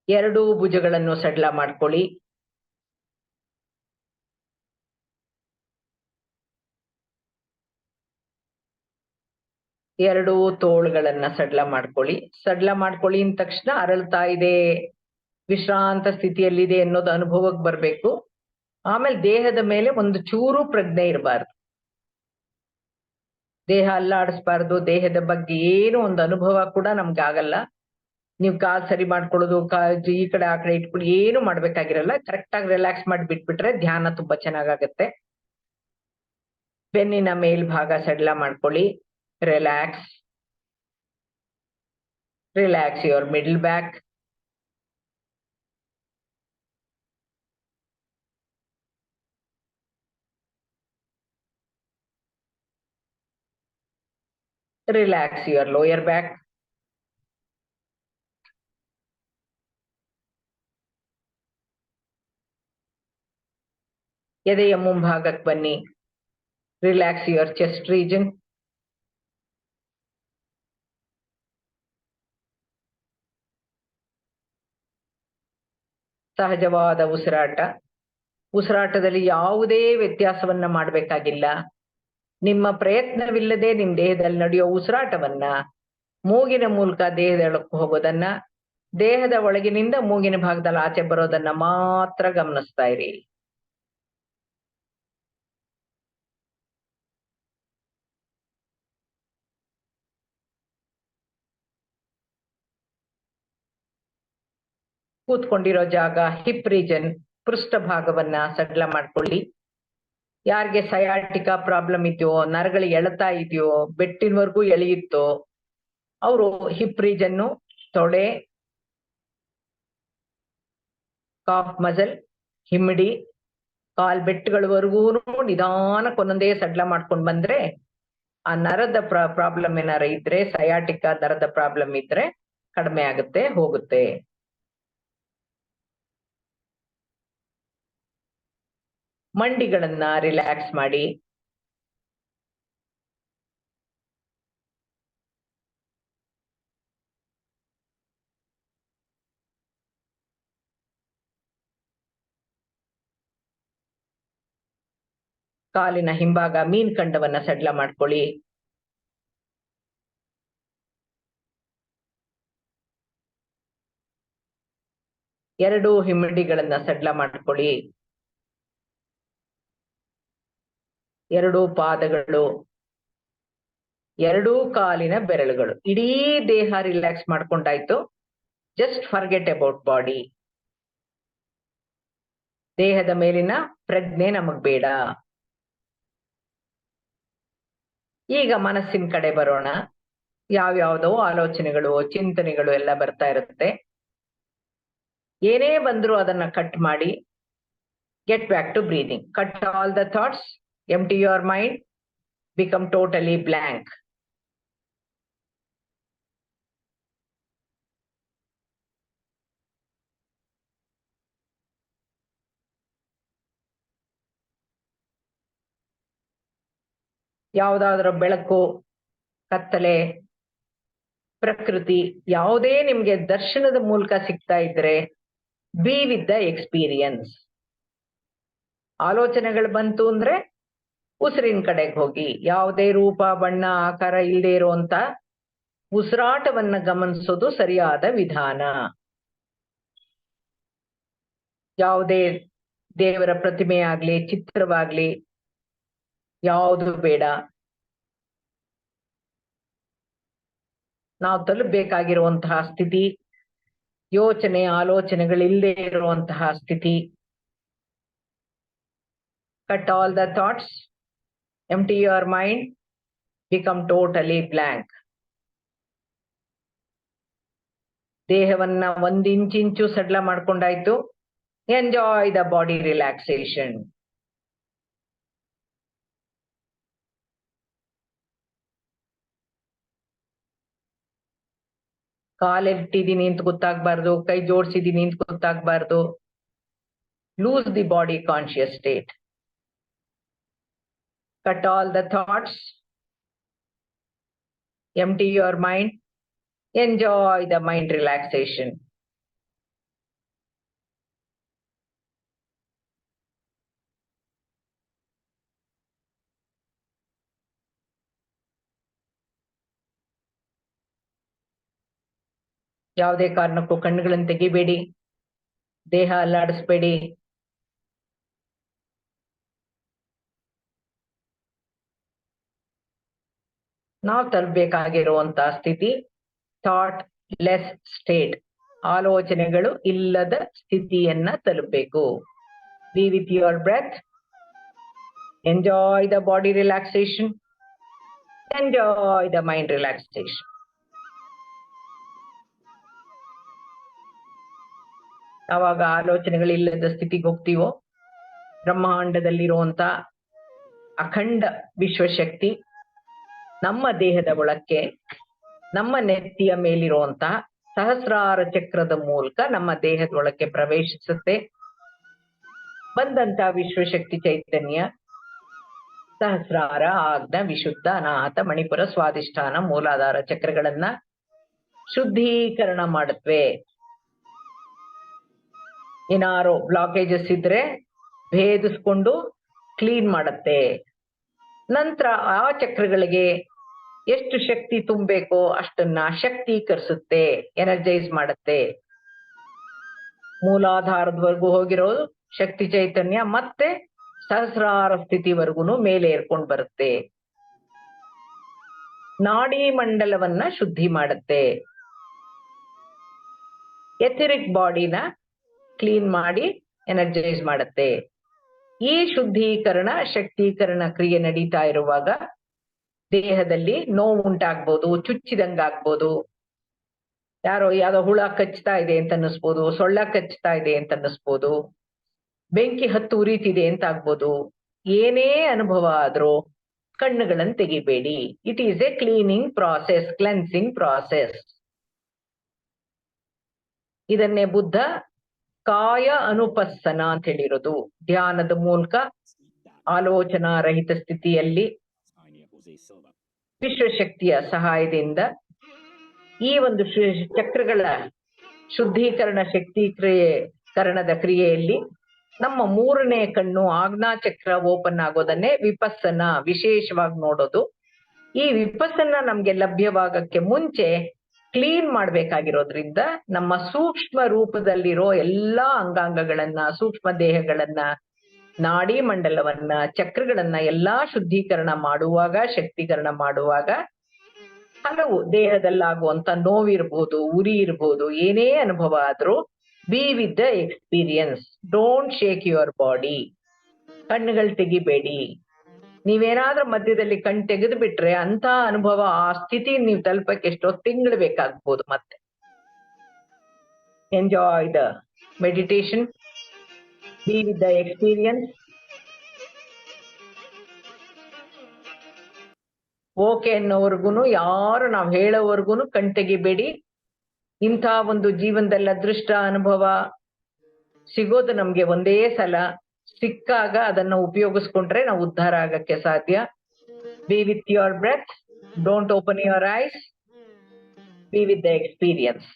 ಎರಡೂ ಭುಜಗಳನ್ನು ಸಡ್ಲ ಮಾಡ್ಕೊಳ್ಳಿ. ಎರಡೂ ತೋಳುಗಳನ್ನ ಸಡ್ಲ ಮಾಡ್ಕೊಳ್ಳಿ. ಸಡ್ಲ ಮಾಡ್ಕೊಳ್ಳಿ ಅಂದ ತಕ್ಷಣ ಅರಳ್ತಾ ಇದೆ, ವಿಶ್ರಾಂತ ಸ್ಥಿತಿಯಲ್ಲಿದೆ ಅನ್ನೋದು ಅನುಭವಕ್ಕೆ ಬರ್ಬೇಕು. ಆಮೇಲೆ ದೇಹದ ಮೇಲೆ ಒಂದು ಚೂರು ಪ್ರಜ್ಞೆ ಇರಬಾರ್ದು, ದೇಹ ಅಲ್ಲಾಡಿಸ್ಬಾರ್ದು, ದೇಹದ ಬಗ್ಗೆ ಏನು ಒಂದು ಅನುಭವ ಕೂಡ ನಮ್ಗೆ ಆಗಲ್ಲ. ನೀವು ಕಾಲ್ ಸರಿ ಮಾಡ್ಕೊಳ್ಳೋದು, ಈ ಕಡೆ ಆ ಕಡೆ ಇಟ್ಕೊಂಡು ಏನು ಮಾಡ್ಬೇಕಾಗಿರಲ್ಲ. ಕರೆಕ್ಟ್ ಆಗಿ ರಿಲ್ಯಾಕ್ಸ್ ಮಾಡಿ ಬಿಟ್ಬಿಟ್ರೆ ಧ್ಯಾನ ತುಂಬಾ ಚೆನ್ನಾಗಾಗತ್ತೆ. ಬೆನ್ನಿನ ಮೇಲ್ಭಾಗ ಸಡ್ಲ ಮಾಡ್ಕೊಳ್ಳಿ. Relax your middle back. Relax your lower back. ಎದೆಯ ಮುಂಭಾಗಕ್ಕೆ ಬನ್ನಿ. Relax your chest region. ಸಹಜವಾದ ಉಸಿರಾಟದಲ್ಲಿ ಯಾವುದೇ ವ್ಯತ್ಯಾಸವನ್ನ ಮಾಡ್ಬೇಕಾಗಿಲ್ಲ. ನಿಮ್ಮ ಪ್ರಯತ್ನವಿಲ್ಲದೆ ನಿಮ್ ದೇಹದಲ್ಲಿ ನಡೆಯೋ ಉಸಿರಾಟವನ್ನ, ಮೂಗಿನ ಮೂಲಕ ದೇಹದೊಳಕ್ಕೆ ಹೋಗೋದನ್ನ, ದೇಹದ ಒಳಗಿನಿಂದ ಮೂಗಿನ ಭಾಗದಲ್ಲಿ ಆಚೆ ಬರೋದನ್ನ ಮಾತ್ರ ಗಮನಿಸ್ತಾ ಇರಿ. ಕೂತ್ಕೊಂಡಿರೋ ಜಾಗ, ಹಿಪ್ ರೀಜನ್, ಪೃಷ್ಠ ಭಾಗವನ್ನ ಸಡ್ಲ ಮಾಡ್ಕೊಳ್ಳಿ. ಯಾರಿಗೆ ಸಯಾಟಿಕಾ ಪ್ರಾಬ್ಲಮ್ ಇದೆಯೋ, ನರಗಳು ಎಳ್ತಾ ಇದೆಯೋ, ಬೆಟ್ಟಿನವರೆಗೂ ಎಳೆಯುತ್ತೋ ಅವರು ಹಿಪ್ ರೀಜನ್ನು, ತೊಡೆ, ಕಾಫ್ ಮಸಲ್, ಹಿಮ್ಮಡಿ, ಕಾಲ್ ಬೆಟ್ಟುಗಳವರೆಗೂ ನಿಧಾನಕ್ಕೆ ಒಂದೊಂದೇ ಸಡ್ಲ ಮಾಡ್ಕೊಂಡು ಬಂದ್ರೆ ಆ ನರದ ಪ್ರಾಬ್ಲಮ್ ಏನಾರ ಇದ್ರೆ, ಸಯಾಟಿಕಾ ನರದ ಪ್ರಾಬ್ಲಮ್ ಇದ್ರೆ ಕಡಿಮೆ ಆಗುತ್ತೆ, ಹೋಗುತ್ತೆ. ಮಂಡಿಗಳನ್ನ ರಿಲ್ಯಾಕ್ಸ್ ಮಾಡಿ. ಕಾಲಿನ ಹಿಂಭಾಗ ಮೀನ್ಖಂಡವನ್ನ ಸಡ್ಲ ಮಾಡ್ಕೊಳ್ಳಿ. 2 ಹಿಮ್ಮಡಿಗಳನ್ನ ಸಡ್ಲ ಮಾಡ್ಕೊಳ್ಳಿ. 2 ಪಾದಗಳು, 2 ಕಾಲಿನ ಬೆರಳುಗಳು. ಇಡೀ ದೇಹ ರಿಲ್ಯಾಕ್ಸ್ ಮಾಡ್ಕೊಂಡಾಯ್ತು. Just forget about body. ದೇಹದ ಮೇಲಿನ ಪ್ರಜ್ಞೆ ನಮಗ್ ಬೇಡ. ಈಗ ಮನಸ್ಸಿನ ಕಡೆ ಬರೋಣ. ಯಾವ್ಯಾವ್ದೋ ಆಲೋಚನೆಗಳು, ಚಿಂತನೆಗಳು ಎಲ್ಲ ಬರ್ತಾ ಇರುತ್ತೆ. ಏನೇ ಬಂದ್ರು ಅದನ್ನ ಕಟ್ ಮಾಡಿ get back to breathing. Cut all the thoughts, empty your mind, become totally blank. ಯಾವುದಾದ್ರೂ ಬೆಳಕು, ಕತ್ತಲೆ, ಪ್ರಕೃತಿ ಯಾವುದೇ ನಿಮ್ಗೆ ದರ್ಶನದ ಮೂಲಕ ಸಿಗ್ತಾ ಇದ್ರೆ ಬಿ ವಿತ್ ದ ಎಕ್ಸ್ಪೀರಿಯನ್ಸ್. ಆಲೋಚನೆಗಳು ಬಂತು ಅಂದ್ರೆ ಉಸಿರಿನ ಕಡೆಗೆ ಹೋಗಿ. ಯಾವುದೇ ರೂಪ, ಬಣ್ಣ, ಆಕಾರ ಇಲ್ಲದೆ ಇರುವಂತ ಉಸಿರಾಟವನ್ನ ಗಮನಿಸೋದು ಸರಿಯಾದ ವಿಧಾನ. ಯಾವುದೇ ದೇವರ ಪ್ರತಿಮೆ ಆಗ್ಲಿ, ಚಿತ್ರವಾಗ್ಲಿ ಯಾವುದು ಬೇಡ. ನಾವು ತಲುಪಬೇಕಾಗಿರುವಂತಹ ಸ್ಥಿತಿ ಯೋಚನೆ, ಆಲೋಚನೆಗಳಿಲ್ಲದೆ ಇರುವಂತಹ ಸ್ಥಿತಿ. Cut all the thoughts, empty your mind, become totally blank. ದೇಹವನ್ನ 1 ಇಂಚು ಸಡ್ಲ ಮಾಡ್ಕೊಂಡಾಯ್ತು. Enjoy the body relaxation. ಕಾಲೆಟ್ಟಿದೀನಿ ಅಂತ ಗೊತ್ತಾಗ್ಬಾರ್ದು, ಕೈ ಜೋಡಿಸಿದೀನಿ ಅಂತ ಗೊತ್ತಾಗ್ಬಾರ್ದು. Lose the body conscious state. Cut all the thoughts, empty your mind, enjoy the mind relaxation. ಯಾವುದೇ ಕಾರಣಕ್ಕೂ ಕಣ್ಣುಗಳನ್ನು ತೆಗಿಬೇಡಿ, ದೇಹ ಅಲ್ಲಾಡಿಸ್ಬೇಡಿ. ನಾವು ತಲುಪಬೇಕಾಗಿರುವಂತಹ ಸ್ಥಿತಿ ಥಾಟ್ ಲೆಸ್ ಸ್ಟೇಟ್. ಆಲೋಚನೆಗಳು ಇಲ್ಲದ ಸ್ಥಿತಿಯನ್ನ ತಲುಪಬೇಕು. Be with your breath, enjoy the body relaxation, enjoy the mind relaxation. ಯಾವಾಗ ಆಲೋಚನೆಗಳಿಲ್ಲದ ಸ್ಥಿತಿಗೆ ಹೋಗ್ತೀವೋ ಬ್ರಹ್ಮಾಂಡದಲ್ಲಿರುವಂತ ಅಖಂಡ ವಿಶ್ವಶಕ್ತಿ ನಮ್ಮ ದೇಹದ ಒಳಕ್ಕೆ, ನಮ್ಮ ನೆತ್ತಿಯ ಮೇಲಿರುವಂತ ಸಹಸ್ರಾರ ಚಕ್ರದ ಮೂಲಕ ನಮ್ಮ ದೇಹದ ಒಳಕ್ಕೆ ಪ್ರವೇಶಿಸುತ್ತೆ. ಬಂದಂತ ವಿಶ್ವಶಕ್ತಿ ಚೈತನ್ಯ ಸಹಸ್ರಾರ, ಆಜ್ಞ, ವಿಶುದ್ಧ, ಅನಾಹತ, ಮಣಿಪುರ, ಸ್ವಾಧಿಷ್ಠಾನ, ಮೂಲಾಧಾರ ಚಕ್ರಗಳನ್ನ ಶುದ್ಧೀಕರಣ ಮಾಡುತ್ತವೆ. ಏನಾರು ಬ್ಲಾಕೇಜಸ್ ಇದ್ರೆ ಭೇದಿಸ್ಕೊಂಡು ಕ್ಲೀನ್ ಮಾಡುತ್ತೆ. ನಂತರ ಆ ಚಕ್ರಗಳಿಗೆ ಎಷ್ಟು ಶಕ್ತಿ ತುಂಬಬೇಕೋ ಅಷ್ಟನ್ನ ಶಕ್ತೀಕರಿಸುತ್ತೆ, ಎನರ್ಜೈಸ್ ಮಾಡುತ್ತೆ. ಮೂಲಾಧಾರದವರೆಗೂ ಹೋಗಿರೋದು ಶಕ್ತಿ ಚೈತನ್ಯ ಮತ್ತೆ ಸಹಸ್ರಾರ ಸ್ಥಿತಿವರೆಗೂ ಮೇಲೆ ಏರ್ಕೊಂಡು ಬರುತ್ತೆ. ನಾಡಿ ಮಂಡಲವನ್ನ ಶುದ್ಧಿ ಮಾಡುತ್ತೆ. ಎಥಿರಿಕ್ ಬಾಡಿನ ಕ್ಲೀನ್ ಮಾಡಿ ಎನರ್ಜೈಸ್ ಮಾಡುತ್ತೆ. ಈ ಶುದ್ಧೀಕರಣ, ಶಕ್ತೀಕರಣ ಕ್ರಿಯೆ ನಡೀತಾ ಇರುವಾಗ ದೇಹದಲ್ಲಿ ನೋವು ಉಂಟಾಗ್ಬೋದು, ಚುಚ್ಚಿದಂಗಾಗ್ಬೋದು, ಯಾವ್ದೋ ಹುಳ ಕಚ್ತಾ ಇದೆ ಅಂತ ಅನ್ನಿಸ್ಬೋದು, ಸೊಳ್ಳ ಕಚ್ತಾ ಇದೆ ಅಂತ ಅನ್ನಿಸ್ಬೋದು, ಬೆಂಕಿ ಹತ್ತು ಉರಿತಿದೆ ಅಂತ ಆಗ್ಬೋದು. ಏನೇ ಅನುಭವ ಆದ್ರೂ ಕಣ್ಣುಗಳನ್ನು ತೆಗಿಬೇಡಿ. It is a cleaning process, cleansing process. ಇದನ್ನೇ ಬುದ್ಧ ಕಾಯ ಅನುಪಸ್ಸನ ಅಂತ ಹೇಳಿರೋದು. ಧ್ಯಾನದ ಮೂಲಕ ಆಲೋಚನಾ ರಹಿತ ಸ್ಥಿತಿಯಲ್ಲಿ ವಿಶ್ವಶಕ್ತಿಯ ಸಹಾಯದಿಂದ ಈ ಒಂದು ಚಕ್ರಗಳ ಶುದ್ಧೀಕರಣ, ಶಕ್ತೀಕರಣದ ಕ್ರಿಯೆಯಲ್ಲಿ ನಮ್ಮ 3ನೇ ಕಣ್ಣು ಆಜ್ಞಾ ಚಕ್ರ ಓಪನ್ ಆಗೋದನ್ನೇ ವಿಪಸ್ಸನ ವಿಶೇಷವಾಗಿ ನೋಡೋದು. ಈ ವಿಪಸ್ಸನ ನಮ್ಗೆ ಲಭ್ಯವಾಗಕ್ಕೆ ಮುಂಚೆ ಕ್ಲೀನ್ ಮಾಡ್ಬೇಕಾಗಿರೋದ್ರಿಂದ ನಮ್ಮ ಸೂಕ್ಷ್ಮ ರೂಪದಲ್ಲಿರೋ ಎಲ್ಲಾ ಅಂಗಾಂಗಗಳನ್ನ, ಸೂಕ್ಷ್ಮ ದೇಹಗಳನ್ನ, ನಾಡಿ ಮಂಡಲವನ್ನ, ಚಕ್ರಗಳನ್ನ ಎಲ್ಲಾ ಶುದ್ಧೀಕರಣ ಮಾಡುವಾಗ, ಶಕ್ತೀಕರಣ ಮಾಡುವಾಗ ಹಲವು ದೇಹದಲ್ಲಾಗುವಂತ ನೋವಿರ್ಬೋದು, ಉರಿ ಇರ್ಬೋದು, ಏನೇ ಅನುಭವ ಆದ್ರೂ be with the experience, don't shake your body. ಕಣ್ಣುಗಳು ತೆಗಿಬೇಡಿ. ನೀವೇನಾದ್ರೂ ಮಧ್ಯದಲ್ಲಿ ಕಣ್ ತೆಗೆದು ಬಿಟ್ರೆ ಅಂತ ಅನುಭವ, ಆ ಸ್ಥಿತಿ ನೀವು ತಲುಪಕ್ಕೆ ಎಷ್ಟೋ ತಿಂಗಳು ಬೇಕಾಗ್ಬೋದು. ಮತ್ತೆ enjoy the meditation, be with the experience. Okay ಅನ್ನೋವರ್ಗುನು, ಯಾರು ನಾವ್ ಹೇಳೋವರ್ಗುನು ಕಣ್ ತೆಗಿಬೇಡಿ. ಇಂಥ ಒಂದು ಜೀವನದಲ್ಲಿ ಅದೃಷ್ಟ ಅನುಭವ ಸಿಗೋದು ನಮ್ಗೆ ಒಂದೇ ಸಲ. ಸಿಕ್ಕಾಗ ಅದನ್ನ ಉಪಯೋಗಿಸ್ಕೊಂಡ್ರೆ ನಾವು ಉದ್ಧಾರ ಆಗಕ್ಕೆ ಸಾಧ್ಯ. Be with your breath, don't open your eyes, be with the experience.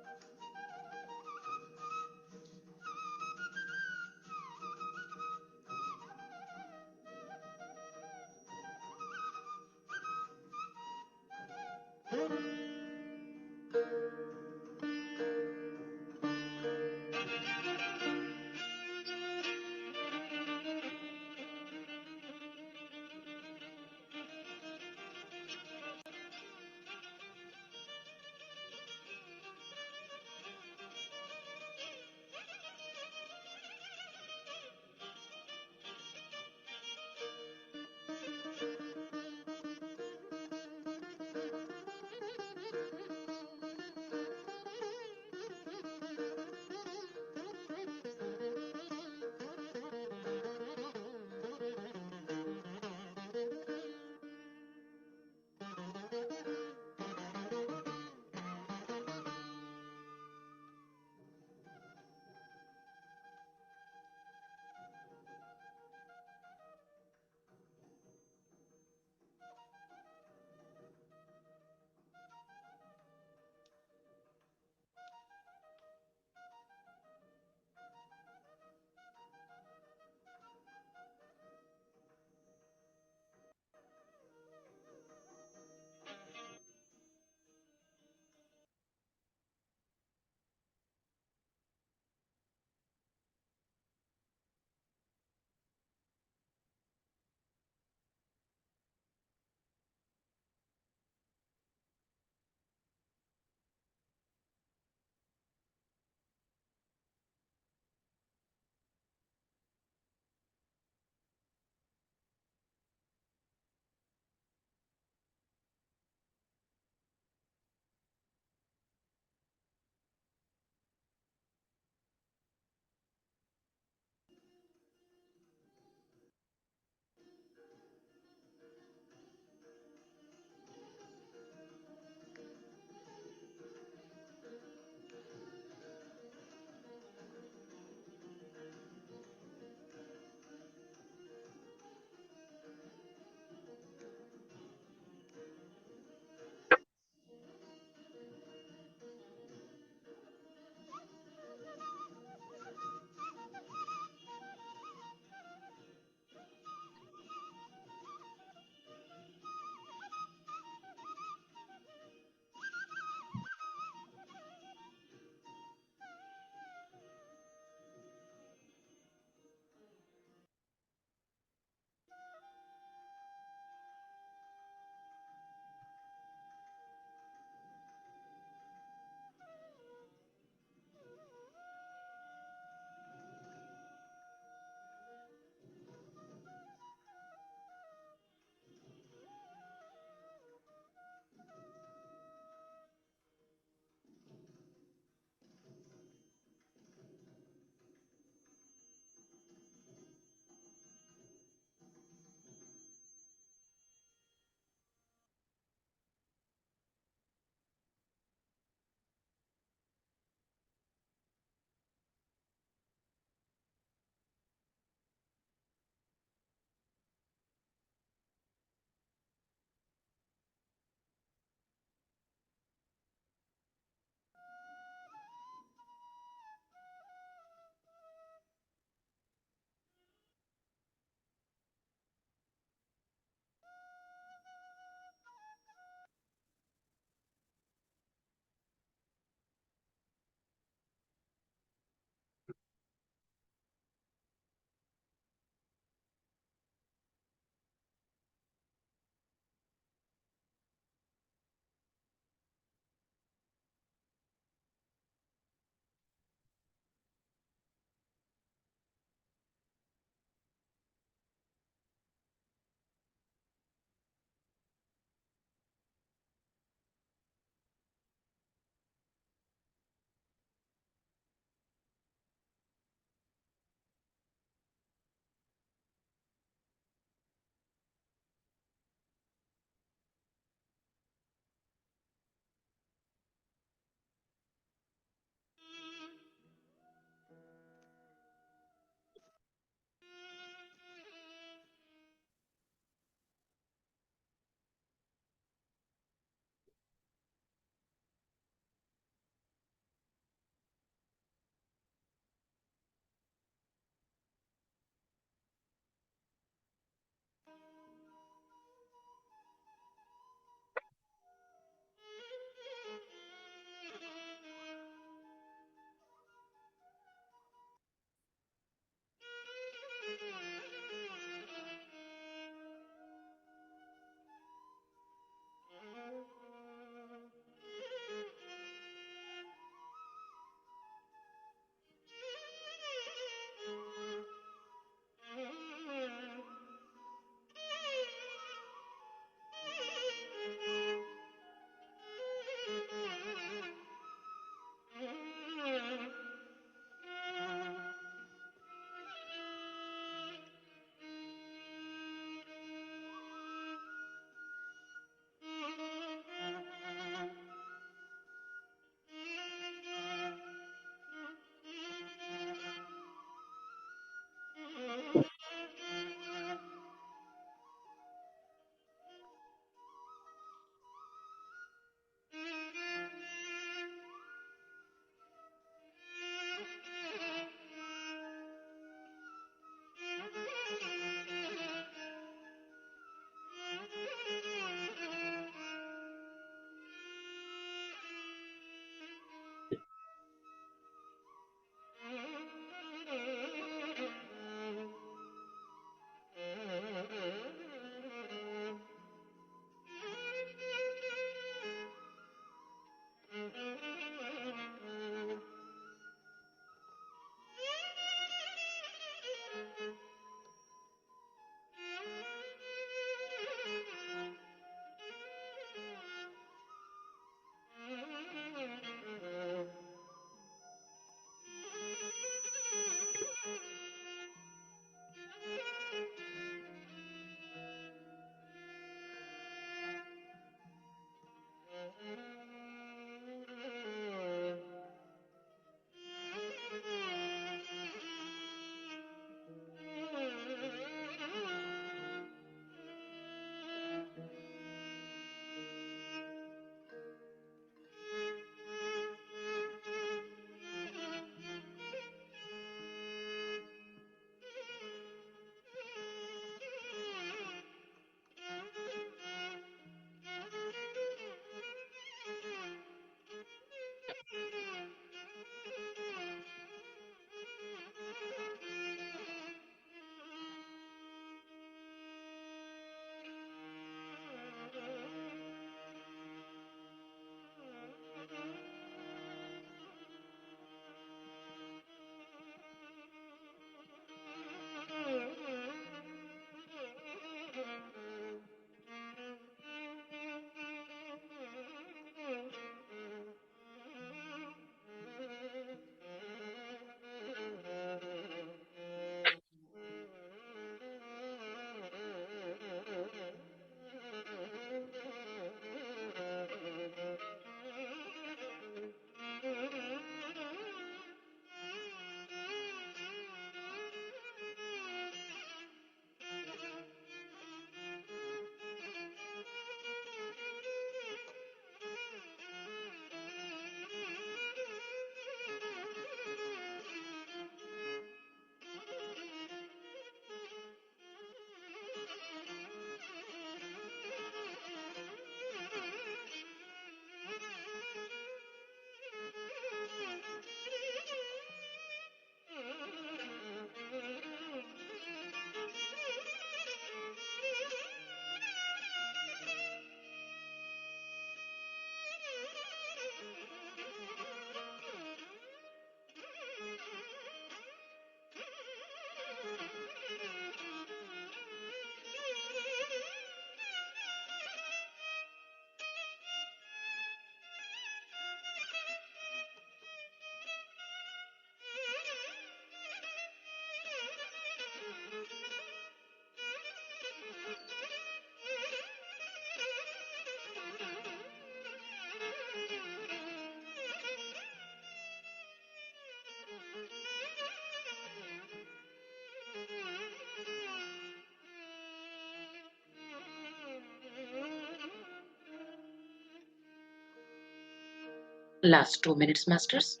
Last 2 minutes, masters.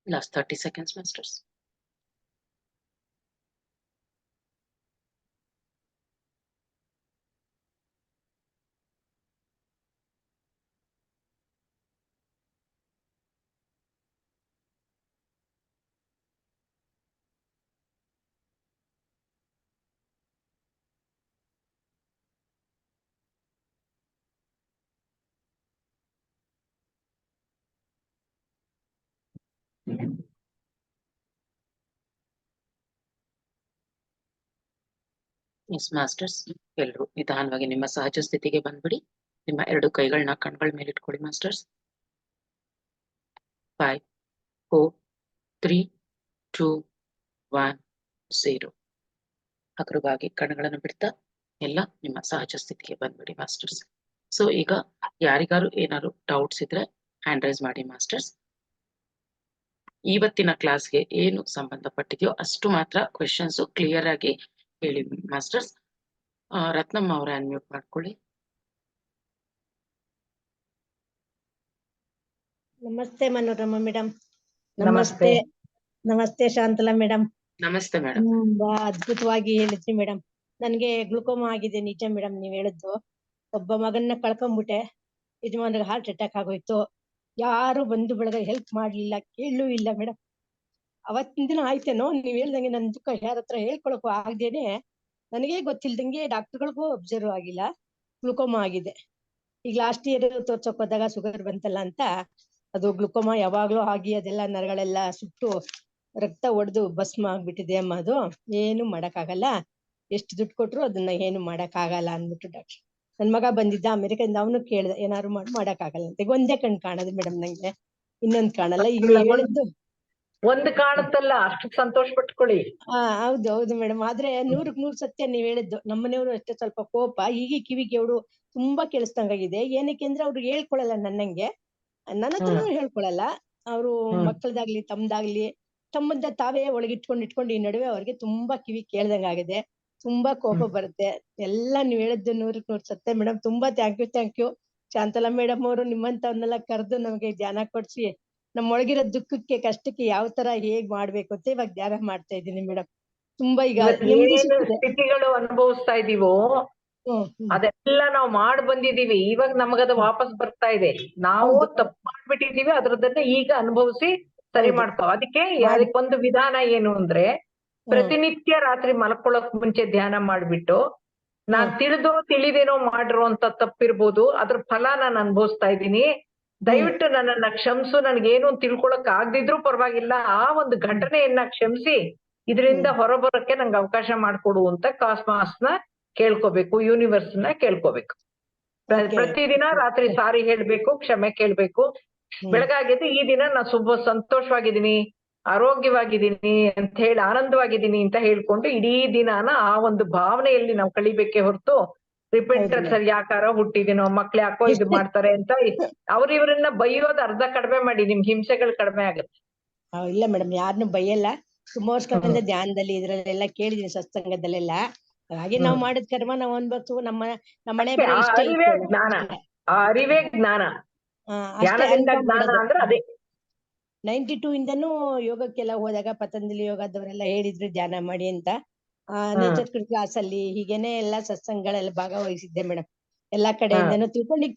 Last 30 seconds, masters. Yes masters, ಎಲ್ರು ನಿಧಾನವಾಗಿ ನಿಮ್ಮ ಸಹಜ ಸ್ಥಿತಿಗೆ ಬಂದ್ಬಿಡಿ. ನಿಮ್ಮ 2 ಕೈಗಳನ್ನ ಕಣ್ಗಳ ಮೇಲೆ ಇಟ್ಕೊಳ್ಳಿ ಮಾಸ್ಟರ್ಸ್. 5 4 3 2 1 0. ಹಗುರವಾಗಿ ಕಣ್ಗಳನ್ನು ಬಿಡ್ತಾ ಎಲ್ಲ ನಿಮ್ಮ ಸಹಜ ಸ್ಥಿತಿಗೆ ಬಂದ್ಬಿಡಿ ಮಾಸ್ಟರ್ಸ್. ಸೊ ಈಗ ಯಾರಿಗಾರು ಏನಾದ್ರು ಡೌಟ್ಸ್ ಇದ್ರೆ ಹ್ಯಾಂಡ್ ರೈಸ್ ಮಾಡಿ ಮಾಸ್ಟರ್ಸ್. ಇವತ್ತಿನ ಕ್ಲಾಸ್ಗೆ ಏನು ಸಂಬಂಧಪಟ್ಟಿದೆಯೋ ಅಷ್ಟು ಮಾತ್ರ ಕ್ವೆಶನ್ಸ್ ಕ್ಲಿಯರ್ ಆಗಿ ಹೇಳಿ ಮಾಸ್ಟರ್ಸ್. ರತ್ನಮ್ಮ ಅವರ ಅನ್ಮ್ಯೂಟ್ ಮಾಡ್ಕೊಳ್ಳಿ. ನಮಸ್ತೆ ಮನೋರಮಾ ಮೇಡಮ್. ನಮಸ್ತೆ. ನಮಸ್ತೆ ಶಾಂತಲಾ ಮೇಡಮ್. ನಮಸ್ತೆ ಮೇಡಮ್. ತುಂಬಾ ಅದ್ಭುತವಾಗಿ ಹೇಳಿದ್ರಿ ಮೇಡಮ್. ನನ್ಗೆ ಗ್ಲುಕೋಮಾ ಆಗಿದೆ ನಿಜ ಮೇಡಮ್. ನೀವ್ ಹೇಳಿದ್ದು ಒಬ್ಬ ಮಗನ್ನ ಕಳ್ಕೊಂಡ್ಬಿಟ್ಟೆ. ಯಜಮಾನ್ರಿಗೆ ಹಾರ್ಟ್ ಅಟ್ಯಾಕ್ ಆಗೋಯ್ತು. ಯಾರು ಬಂಧು ಬಳಗ ಹೆಲ್ಪ್ ಮಾಡ್ಲಿಲ್ಲ, ಕೇಳೂ ಇಲ್ಲ ಮೇಡಮ್. ಅವತ್ತಿನ ದಿನ ಆಯ್ತೇನೋ ನೀವ್ ಹೇಳ್ದಂಗೆ ನನ್ ದುಃಖ ಯಾರ ಹತ್ರ ಹೇಳ್ಕೊಳಕ್ಕೂ ಆಗದೇನೆ ನನಗೆ ಗೊತ್ತಿಲ್ದಂಗೆ ಡಾಕ್ಟರ್ಗಳಿಗೂ ಅಬ್ಸರ್ವ್ ಆಗಿಲ್ಲ, ಗ್ಲುಕೋಮಾ ಆಗಿದೆ. ಈಗ ಲಾಸ್ಟ್ ಇಯರ್ ತೋರ್ಸಕ್ ಹೋದಾಗ ಶುಗರ್ ಬಂತಲ್ಲ ಅಂತ ಅದು ಗ್ಲುಕೋಮಾ ಯಾವಾಗ್ಲೂ ಆಗಿ ಅದೆಲ್ಲ ನರಗಳೆಲ್ಲ ಸುಟ್ಟು ರಕ್ತ ಒಡೆದು ಭಸ್ಮ ಆಗ್ಬಿಟ್ಟಿದೆ ಅಮ್ಮ. ಅದು ಏನು ಮಾಡಕ್ ಆಗಲ್ಲ, ಎಷ್ಟು ದುಡ್ಡು ಕೊಟ್ರು ಅದನ್ನ ಏನು ಮಾಡಕ್ ಆಗಲ್ಲ ಅಂದ್ಬಿಟ್ಟು ಡಾಕ್ಟರ್. ನನ್ ಮಗ ಬಂದಿದ್ದ ಅಮೆರಿಕದಿಂದ, ಅವನು ಕೇಳ್ದೆ ಏನಾದ್ರು ಮಾಡಕ್ ಆಗಲ್ಲ ಅಂತ. ಈಗ ಒಂದೇ ಕಣ್ ಕಾಣದು ಮೇಡಮ್ ನಂಗೆ, ಇನ್ನೊಂದ್ ಕಾಣಲ್ಲ. ಈಗ ನೀವ್ ಹೇಳಿದ್ದು ಒಂದು ಕಾಣುತ್ತಲ್ಲ, ಅಷ್ಟು ಸಂತೋಷ ಪಟ್ಕೊಳ್ಳಿ. ಹೌದು ಹೌದು ಮೇಡಮ್. ಆದ್ರೆ 100ಕ್ಕೆ 100 ಸತ್ಯ ನೀವ್ ಹೇಳಿದ್ದು. ನಮ್ಮನೆಯವರು ಅಷ್ಟೇ ಸ್ವಲ್ಪ ಕೋಪ, ಈಗ ಕಿವಿಗೆ ಅವಳು ತುಂಬಾ ಕೇಳಿಸ್ದಂಗಾಗಿದೆ. ಏನಕ್ಕೆ ಅಂದ್ರೆ ಅವ್ರು ಹೇಳ್ಕೊಳಲ್ಲ ನನ್ನಂಗೆ, ನನ್ನ ಹತ್ರನೂ ಹೇಳ್ಕೊಳಲ್ಲ. ಅವ್ರು ಮಕ್ಕಳದಾಗ್ಲಿ ತಮ್ದಾಗ್ಲಿ ತಮ್ಮದ ತಾವೇ ಒಳಗಿಟ್ಕೊಂಡು ಈ ನಡುವೆ ಅವ್ರಿಗೆ ತುಂಬಾ ಕಿವಿ ಕೇಳ್ದಂಗಾಗಿದೆ. ತುಂಬಾ ಕೋಪ ಬರುತ್ತೆ. ಎಲ್ಲ ನೀವ್ ಹೇಳಿದ್ದು 100ಕ್ಕೆ 100 ಸತ್ಯ ಮೇಡಮ್. ತುಂಬಾ ಥ್ಯಾಂಕ್ ಯು ಶಾಂತಲಾ ಮೇಡಮ್ ಅವರು. ನಿಮ್ಮಂತವ್ರನ್ನೆಲ್ಲ ಕರೆದು ನಮ್ಗೆ ಧ್ಯಾನ ಕೊಡ್ಸಿ ನಮ್ಮೊಳಗಿರೋ ದುಃಖಕ್ಕೆ ಕಷ್ಟಕ್ಕೆ ಯಾವ ತರ ಹೇಗ್ ಮಾಡ್ಬೇಕು ಅಂತ ಇವಾಗ ಧ್ಯಾನ ಮಾಡ್ತಾ ಇದ್ದೀನಿ ಮೇಡಮ್. ತುಂಬಾ ಈಗ ನೆಮ್ಮದಿ ಸಿಕ್ಕಿದೆ. ಸ್ಥಿತಿಗಳು ಅನುಭವಿಸ್ತಾ ಇದೀವೋ ಅದೆಲ್ಲ ನಾವು ಮಾಡ್ ಬಂದಿದೀವಿ. ಇವಾಗ ನಮಗದ ವಾಪಸ್ ಬರ್ತಾ ಇದೆ. ನಾವು ತಪ್ಪು ಮಾಡ್ಬಿಟ್ಟಿದೀವಿ, ಅದ್ರದನ್ನ ಈಗ ಅನುಭವಿಸಿ ಸರಿ ಮಾಡ್ಕೋ. ಅದಕ್ಕೊಂದು ವಿಧಾನ ಏನು ಅಂದ್ರೆ, ಪ್ರತಿನಿತ್ಯ ರಾತ್ರಿ ಮಲ್ಕೊಳ್ಳೋಕ್ ಮುಂಚೆ ಧ್ಯಾನ ಮಾಡ್ಬಿಟ್ಟು, ನಾನ್ ತಿಳಿದೇನೋ ಮಾಡಿರುವಂತ ತಪ್ಪಿರ್ಬೋದು, ಅದ್ರ ಫಲ ನಾನು ಅನುಭವಿಸ್ತಾ ಇದ್ದೀನಿ, ದಯವಿಟ್ಟು ನನ್ನನ್ನ ಕ್ಷಮಿಸು, ನನ್ಗೇನು ತಿಳ್ಕೊಳಕ್ ಆಗದಿದ್ರು ಪರವಾಗಿಲ್ಲ, ಆ ಒಂದು ಘಟನೆಯನ್ನ ಕ್ಷಮಿಸಿ ಇದರಿಂದ ಹೊರಬರಕ್ಕೆ ನಂಗೆ ಅವಕಾಶ ಮಾಡ್ಕೊಡು ಅಂತ ಕಾಸ್ಮಾಸ್ನ ಕೇಳ್ಕೋಬೇಕು, ಯೂನಿವರ್ಸ್ ನ ಕೇಳ್ಕೋಬೇಕು. ಪ್ರತಿದಿನ ರಾತ್ರಿ ಸಾರಿ ಹೇಳ್ಬೇಕು, ಕ್ಷಮೆ ಕೇಳ್ಬೇಕು. ಬೆಳಗಾಗಿದ್ದು ಈ ದಿನ ನಾ ಸಂತೋಷವಾಗಿದ್ದೀನಿ, ಆರೋಗ್ಯವಾಗಿದ್ದೀನಿ ಅಂತ ಹೇಳಿ, ಆನಂದವಾಗಿದ್ದೀನಿ ಅಂತ ಹೇಳ್ಕೊಂಡು ಇಡೀ ದಿನಾನ ಆ ಒಂದು ಭಾವನೆಯಲ್ಲಿ ನಾವು ಕಳಿಬೇಕೆ ಹೊರತು ರಿಪೀಟರ್ ಸರ್ ಯಾಕಾರ ಹುಟ್ಟಿದಿನೋ, ಮಕ್ಳು ಯಾಕೋ ಇದು ಮಾಡ್ತಾರೆ ಅಂತ ಇವ್ರನ್ನ ಬೈಯೋದು ಅರ್ಧ ಕಡಿಮೆ ಮಾಡಿ, ನಿಮ್ ಹಿಂಸೆಗಳು ಕಡಿಮೆ ಆಗುತ್ತೆ. ಇಲ್ಲ ಮೇಡಮ್, ಯಾರನ್ನು ಬೈಯಲ್ಲ. ತುಂಬಾ ವರ್ಷಗಳಿಂದ ಧ್ಯಾನದಲ್ಲಿ ಇದ್ರಲ್ಲೆಲ್ಲ ಕೇಳಿದೀನಿ, ಸತ್ಸಂಗದಲ್ಲೆಲ್ಲ. ಹಾಗೆ ನಾವು ಮಾಡಿದ ಕರ್ಮ ನಾವು ಅನ್ಬೇಕು. ನಮ್ಮನೆ ಬರೀ ಇಷ್ಟ ಅರಿವೇ ಜ್ಞಾನ, ಆ ಅರಿವೇ ಜ್ಞಾನ. ಜ್ಞಾನದಿಂದ ಜ್ಞಾನ ಅಂದ್ರೆ ಅದೇ. 92 ಇಂದನೂ ಯೋಗಕ್ಕೆಲ್ಲ ಹೋದಾಗ ಪತಂಜಲಿ ಯೋಗದವರೆಲ್ಲ ಹೇಳಿದ್ರು ಧ್ಯಾನ ಮಾಡಿ ಅಂತ. ನೇಚರ್ ಕ್ಲಾಸ್ ಅಲ್ಲಿ ಹೀಗೇನೆ ಎಲ್ಲಾ ಸತ್ಸಂಗಗಳೆಲ್ಲ ಭಾಗವಹಿಸಿದ್ದೆ ಮೇಡಮ್. ಎಲ್ಲಾ ಕಡೆಯಿಂದನೂ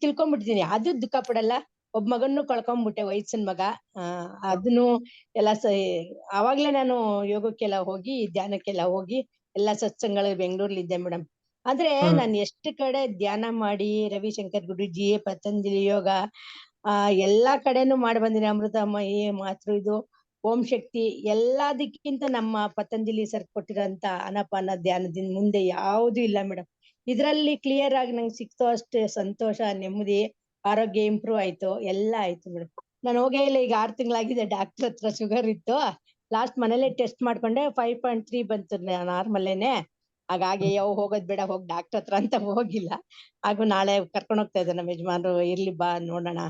ತಿಳ್ಕೊಂಡ್ಬಿಟ್ಟಿದೀನಿ. ಅದು ದುಃಖ ಪಡಲ್ಲ. ಒಬ್ಬ ಮಗನ್ನು ಕಳ್ಕೊಂಡ್ಬಿಟ್ಟೆ, ವಯಸ್ಸಿನ ಮಗ. ಅದನ್ನು ಎಲ್ಲ ಆವಾಗ್ಲೇ ನಾನು ಯೋಗಕ್ಕೆಲ್ಲ ಹೋಗಿ, ಧ್ಯಾನಕ್ಕೆಲ್ಲ ಹೋಗಿ ಎಲ್ಲಾ ಸತ್ಸಂಗಗಳು ಬೆಂಗಳೂರಲ್ಲಿ ಇದ್ದೆ ಮೇಡಮ್. ಆದ್ರೆ ನಾನು ಎಷ್ಟು ಕಡೆ ಧ್ಯಾನ ಮಾಡಿ, ರವಿಶಂಕರ್ ಗುರುಜಿ, ಪತಂಜಲಿ ಯೋಗ ಎಲ್ಲಾ ಕಡೆನೂ ಮಾಡಿ ಬಂದಿನಿ. ಅಮೃತಮಯಿ, ಮಾತೃ ಇದು, ಓಂ ಶಕ್ತಿ, ಎಲ್ಲದಕ್ಕಿಂತ ನಮ್ಮ ಪತಂಜಲಿ ಸರ್ ಕೊಟ್ಟಿರೋಂತ ಅನಪಾನ ಧ್ಯಾನದಿಂದ ಮುಂದೆ ಯಾವ್ದು ಇಲ್ಲ ಮೇಡಮ್. ಇದ್ರಲ್ಲಿ ಕ್ಲಿಯರ್ ಆಗಿ ನಂಗೆ ಸಿಕ್ತೋ ಅಷ್ಟೇ ಸಂತೋಷ, ನೆಮ್ಮದಿ, ಆರೋಗ್ಯ ಇಂಪ್ರೂವ್ ಆಯ್ತು, ಎಲ್ಲ ಆಯ್ತು ಮೇಡಮ್. ನಾನು ಹೋಗೇ ಇಲ್ಲ. ಈಗ 6 ತಿಂಗಳಾಗಿದೆ. ಡಾಕ್ಟರ್ ಹತ್ರ ಶುಗರ್ ಇತ್ತು. ಲಾಸ್ಟ್ ಮನೇಲೆ ಟೆಸ್ಟ್ ಮಾಡ್ಕೊಂಡೆ, 5.3 ಬಂತು ನಾರ್ಮಲ್ಲೇನೆ. ಹಾಗಾಗಿ ಹೋಗೋದ್ ಬೇಡ, ಹೋಗ್ ಡಾಕ್ಟರ್ ಹತ್ರ ಅಂತ ಹೋಗಿಲ್ಲ. ಹಾಗೂ ನಾಳೆ ಕರ್ಕೊಂಡ್ ಹೋಗ್ತಾ ಇದ್ದೆ ನಮ್ಮ ಯಜಮಾನ್ರು, ಇರ್ಲಿ ಬಾ ನೋಡೋಣ,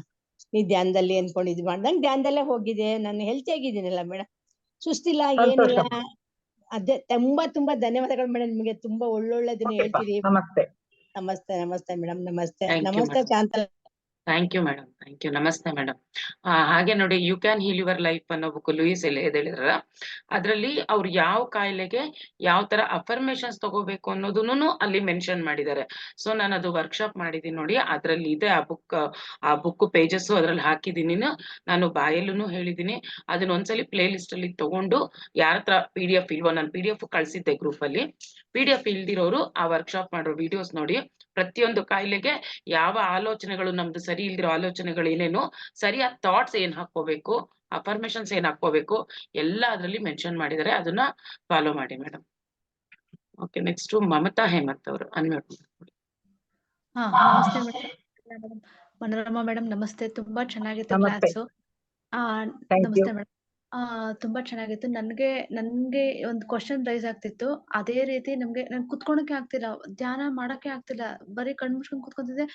ನೀ ಧ್ಯಾನದಲ್ಲಿ ಅನ್ಕೊಂಡು ಇದ್ ಮಾಡ್ದಂಗ್ ಧ್ಯಾನದಲ್ಲೇ ಹೋಗಿದೆ. ನಾನು ಹೆಲ್ತಿ ಆಗಿದ್ದೀನಲ್ಲ ಮೇಡಮ್, ಸುಸ್ತಿಲ್ಲ, ಏನಿಲ್ಲ. ಅದೇ ತುಂಬಾ ಧನ್ಯವಾದಗಳು ಮೇಡಮ್. ನಿಮ್ಗೆ ತುಂಬಾ ಒಳ್ಳೊಳ್ಳೆದನ್ನ ಹೇಳ್ತೀರಿ. ನಮಸ್ತೆ. ನಮಸ್ತೆ ನಮಸ್ತೆ ಮೇಡಮ್. ನಮಸ್ತೆ Shantala. Thank you madam, thank you. ನಮಸ್ತೆ ಮೇಡಮ್. ಹಾಗೆ ನೋಡಿ, you can heal your life ಅನ್ನೋ ಬುಕ್ ಲೂಯಿಸ್ ಹೇಳಿದ್ರ, ಅದ್ರಲ್ಲಿ ಅವ್ರು ಯಾವ ಕಾಯಿಲೆಗೆ ಯಾವ ತರ ಅಫರ್ಮೇಶನ್ಸ್ ತಗೋಬೇಕು ಅನ್ನೋದನ್ನು ಅಲ್ಲಿ ಮೆನ್ಷನ್ ಮಾಡಿದ್ದಾರೆ. ಸೊ ನಾನು ಅದು ವರ್ಕ್ಶಾಪ್ ಮಾಡಿದೀನಿ ನೋಡಿ, ಅದ್ರಲ್ಲಿ ಇದೆ ಆ ಬುಕ್ ಪೇಜಸ್ ಅದ್ರಲ್ಲಿ ಹಾಕಿದೀನಿ. ನಾನು ಬಾಯಲ್ಲೂ ಹೇಳಿದೀನಿ. ಅದನ್ನ ಒಂದ್ಸಲಿ ಪ್ಲೇ ಲಿಸ್ಟ್ ಅಲ್ಲಿ ತಗೊಂಡು, ಯಾರ ಹತ್ರ PDF ಇಲ್ವೋ, ನಾನು PDF ಕಳ್ಸಿದ್ದೆ ಗ್ರೂಪ್ ಅಲ್ಲಿ. PDF ಇಲ್ದಿರೋರು ಆ ವರ್ಕ್ಶಾಪ್ ಮಾಡೋ ವಿಡಿಯೋಸ್ ನೋಡಿ. ಪ್ರತಿಯೊಂದು ಕಾಯಿಲೆಗೆ ಯಾವ ಆಲೋಚನೆಗಳು, ನಮ್ದು ಸರಿ ಇಲ್ದಿರೋ ಆಲೋಚನೆಗಳು ಏನೇನು, ಸರಿಯಾದ ಥಾಟ್ಸ್ ಏನ್ ಹಾಕೋಬೇಕು, ಅಫರ್ಮೇಶನ್ಸ್ ಏನ್ ಹಾಕೋಬೇಕು, ಎಲ್ಲ ಅದ್ರಲ್ಲಿ ಮೆನ್ಷನ್ ಮಾಡಿದ್ದಾರೆ. ಅದನ್ನ ಫಾಲೋ ಮಾಡಿ madam. Okay, next Mamata Hemant ಅವರು ಅನ್ಮ್ಯೂಟ್ ಮಾಡ್ಕೊಳ್ಳಿ. ನಮಸ್ತೆ ಮೇಡಮ್. ಮನೋರಮಾ ಮೇಡಮ್ ನಮಸ್ತೆ. ತುಂಬಾ ಚೆನ್ನಾಗಿತ್ತು ಕ್ಲಾಸು. ನಮಸ್ತೆ ಮೇಡಮ್. ತುಂಬಾ ಚೆನ್ನಾಗಿತ್ತು. ನನ್ಗೆ ಒಂದು ಕ್ವಶನ್ ರೈಸ್ ಆಗ್ತಿತ್ತು. ಅದೇ ರೀತಿ ನನ್ ಕುತ್ಕೊಳಕ್ಕೆ ಆಗ್ತಿಲ್ಲ, ಧ್ಯಾನ ಮಾಡಕ್ಕೆ ಆಗ್ತಿಲ್ಲ. ಬರೀ ಕಣ್ ಮುಚ್ಕೊಂಡ್ ಕುತ್ಕೊಂತಿದ್ದೆ,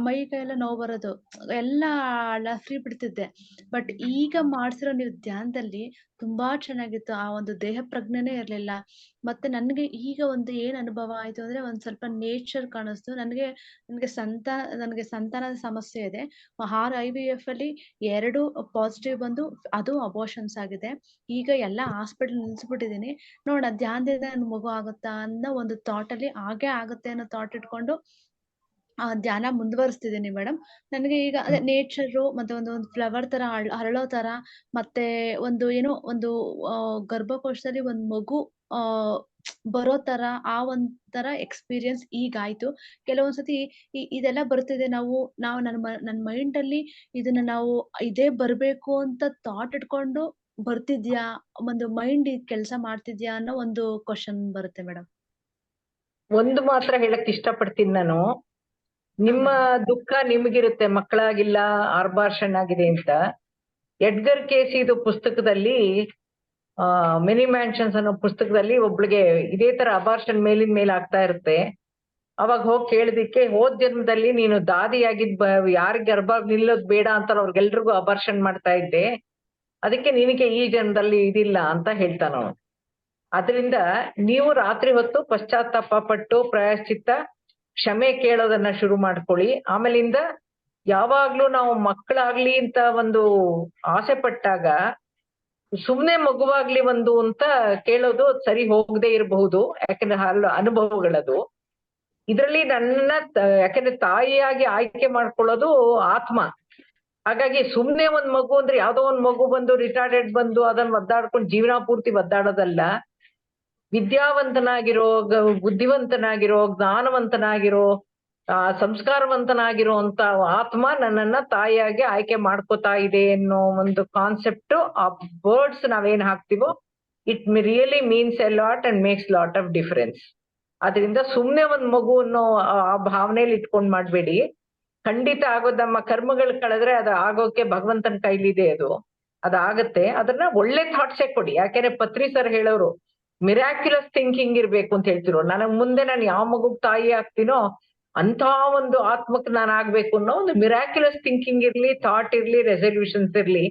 ಮೈ ಕೈ ಎಲ್ಲ ನೋವು ಬರೋದು, ಎಲ್ಲ ಫ್ರೀ ಬಿಡ್ತಿದ್ದೆ. ಬಟ್ ಈಗ ಮಾಡ್ಸಿರೋ ನೀವು ಧ್ಯಾನದಲ್ಲಿ ತುಂಬಾ ಚೆನ್ನಾಗಿತ್ತು. ಆ ಒಂದು ದೇಹ ಪ್ರಜ್ಞೆನೇ ಇರ್ಲಿಲ್ಲ. ಮತ್ತೆ ನನ್ಗೆ ಈಗ ಒಂದು ಏನ್ ಅನುಭವ ಆಯ್ತು ಅಂದ್ರೆ, ಒಂದ್ ಸ್ವಲ್ಪ ನೇಚರ್ ಕಾಣಿಸ್ತು. ನನಗೆ ಸಂತಾನದ ಸಮಸ್ಯೆ ಇದೆ. 6 IVF ಅಲ್ಲಿ 2 ಪಾಸಿಟಿವ್ ಬಂದು ಅದು ಅಬೋಷನ್ಸ್ ಆಗಿದೆ. ಈಗ ಎಲ್ಲ ಹಾಸ್ಪಿಟಲ್ ನಿಲ್ಸ್ಬಿಟ್ಟಿದೀನಿ. ನೋಡ ಧ್ಯಾನದಿಂದ ನನ್ ಮಗು ಆಗುತ್ತಾ ಅನ್ನೋ ಒಂದು ಥಾಟ್ ಅಲ್ಲಿ, ಹಾಗೆ ಆಗುತ್ತೆ ಅನ್ನೋ ಥಾಟ್ ಇಟ್ಕೊಂಡು ಧ್ಯಾನ ಮುಂದುವರಿಸ್ತಿದ್ದೀನಿ ಮೇಡಮ್. ನನಗೆ ಈಗ ಅದೇ ನೇಚರು, ಮತ್ತೆ ಒಂದು ಫ್ಲವರ್ ತರ ಅರಳೋ ತರ, ಮತ್ತೆ ಒಂದು ಗರ್ಭಕೋಶದಲ್ಲಿ ಒಂದ್ ಮಗು ಬರೋ ತರ, ಆ ಒಂಥರ ಎಕ್ಸ್ಪೀರಿಯನ್ಸ್ ಈಗಾಯ್ತು. ಕೆಲವೊಂದ್ಸತಿ ಇದೆಲ್ಲ ಬರ್ತಿದೆ, ನನ್ನ ಮೈಂಡ್ ಅಲ್ಲಿ ಇದನ್ನ ನಾವು ಇದೇ ಬರ್ಬೇಕು ಅಂತ ಥಾಟ್ ಇಟ್ಕೊಂಡು ಬರ್ತಿದ್ಯಾ, ಒಂದು ಮೈಂಡ್ ಕೆಲಸ ಮಾಡ್ತಿದ್ಯಾ ಅನ್ನೋ ಒಂದು ಕ್ವಶನ್ ಬರುತ್ತೆ ಮೇಡಮ್. ಒಂದು ಮಾತ್ರ ಹೇಳಕ್ ಇಷ್ಟಪಡ್ತೀನಿ ನಾನು, ನಿಮ್ಮ ದುಃಖ ನಿಮಗಿರುತ್ತೆ, ಮಕ್ಕಳಾಗಿಲ್ಲ, ಆರ್ಬಾರ್ಷನ್ ಆಗಿದೆ ಅಂತ. ಎಡ್ಗರ್ ಕೇಸಿದು ಪುಸ್ತಕದಲ್ಲಿ, ಮೆನಿ ಮ್ಯಾನ್ಷನ್ಸ್ ಅನ್ನೋ ಪುಸ್ತಕದಲ್ಲಿ ಒಬ್ಳಿಗೆ ಇದೇ ತರ ಅಬಾರ್ಷನ್ ಮೇಲಿನ ಮೇಲೆ ಆಗ್ತಾ ಇರುತ್ತೆ. ಅವಾಗ ಹೋಗಿ ಕೇಳಿದಿಕ್ಕೆ, ಹೋದ್ ಜನ್ಮದಲ್ಲಿ ನೀನು ದಾದಿಯಾಗಿದ್ ಯಾರಿಗ್ ಗರ್ಭ ನಿಲ್ಲೋದ್ ಬೇಡ ಅಂತ ಅವ್ರಿಗೆಲ್ರಿಗೂ ಅಬಾರ್ಷನ್ ಮಾಡ್ತಾ ಇದ್ದೆ, ಅದಕ್ಕೆ ನಿನಗೆ ಈ ಜನ್ಮದಲ್ಲಿ ಇದಿಲ್ಲ ಅಂತ ಹೇಳ್ತಾನ ಅವನು. ಅದರಿಂದ ನೀವು ರಾತ್ರಿ ಹೊತ್ತು ಪಶ್ಚಾತ್ತಾಪ ಪಟ್ಟು ಪ್ರಾಯಶ್ಚಿತ್ತ ಕ್ಷಮೆ ಕೇಳೋದನ್ನ ಶುರು ಮಾಡ್ಕೊಳ್ಳಿ. ಆಮೇಲಿಂದ ಯಾವಾಗ್ಲೂ ನಾವು ಮಕ್ಕಳಾಗ್ಲಿ ಅಂತ ಒಂದು ಆಸೆ ಪಟ್ಟಾಗ ಸುಮ್ನೆ ಮಗುವಾಗ್ಲಿ ಒಂದು ಅಂತ ಕೇಳೋದು ಸರಿ ಹೋಗದೆ ಇರಬಹುದು, ಯಾಕಂದ್ರೆ ಅನುಭವಗಳದು. ಇದ್ರಲ್ಲಿ ಯಾಕಂದ್ರೆ ತಾಯಿಯಾಗಿ ಆಯ್ಕೆ ಮಾಡ್ಕೊಳ್ಳೋದು ಆತ್ಮ. ಹಾಗಾಗಿ ಸುಮ್ನೆ ಒಂದ್ ಮಗು ಅಂದ್ರೆ ಯಾವ್ದೋ ಒಂದ್ ಮಗು ಬಂದು ರಿಟಾರ್ಡೆಡ್ ಬಂದು ಅದನ್ನ ಒದ್ದಾಡ್ಕೊಂಡು ಜೀವನ ಪೂರ್ತಿ ಒದ್ದಾಡೋದಲ್ಲ. ವಿದ್ಯಾವಂತನಾಗಿರೋ, ಬುದ್ಧಿವಂತನಾಗಿರೋ, ಜ್ಞಾನವಂತನಾಗಿರೋ, ಸಂಸ್ಕಾರವಂತನಾಗಿರೋ ಅಂತ ಆತ್ಮ ನನ್ನನ್ನ ತಾಯಿಯಾಗಿ ಆಯ್ಕೆ ಮಾಡ್ಕೋತಾ ಇದೆ ಅನ್ನೋ ಒಂದು ಕಾನ್ಸೆಪ್ಟ್, ಆ ವರ್ಡ್ಸ್ ನಾವೇನ್ ಹಾಕ್ತಿವೋ it really means a lot and makes lot of difference. ಅದರಿಂದ ಸುಮ್ನೆ ಒಂದ್ ಮಗು ಅನ್ನೋ ಆ ಭಾವನೆಯಲ್ಲಿ ಇಟ್ಕೊಂಡ್ ಮಾಡ್ಬೇಡಿ. ಖಂಡಿತ ಆಗೋದು. ನಮ್ಮ ಕರ್ಮಗಳು ಕಳೆದ್ರೆ ಅದು ಆಗೋಕೆ ಭಗವಂತನ ಕೈಲಿದೆ. ಅದಾಗತ್ತೆ. ಅದನ್ನ ಒಳ್ಳೆ ಥಾಟ್ಸೇ ಕೊಡಿ. ಯಾಕೆಂದ್ರೆ ಪತ್ರಿ ಸರ್ ಹೇಳೋರು ಮಿರಾಕ್ಯುಲಸ್ ಥಿಂಕಿಂಗ್ ಇರ್ಬೇಕು ಅಂತ ಹೇಳ್ತಿರೋ. ನನಗ್ ಮುಂದೆ ನಾನು ಯಾವ ಮಗುಗ್ ತಾಯಿ ಆಗ್ತೀನೋ ಅಂತ ಒಂದು ಆತ್ಮಕ್ ನಾನು ಆಗ್ಬೇಕು ಅನ್ನೋ ಒಂದು ಮಿರಾಕ್ಯುಲಸ್ ಥಿಂಕಿಂಗ್ ಇರ್ಲಿ, ಥಾಟ್ ಇರ್ಲಿ, ರೆಸಲ್ಯೂಷನ್ಸ್ ಇರ್ಲಿ.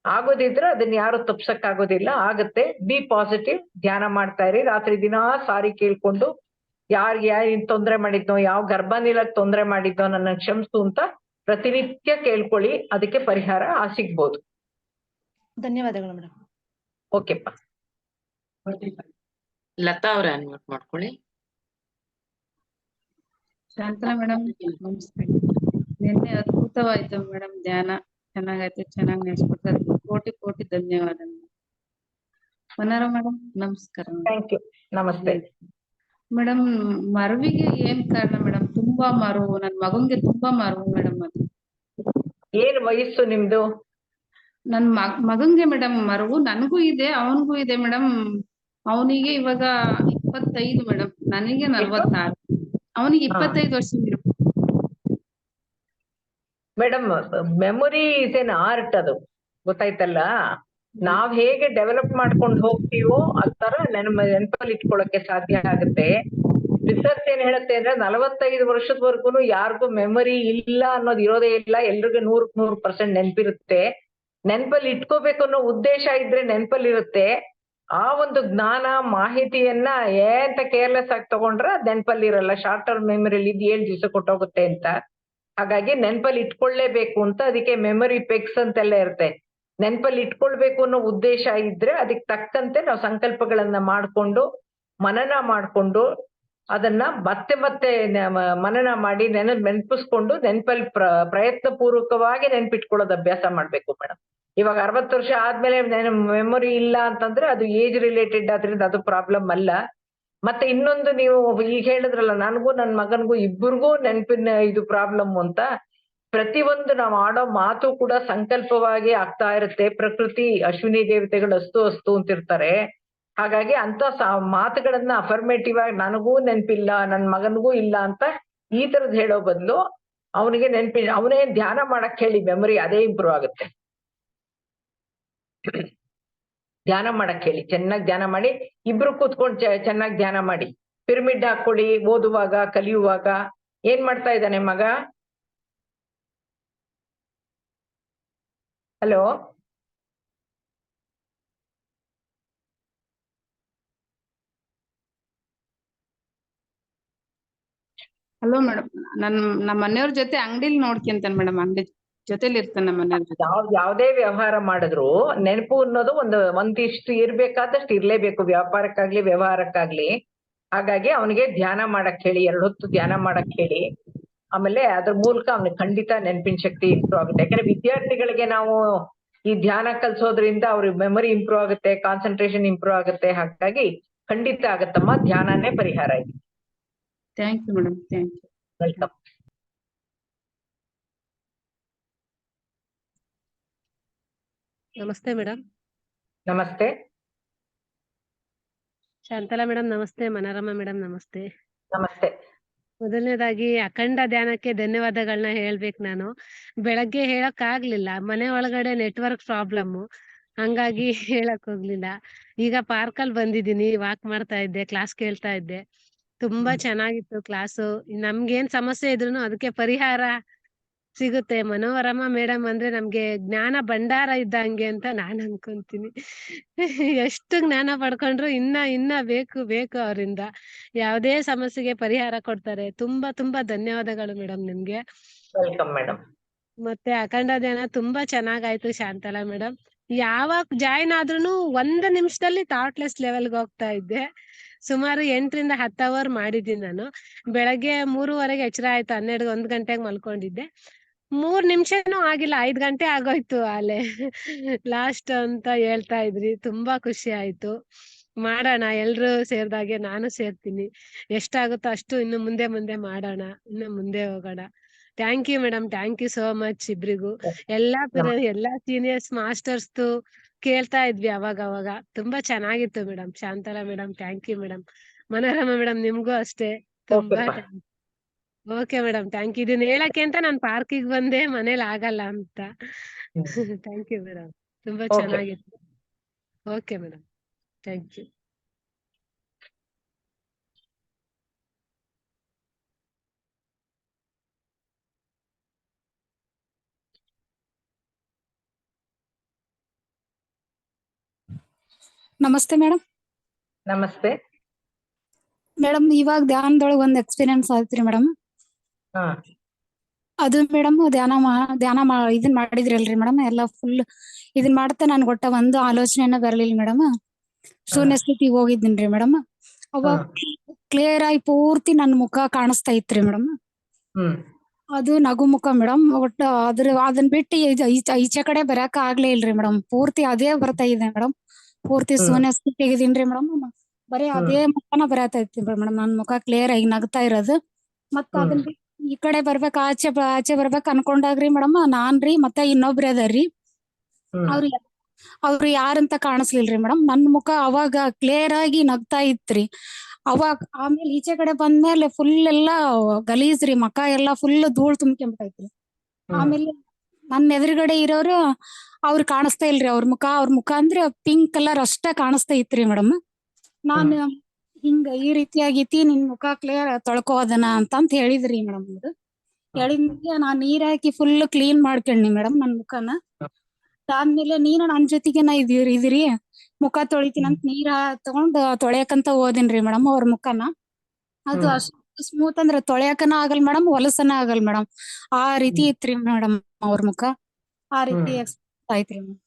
ಆಗೋದಿದ್ರೆ ಅದನ್ನ ಯಾರು ತಪ್ಸಕ್ ಆಗೋದಿಲ್ಲ. ಆಗತ್ತೆ. B positive. ಧ್ಯಾನ ಮಾಡ್ತಾ ಇರಿ. ರಾತ್ರಿ ದಿನ ಸಾರಿ ಕೇಳ್ಕೊಂಡು ಯಾರು ತೊಂದ್ರೆ ಮಾಡಿದ್ನೋ, ಯಾವ ಗರ್ಭನಿಲಕ್ ತೊಂದ್ರೆ ಮಾಡಿದ್ನೋ ನನ್ನ ಕ್ಷಮಿಸು ಅಂತ ಪ್ರತಿನಿತ್ಯ ಕೇಳ್ಕೊಳ್ಳಿ. ಅದಕ್ಕೆ ಪರಿಹಾರ ಸಿಗ್ಬೋದು. ಧನ್ಯವಾದಗಳು ಮೇಡಮ್. ಓಕೆಪ್ಪ. ಲತಾ ಅವ್ರ ಅನ್ಮ್ಯೂಟ್ ಮಾಡ್ಕೊಳ್ಳಿ. ಶಾಂತಲಾ ಮೇಡಮ್ ನಮಸ್ತೆ. ನಿನ್ನೆ ಅದ್ಭುತವಾಯ್ತು ಮೇಡಮ್ ಧ್ಯಾನ. ಚೆನ್ನಾಗಾಯ್ತು, ಚೆನ್ನಾಗಿ ನಡೆಸ್ಕೊಡ್ತಾರೆ. ಕೋಟಿ ಕೋಟಿ ಧನ್ಯವಾದ ಮನೋರ ಮೇಡಮ್. ನಮಸ್ಕಾರ ಥ್ಯಾಂಕ್ ಯು. ನಮಸ್ತೆ ಮೇಡಮ್. ಮರುವಿಗೆ ಏನ್ ಕಾರಣ ಮೇಡಮ್? ತುಂಬಾ ಮರುವು, ನನ್ ಮಗನ್ಗೆ ತುಂಬಾ ಮರುವು ಮೇಡಮ್. ಅದು ಏನ್ ವಯಸ್ಸು ನಿಮ್ದು? ನನ್ ಮಗನ್ಗೆ ಮೇಡಮ್ ಮರುವು. ನನ್ಗೂ ಇದೆ, ಅವನಿಗೂ ಇದೆ ಮೇಡಮ್. ಅವನಿಗೆ ಇವಾಗ 25 ಮೇಡಮ್, ನನಗೆ 46. ಅವನಿಗೆ 25 ವರ್ಷ madam. Memory is an art. ಅದು ಗೊತ್ತಾಯ್ತಲ್ಲ. ನಾವ್ ಹೇಗೆ ಡೆವಲಪ್ ಮಾಡ್ಕೊಂಡು ಹೋಗ್ತೀವೋ ಅತರ ನೆನಪಲ್ಲಿ ಇಟ್ಕೊಳಕ್ಕೆ ಸಾಧ್ಯ ಆಗುತ್ತೆ. ರಿಸರ್ಚ್ ಏನ್ ಹೇಳುತ್ತೆ ಅಂದ್ರೆ 45 ವರ್ಷದವರೆಗೂ ಯಾರಿಗೂ ಮೆಮೊರಿ ಇಲ್ಲ ಅನ್ನೋದು ಇರೋದೇ ಇಲ್ಲ. ಎಲ್ರಿಗೂ 100% ನೆನಪಿರುತ್ತೆ. ನೆನಪಲ್ಲಿ ಇಟ್ಕೋಬೇಕು ಅನ್ನೋ ಉದ್ದೇಶ ಇದ್ರೆ ನೆನಪಲ್ಲಿರುತ್ತೆ. ಆ ಒಂದು ಜ್ಞಾನ ಮಾಹಿತಿಯನ್ನ ಅಂತ ಕೇರ್ಲೆಸ್ ಆಗಿ ತಗೊಂಡ್ರೆ ಅದ್ ನೆನಪಲ್ಲಿ ಇರಲ್ಲ. ಶಾರ್ಟ್ ಟರ್ಮ್ ಮೆಮೊರಿಲಿ 7 ದಿವಸ ಕೊಟ್ಟೋಗುತ್ತೆ ಅಂತ. ಹಾಗಾಗಿ ನೆನಪಲ್ಲಿ ಇಟ್ಕೊಳ್ಳೇಬೇಕು ಅಂತ ಅದಕ್ಕೆ ಮೆಮೊರಿ ಪೆಕ್ಸ್ ಅಂತೆಲ್ಲ ಇರುತ್ತೆ. ನೆನಪಲ್ಲಿ ಇಟ್ಕೊಳ್ಬೇಕು ಅನ್ನೋ ಉದ್ದೇಶ ಇದ್ರೆ ಅದಕ್ಕೆ ತಕ್ಕಂತೆ ನಾವು ಸಂಕಲ್ಪಗಳನ್ನ ಮಾಡ್ಕೊಂಡು ಮನನ ಮಾಡ್ಕೊಂಡು ಅದನ್ನ ಮತ್ತೆ ಮತ್ತೆ ಮನನ ಮಾಡಿ ನೆನಪಿಸ್ಕೊಂಡು ನೆನಪಲ್ಲಿ ಪ್ರಯತ್ನ ಪೂರ್ವಕವಾಗಿ ನೆನಪಿಟ್ಕೊಳ್ಳೋದು ಅಭ್ಯಾಸ ಮಾಡ್ಬೇಕು ಮೇಡಮ್. ಇವಾಗ 60 ವರ್ಷ ಆದ್ಮೇಲೆ ಮೆಮೊರಿ ಇಲ್ಲ ಅಂತಂದ್ರೆ ಅದು ಏಜ್ ರಿಲೇಟೆಡ್ ಆದ್ರಿಂದ ಅದು ಪ್ರಾಬ್ಲಮ್ ಅಲ್ಲ. ಮತ್ತೆ ಇನ್ನೊಂದು, ನೀವು ಈಗ ಹೇಳಿದ್ರಲ್ಲ ನನಗೂ ನನ್ ಮಗನ್ಗೂ ಇಬ್ಬರಿಗೂ ನೆನಪಿನ ಇದು ಪ್ರಾಬ್ಲಮ್ ಅಂತ. ಪ್ರತಿಯೊಂದು ನಾವು ಆಡೋ ಮಾತು ಕೂಡ ಸಂಕಲ್ಪವಾಗಿ ಆಗ್ತಾ ಇರುತ್ತೆ. ಪ್ರಕೃತಿ ಅಶ್ವಿನಿ ದೇವತೆಗಳು ಅಸ್ತು ಅಂತಿರ್ತಾರೆ. ಹಾಗಾಗಿ ಅಂತ ಮಾತುಗಳನ್ನ ಅಫರ್ಮೇಟಿವ್ ಆಗಿ ನನಗೂ ನೆನಪಿಲ್ಲ, ನನ್ ಮಗನ್ಗೂ ಇಲ್ಲ ಅಂತ ಈ ತರದ್ ಹೇಳೋ ಬದಲು ಅವನಿಗೆ ಅವನೇ ಧ್ಯಾನ ಮಾಡಕ್ ಹೇಳಿ. ಮೆಮೊರಿ ಅದೇ ಇಂಪ್ರೂವ್ ಆಗುತ್ತೆ. ಧ್ಯಾನ ಮಾಡಕ್ ಹೇಳಿ. ಚೆನ್ನಾಗಿ ಧ್ಯಾನ ಮಾಡಿ. ಇಬ್ರು ಕೂತ್ಕೊಂಡು ಚೆನ್ನಾಗಿ ಧ್ಯಾನ ಮಾಡಿ. ಪಿರಮಿಡ್ ಹಾಕೊಳ್ಳಿ. ಓದುವಾಗ, ಕಲಿಯುವಾಗ. ಏನ್ ಮಾಡ್ತಾ ಇದ್ದಾನೆ ಮಗ? Hello hello madam. ನಮ್ಮ ಮನೆಯವ್ರ ಜೊತೆ ಅಂಗಡಿಲಿ ನೋಡ್ಕೊಂತಾನೆ ಮೇಡಮ್. ಅಂಗಡಿ ಜೊತೆಲಿ ಇರ್ತಾನೆ ನಮ್ಮ ಮನೆಯವ್ರ ಜೊತೆ. ಯಾವ್ದೇ ವ್ಯವಹಾರ ಮಾಡಿದ್ರು ನೆನಪು ಅನ್ನೋದು ಒಂದಿಷ್ಟು ಇರ್ಬೇಕಾದಷ್ಟು ಇರ್ಲೇಬೇಕು, ವ್ಯಾಪಾರಕ್ಕಾಗ್ಲಿ ವ್ಯವಹಾರಕ್ಕಾಗ್ಲಿ. ಹಾಗಾಗಿ ಅವನಿಗೆ ಧ್ಯಾನ ಮಾಡಕ್ ಹೇಳಿ. 2 ಹೊತ್ತು ಧ್ಯಾನ ಮಾಡಕ್ ಹೇಳಿ. ಆಮೇಲೆ ಅದ್ರ ಮೂಲಕ ಅವನಿಗೆ ಖಂಡಿತ ನೆನಪಿನ ಶಕ್ತಿ ಇಂಪ್ರೂವ್ ಆಗುತ್ತೆ. ಯಾಕಂದ್ರೆ ವಿದ್ಯಾರ್ಥಿಗಳಿಗೆ ನಾವು ಈ ಧ್ಯಾನ ಕಲ್ಸೋದ್ರಿಂದ ಅವ್ರಿಗೆ ಮೆಮೊರಿ ಇಂಪ್ರೂವ್ ಆಗುತ್ತೆ, ಕಾನ್ಸಂಟ್ರೇಷನ್ ಇಂಪ್ರೂವ್ ಆಗುತ್ತೆ. ಹಾಗಾಗಿ ಖಂಡಿತ ಆಗತ್ತಮ್ಮ. ಧ್ಯಾನನೇ ಪರಿಹಾರ ಇದೆ. Thank you madam. Thank you. Welcome. ನಮಸ್ತೆ ಮೇಡಮ್. ನಮಸ್ತೆ. ಶಾಂತಲಾ ಮೇಡಮ್ ನಮಸ್ತೆ. ಮನೋರಮಾ ಮೇಡಮ್ ನಮಸ್ತೆ. ನಮಸ್ತೆ. ಮೊದಲನೇದಾಗಿ ಅಖಂಡ ಧ್ಯಾನಕ್ಕೆ ಧನ್ಯವಾದಗಳನ್ನ ಹೇಳ್ಬೇಕು. ನಾನು ಬೆಳಗ್ಗೆ ಹೇಳಕ್ ಆಗ್ಲಿಲ್ಲ, ಮನೆ ಒಳಗಡೆ ನೆಟ್ವರ್ಕ್ ಪ್ರಾಬ್ಲಮ್, ಹಂಗಾಗಿ ಹೇಳಕ್ ಹೋಗ್ಲಿಲ್ಲ. ಈಗ ಪಾರ್ಕಲ್ಲಿ ಬಂದಿದ್ದೀನಿ, ವಾಕ್ ಮಾಡ್ತಾ ಇದ್ದೆ, ಕ್ಲಾಸ್ ಕೇಳ್ತಾ ಇದ್ದೆ. ತುಂಬಾ ಚೆನ್ನಾಗಿತ್ತು ಕ್ಲಾಸು. ನಮ್ಗೇನ್ ಸಮಸ್ಯೆ ಇದ್ರುನು ಅದಕ್ಕೆ ಪರಿಹಾರ ಸಿಗುತ್ತೆ. ಮನೋರಮಾ ಮೇಡಮ್ ಅಂದ್ರೆ ನಮ್ಗೆ ಜ್ಞಾನ ಭಂಡಾರ ಇದ್ದಂಗೆ ಅಂತ ನಾನ್ ಅನ್ಕೊಂತೀನಿ. ಎಷ್ಟು ಜ್ಞಾನ ಪಡ್ಕೊಂಡ್ರು ಇನ್ನ ಬೇಕು ಅವರಿಂದ. ಯಾವ್ದೇ ಸಮಸ್ಯೆಗೆ ಪರಿಹಾರ ಕೊಡ್ತಾರೆ. ತುಂಬಾ ಧನ್ಯವಾದಗಳು ಮೇಡಮ್ ನಿಮ್ಗೆ. Welcome madam. ಮತ್ತೆ ಅಖಂಡ ಧ್ಯಾನ ತುಂಬಾ ಚೆನ್ನಾಗಾಯ್ತು ಶಾಂತಲಾ ಮೇಡಮ್. ಯಾವಾಗ ಜಾಯಿನ್ ಆದ್ರೂನು 1 ನಿಮಿಷದಲ್ಲಿ ಥಾಟ್ಲೆಸ್ ಲೆವೆಲ್ಗೆ ಹೋಗ್ತಾ ಇದ್ದೆ. ಸುಮಾರು 8 ರಿಂದ 10 ಅವರ್ ಮಾಡಿದ್ದೀನಿ ನಾನು. ಬೆಳಗ್ಗೆ 3:30ಗೆ ಎಚ್ಚರ ಆಯ್ತು. 1 ಗಂಟೆಗೆ ಮಲ್ಕೊಂಡಿದ್ದೆ. 3 ನಿಮಿಷನೂ ಆಗಿಲ್ಲ, 5 ಗಂಟೆ ಆಗೋಯ್ತು ಆಲೆ ಲಾಸ್ಟ್ ಅಂತ ಹೇಳ್ತಾ ಇದ್ರಿ. ತುಂಬಾ ಖುಷಿ ಆಯ್ತು. ಮಾಡೋಣ ಎಲ್ರು ಸೇರ್ದಾಗೆ ನಾನು ಸೇರ್ತೀನಿ. ಎಷ್ಟಾಗುತ್ತೋ ಅಷ್ಟು ಇನ್ನು ಮುಂದೆ ಮಾಡೋಣ, ಇನ್ನು ಮುಂದೆ ಹೋಗೋಣ. Thank you madam. Thank you so much ಇಬ್ರಿಗೂ. ಎಲ್ಲಾ ಸೀನಿಯರ್ಸ್ ಮಾಸ್ಟರ್ಸ್ ಕೇಳ್ತಾ ಇದ್ವಿ ಅವಾಗ. ತುಂಬಾ ಚೆನ್ನಾಗಿತ್ತು madam. Shantala madam thank you madam. Manorama madam ನಿಮ್ಗೂ ಅಷ್ಟೇ ತುಂಬಾ Okay, thanks. Okay madam, thank you. ಇದನ್ನ ಹೇಳಕ್ಕೆ ಅಂತ ನಾನು ಪಾರ್ಕಿಗೆ ಬಂದೆ, ಮನೇಲಿ ಆಗಲ್ಲ ಅಂತ. ಥ್ಯಾಂಕ್ ಯು ಮೇಡಮ್, ತುಂಬಾ ಓಕೆ. ಚೆನ್ನಾಗಿತ್ತು. Okay madam, thank you. ನಮಸ್ತೆ ಮೇಡಮ್. ನಮಸ್ತೆ. ಮೇಡಮ್, ಇವಾಗ ಧ್ಯಾನದೊಳಗೆ ಒಂದ್ ಎಕ್ಸ್ಪೀರಿಯನ್ಸ್ ಆಯ್ತ್ರಿ ಮೇಡಮ್. ಹಾ ಅದು ಮೇಡಮ್ ಇದನ್ ಮಾಡಿದ್ರಲ್ರಿ ಮೇಡಮ್, ಎಲ್ಲ ಫುಲ್ ಇದನ್ ಮಾಡ್ತಾ ನನ್ಗೆ ಒಟ್ಟ ಒಂದು ಆಲೋಚನೆನ ಬರಲಿಲ್ಲ ಮೇಡಮ್. ಶೂನ್ಯ ಸ್ಥಿತಿಗೆ ಹೋಗಿದ್ದೀನ್ರಿ ಮೇಡಮ್. ಅವಾಗ ಕ್ಲಿಯರ್ ಆಗಿ ಪೂರ್ತಿ ನನ್ ಮುಖ ಕಾಣಿಸ್ತಾ ಇತ್ರಿ ಮೇಡಮ್. ಹ್ಮ್ ಅದು ನಗು ಮುಖ ಮೇಡಮ್. ಒಟ್ಟ ಅದನ್ನ ಬಿಟ್ಟು ಈಚೆ ಕಡೆ ಬರಕ ಆಗ್ಲೇ ಇಲ್ರಿ ಮೇಡಮ್. ಪೂರ್ತಿ ಅದೇ ಬರ್ತಾ ಇದೆ ಮೇಡಮ್. ಪೂರ್ತಿ ಶೂನ್ಯ ಸ್ಥಿತಿಗೆ ಇದೀನ್ರಿ ಮೇಡಮ್. ಬರೀ ಅದೇ ಮುಖನ ಬರತಾ ಇತ್ತು ಮೇಡಮ್. ನನ್ ಮುಖ ಕ್ಲಿಯರ್ ಆಗಿ ನಗ್ತಾ ಇರೋದು. ಮತ್ತ ಅದನ್ನ ಬಿಟ್ಟು ಈ ಕಡೆ ಬರ್ಬೇಕ, ಆಚೆ ಬರ್ಬೇಕ ಅನ್ಕೊಂಡಾಗ್ರಿ ಮೇಡಮ್, ನಾನ್ರಿ ಮತ್ತೆ ಇನ್ನೊಬ್ರು ಅದಾರ್ರಿ. ಅವ್ರು ಯಾರಂತ ಕಾಣಿಸ್ಲಿಲ್ರಿ ಮೇಡಮ್. ನನ್ ಮುಖ ಅವಾಗ ಕ್ಲಿಯರ್ ಆಗಿ ನಗ್ತಾ ಇತ್ರಿ. ಅವಾಗ ಆಮೇಲೆ ಈಚೆ ಕಡೆ ಬಂದ್ಮೇಲೆ ಫುಲ್ ಎಲ್ಲಾ ಗಲೀಜ್ರಿ, ಮುಖ ಎಲ್ಲಾ ಫುಲ್ ಧೂಳ್ ತುಂಬ್ಕೊಂಡ್ಬಿಟ್ಟೈತ್ರಿ. ಆಮೇಲೆ ನನ್ನ ಎದುರುಗಡೆ ಇರೋರು ಅವ್ರು ಕಾಣಿಸ್ತಾ ಇಲ್ರಿ. ಅವ್ರ ಮುಖ ಅಂದ್ರೆ ಪಿಂಕ್ ಕಲರ್ ಅಷ್ಟ ಕಾಣಿಸ್ತಾ ಇತ್ರಿ ಮೇಡಮ್. ನಾನ್ ಹಿಂಗ ಈ ರೀತಿಯಾಗೈತಿ, ನಿನ್ ಮುಖ ಕ್ಲಿಯರ್ ತೊಳ್ಕೊ ಅದನ್ನ ಅಂತ ಹೇಳಿದ್ರಿ ಮೇಡಮ್. ಅವ್ರು ಹೇಳಿದ್ಮೇಲೆ ನಾನ್ ನೀರ್ ಹಾಕಿ ಫುಲ್ ಕ್ಲೀನ್ ಮಾಡ್ಕೊಂಡಿ ಮೇಡಮ್ ನನ್ ಮುಖನ. ಅದಾದ್ಮೇಲೆ ನೀನು ನನ್ ಜೊತೆಗೇನ ಇದಿರಿ ಮುಖ ತೊಳಿತೀನಂತ ನೀರ್ ತಗೊಂಡ್ ತೊಳೆಯಕಂತ ಹೋದಿನ್ರಿ ಮೇಡಮ್ ಅವ್ರ ಮುಖನ. ಅದು ಅಷ್ಟು ಸ್ಮೂತ್ ಅಂದ್ರೆ ತೊಳೆಯಕನ ಆಗಲ್ ಮೇಡಮ್, ಹೊಲಸನ ಆಗಲ್ ಮೇಡಮ್. ಆ ರೀತಿ ಇತ್ರಿ ಮೇಡಮ್ ಅವ್ರ ಮುಖ. ಆ ರೀತಿ ಎಕ್ಸ್ಪೀರಿಯನ್ಸ್ ಆಯ್ತ್ರಿ ಮೇಡಮ್.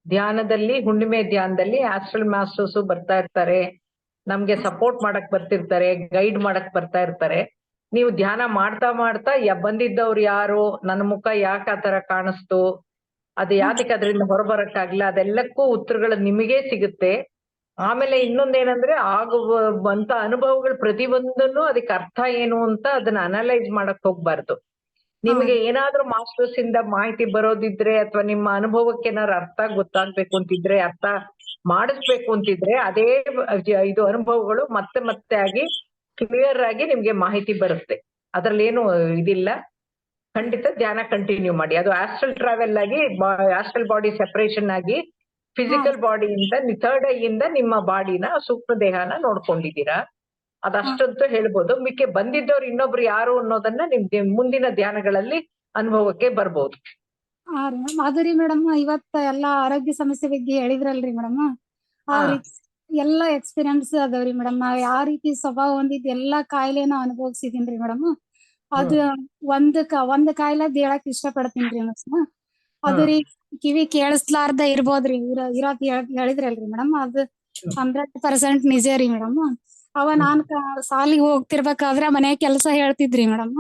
ಧ್ಯಾನದಲ್ಲಿ, ಹುಣ್ಣಿಮೆ ಧ್ಯಾನದಲ್ಲಿ ಆಸ್ಟ್ರಲ್ ಮಾಸ್ಟರ್ಸ್ ಬರ್ತಾ ಇರ್ತಾರೆ, ನಮ್ಗೆ ಸಪೋರ್ಟ್ ಮಾಡಕ್ ಬರ್ತಿರ್ತಾರೆ, ಗೈಡ್ ಮಾಡಕ್ ಬರ್ತಾ ಇರ್ತಾರೆ. ನೀವು ಧ್ಯಾನ ಮಾಡ್ತಾ ಮಾಡ್ತಾ ಬಂದಿದ್ದವ್ರು ಯಾರು, ನನ್ನ ಮುಖ ಯಾಕೆ ಆತರ ಕಾಣಿಸ್ತು, ಅದು ಯಾತಕ್ಕೆ ಅದರಿಂದ ಹೊರಬರಕ್ಕಾಗ್ಲಿಲ್ಲ, ಅದೆಲ್ಲಕ್ಕೂ ಉತ್ತರಗಳು ನಿಮಗೇ ಸಿಗುತ್ತೆ. ಆಮೇಲೆ ಇನ್ನೊಂದೇನಂದ್ರೆ ಆಗುವಂತ ಅನುಭವಗಳು ಪ್ರತಿಯೊಂದನ್ನು ಅದಕ್ಕೆ ಅರ್ಥ ಏನು ಅಂತ ಅದನ್ನ ಅನಲೈಸ್ ಮಾಡಕ್ ಹೋಗ್ಬಾರ್ದು. ನಿಮಗೆ ಏನಾದ್ರೂ ಮಾಸ್ಟರ್ಸ್ ಇಂದ ಮಾಹಿತಿ ಬರೋದಿದ್ರೆ ಅಥವಾ ನಿಮ್ಮ ಅನುಭವಕ್ಕೆ ಏನಾದ್ರು ಅರ್ಥ ಗೊತ್ತಾಗ್ಬೇಕು ಅಂತಿದ್ರೆ, ಅರ್ಥ ಮಾಡಿಸ್ಬೇಕು ಅಂತಿದ್ರೆ, ಅದೇ ಇದು ಅನುಭವಗಳು ಮತ್ತೆ ಮತ್ತೆ ಆಗಿ ಕ್ಲಿಯರ್ ಆಗಿ ನಿಮ್ಗೆ ಮಾಹಿತಿ ಬರುತ್ತೆ. ಅದ್ರಲ್ಲಿ ಏನು ಇದಿಲ್ಲ. ಖಂಡಿತ ಧ್ಯಾನ ಕಂಟಿನ್ಯೂ ಮಾಡಿ. ಅದು ಆಸ್ಟ್ರಲ್ ಟ್ರಾವೆಲ್ ಆಗಿ, ಆಸ್ಟ್ರಲ್ ಬಾಡಿ ಸೆಪರೇಷನ್ ಆಗಿ ಫಿಸಿಕಲ್ ಬಾಡಿಯಿಂದ, ಥರ್ಡ್ ಐ ಇಂದ ನಿಮ್ಮ ಬಾಡಿನ, ಸೂಕ್ಷ್ಮ ದೇಹನ ನೋಡ್ಕೊಂಡಿದ್ದೀರಾ. ಅದಷ್ಟಂತೂ ಹೇಳ್ಬೋದು. ಮಿಕ್ಕೆ ಬಂದಿದ್ದವ್ರು ಇನ್ನೊಬ್ರು ಯಾರು ಅನ್ನೋದನ್ನ ನಿಮ್ಗೆ ಮುಂದಿನ ಧ್ಯಾನಗಳಲ್ಲಿ ಅನುಭವಕ್ಕೆ ಬರ್ಬೋದು. ಅದ್ರಿ ಮೇಡಮ್, ಇವತ್ತ ಎಲ್ಲಾ ಆರೋಗ್ಯ ಸಮಸ್ಯೆ ಬಗ್ಗೆ ಹೇಳಿದ್ರಲ್ರಿ ಮೇಡಮ್. ಆ ರೀತಿ ಎಲ್ಲಾ ಎಕ್ಸ್ಪೀರಿಯನ್ಸ್ ಅದಾವ್ರಿ ಮೇಡಮ್. ನಾವ್ ಯಾವ ರೀತಿ ಸ್ವಭಾವ ಹೊಂದಿದ್ ಎಲ್ಲಾ ಕಾಯಿಲೆನ ಅನುಭವಿಸಿದೀನ್ರಿ ಮೇಡಮ್. ಅದು ಒಂದ್ ಕಾಯಿಲೆ ಹೇಳಕ್ ಇಷ್ಟ ಪಡ್ತೀನ್ರಿ ಮೇಡಮ್. ಅದು ರೀ ಕಿವಿ ಕೇಳಿಸ್ಲಾರ್ದ ಇರ್ಬೋದ್ರಿ ಇರೋದ್ ಹೇಳಿದ್ರಲ್ರಿ ಮೇಡಮ್. ಅದು 100% ನಿಜ ರೀ ಮೇಡಮ್. ನಾನ್ ಸಾಲಿಗೆ ಹೋಗ್ತಿರ್ಬೇಕಾದ್ರೆ ಮನೆ ಕೆಲ್ಸ ಹೇಳ್ತಿದ್ರಿ ಮೇಡಮ್.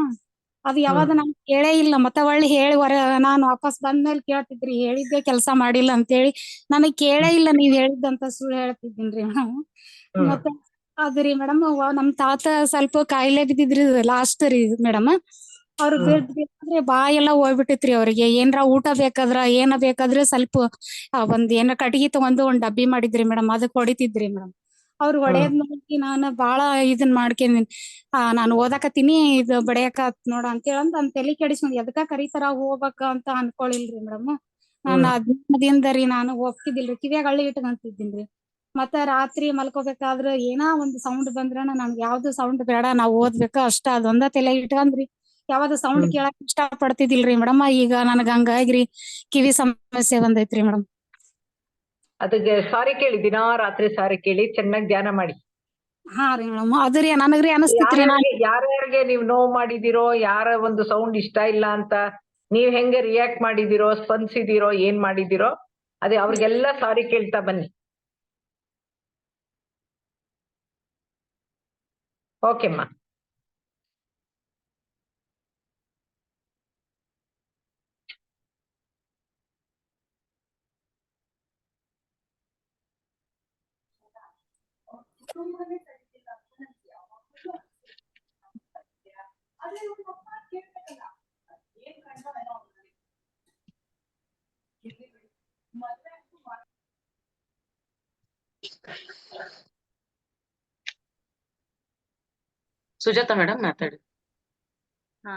ಅದು ಯಾವಾಗ ನಾನ್ ಕೇಳೇ ಇಲ್ಲ. ಮತ್ತೆ ಒಳ್ಳೆ ಹೇಳಿ ನಾನು ವಾಪಸ್ ಬಂದ್ಮೇಲೆ ಕೇಳ್ತಿದ್ರಿ, ಹೇಳಿದ್ದೆ ಕೆಲ್ಸ ಮಾಡಿಲ್ಲ ಅಂತೇಳಿ. ನನಗ್ ಕೇಳೇ ಇಲ್ಲ ನೀವ್ ಹೇಳಿದ್ದಂತ ಸುಳ್ಳು ಹೇಳ್ತಿದ್ದೀನ್ರಿ ಮೇಡಮ್. ಮತ್ತೆ ಅದ್ರಿ ಮೇಡಮ್, ನಮ್ ತಾತ ಸ್ವಲ್ಪ ಕಾಯಿಲೆ ಬಿದ್ದಿದ್ರಿ ಲಾಸ್ಟ್ ರೀ ಮೇಡಮ್. ಅವ್ರು ಬಿದ್ರೆ ಬಾಯೆಲ್ಲ ಹೋಗ್ಬಿಟ್ಟಿತ್ರಿ. ಅವ್ರಿಗೆ ಏನ್ರ ಊಟ ಬೇಕಾದ್ರೆ ಸ್ವಲ್ಪ ಒಂದ್ ಏನ ಕಟ್ಗಿ ತಗೊಂಡು ಒಂದ್ ಡಬ್ಬಿ ಮಾಡಿದ್ರಿ ಮೇಡಮ್, ಅದಕ್ ಹೊಡಿತಿದ್ರಿ ಮೇಡಮ್. ಅವ್ರು ಹೊಡೆಯದ್ ನೋಡಿ ನಾನು ಬಾಳ ಇದನ್ ಮಾಡ್ಕೊಂದಿನಿ. ನಾನು ಓದಾಕತ್ತೀನಿ, ಇದು ಬಡಿಯಕ ನೋಡ ಅಂತ ಹೇಳಂದ್ ನನ್ ತಲಿ ಕೆಡಿಸ್ಕೊಂಡ್ ಎದಕ್ಕ ಕರಿತಾರ ಹೋಗ್ಬೇಕ ಅಂತ ಅನ್ಕೊಳಿಲ್ರಿ ಮೇಡಮ್. ನಾನು ಅದ್ರಿಂದರಿ ನಾನು ಹೋಗ್ತಿದ್ದಿಲ್ರಿ, ಕಿವ್ಯಾಗ ಹಳ್ಳಿ ಇಟ್ಕೊಂತಿದ್ದೀನ್ರಿ. ಮತ್ತ ರಾತ್ರಿ ಮಲ್ಕೋಬೇಕಾದ್ರ ಏನಾ ಒಂದ್ ಸೌಂಡ್ ಬಂದ್ರನ ನನ್ಗೆ ಯಾವ್ದು ಸೌಂಡ್ ಬೇಡ, ನಾವ್ ಓದ್ಬೇಕು ಅಷ್ಟ, ಅದೊಂದ ತಲೆ ಇಟ್ಕಂದ್ರಿ ಯಾವ್ದು ಸೌಂಡ್ ಕೇಳಕ್ ಇಷ್ಟ ಪಡ್ತಿದ್ದಿಲ್ರಿ ಮೇಡಮ್. ಈಗ ನನ್ಗ ಹಂಗಾಗ್ರಿ ಕಿವಿ ಸಮಸ್ಯೆ ಬಂದೈತ್ರಿ ಮೇಡಮ್. ಅದಕ್ಕೆ ಸಾರಿ ಕೇಳಿ, ದಿನಾ ರಾತ್ರಿ ಸಾರಿ ಕೇಳಿ, ಚೆನ್ನಾಗಿ ಧ್ಯಾನ ಮಾಡಿ. ಹಾ ರೀ ಮೇಡಮ್. ಅದ್ರಿ ನನಗ್ರಿ ಅನಸ್ತಿತ್ರಿ, ಯಾರ್ಯಾರಿಗೆ ನೀವ್ ನೋವು ಮಾಡಿದಿರೋ, ಯಾರ ಒಂದು ಸೌಂಡ್ ಇಷ್ಟ ಇಲ್ಲ ಅಂತ ನೀವ್ ಹೆಂಗೆ ರಿಯಾಕ್ಟ್ ಮಾಡಿದಿರೋ, ಸ್ಪಂದಿಸಿದಿರೋ, ಏನ್ ಮಾಡಿದಿರೋ, ಅದೇ ಅವ್ರಿಗೆಲ್ಲ ಸಾರಿ ಕೇಳ್ತಾ ಬನ್ನಿ. ಓಕೆಮ್ಮ. ಸುಜಾತ ಮೇಡಮ್ ಮಾತಾಡಿ. ಹಾ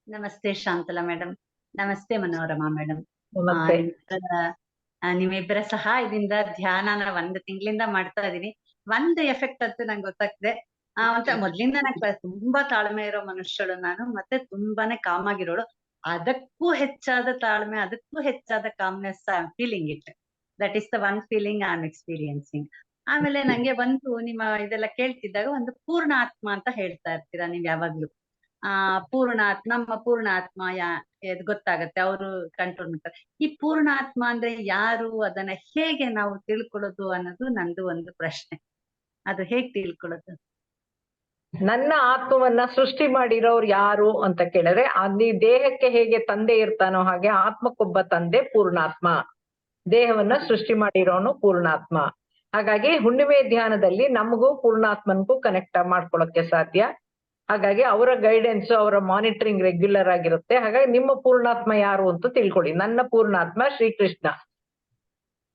ನಮಸ್ತೆ ಶಾಂತಲಾ ಮೇಡಮ್, ನಮಸ್ತೆ ಮನೋರಮಾ ಮೇಡಮ್. ನಮಸ್ತೆ. ನಿಮ್ಮಿಬ್ಬರ ಸಹಾಯದಿಂದ ಧ್ಯಾನನ 1 ತಿಂಗಳಿಂದ ಮಾಡ್ತಾ ಇದೀನಿ. ಒಂದು ಎಫೆಕ್ಟ್ ಅಂತೂ ನಂಗೆ ಗೊತ್ತಾಗ್ತಿದೆ. ಅಂತ ಮೊದ್ಲಿಂದ ನಂಗೆ ತುಂಬಾ ತಾಳ್ಮೆ ಇರೋ ಮನುಷ್ಯಳು ನಾನು, ಮತ್ತೆ ತುಂಬಾನೇ ಕಾಮ್ ಆಗಿರೋಳು. ಅದಕ್ಕೂ ಹೆಚ್ಚಾದ ತಾಳ್ಮೆ, ಅದಕ್ಕೂ ಹೆಚ್ಚಾದ calmness I am feeling it. That is the one feeling I am experiencing. ಆಮೇಲೆ ನಂಗೆ ಬಂದು ನಿಮ್ಮ ಇದೆಲ್ಲ ಕೇಳ್ತಿದ್ದಾಗ ಒಂದು ಪೂರ್ಣ ಆತ್ಮ ಅಂತ ಹೇಳ್ತಾ ಇರ್ತೀರಾ ನೀವ್ ಯಾವಾಗ್ಲೂ. ನಮ್ಮ ಪೂರ್ಣಾತ್ಮ ಇದು ಗೊತ್ತಾಗತ್ತೆ, ಅವರು ಕಂಟ್ರೋಲ್ ಮಾಡ್ತಾರೆ. ಈ ಪೂರ್ಣಾತ್ಮ ಅಂದ್ರೆ ಯಾರು, ಅದನ್ನ ಹೇಗೆ ನಾವು ತಿಳ್ಕೊಳ್ಳೋದು ಅನ್ನೋದು ನಂದು ಒಂದು ಪ್ರಶ್ನೆ. ಅದು ಹೇಗ್ ತಿಳ್ಕೊಳ್ಳೋದು? ನನ್ನ ಆತ್ಮವನ್ನ ಸೃಷ್ಟಿ ಮಾಡಿರೋರು ಯಾರು ಅಂತ ಕೇಳಿದ್ರೆ, ಈ ದೇಹಕ್ಕೆ ಹೇಗೆ ತಂದೆ ಇರ್ತಾನೋ ಹಾಗೆ ಆತ್ಮಕ್ಕೊಬ್ಬ ತಂದೆ ಪೂರ್ಣಾತ್ಮ, ದೇಹವನ್ನ ಸೃಷ್ಟಿ ಮಾಡಿರೋನು ಪೂರ್ಣಾತ್ಮ. ಹಾಗಾಗಿ ಹುಣ್ಣಿಮೆ ಧ್ಯಾನದಲ್ಲಿ ನಮಗೂ ಪೂರ್ಣಾತ್ಮನ್ಗೂ ಕನೆಕ್ಟ್ ಮಾಡ್ಕೊಳಕ್ಕೆ ಸಾಧ್ಯ. ಹಾಗಾಗಿ ಅವರ ಗೈಡೆನ್ಸ್, ಅವರ ಮಾನಿಟರಿಂಗ್ ರೆಗ್ಯುಲರ್ ಆಗಿರುತ್ತೆ. ಹಾಗಾಗಿ ನಿಮ್ಮ ಪೂರ್ಣಾತ್ಮ ಯಾರು ಅಂತ ತಿಳ್ಕೊಳ್ಳಿ. ನನ್ನ ಪೂರ್ಣಾತ್ಮ ಶ್ರೀಕೃಷ್ಣ,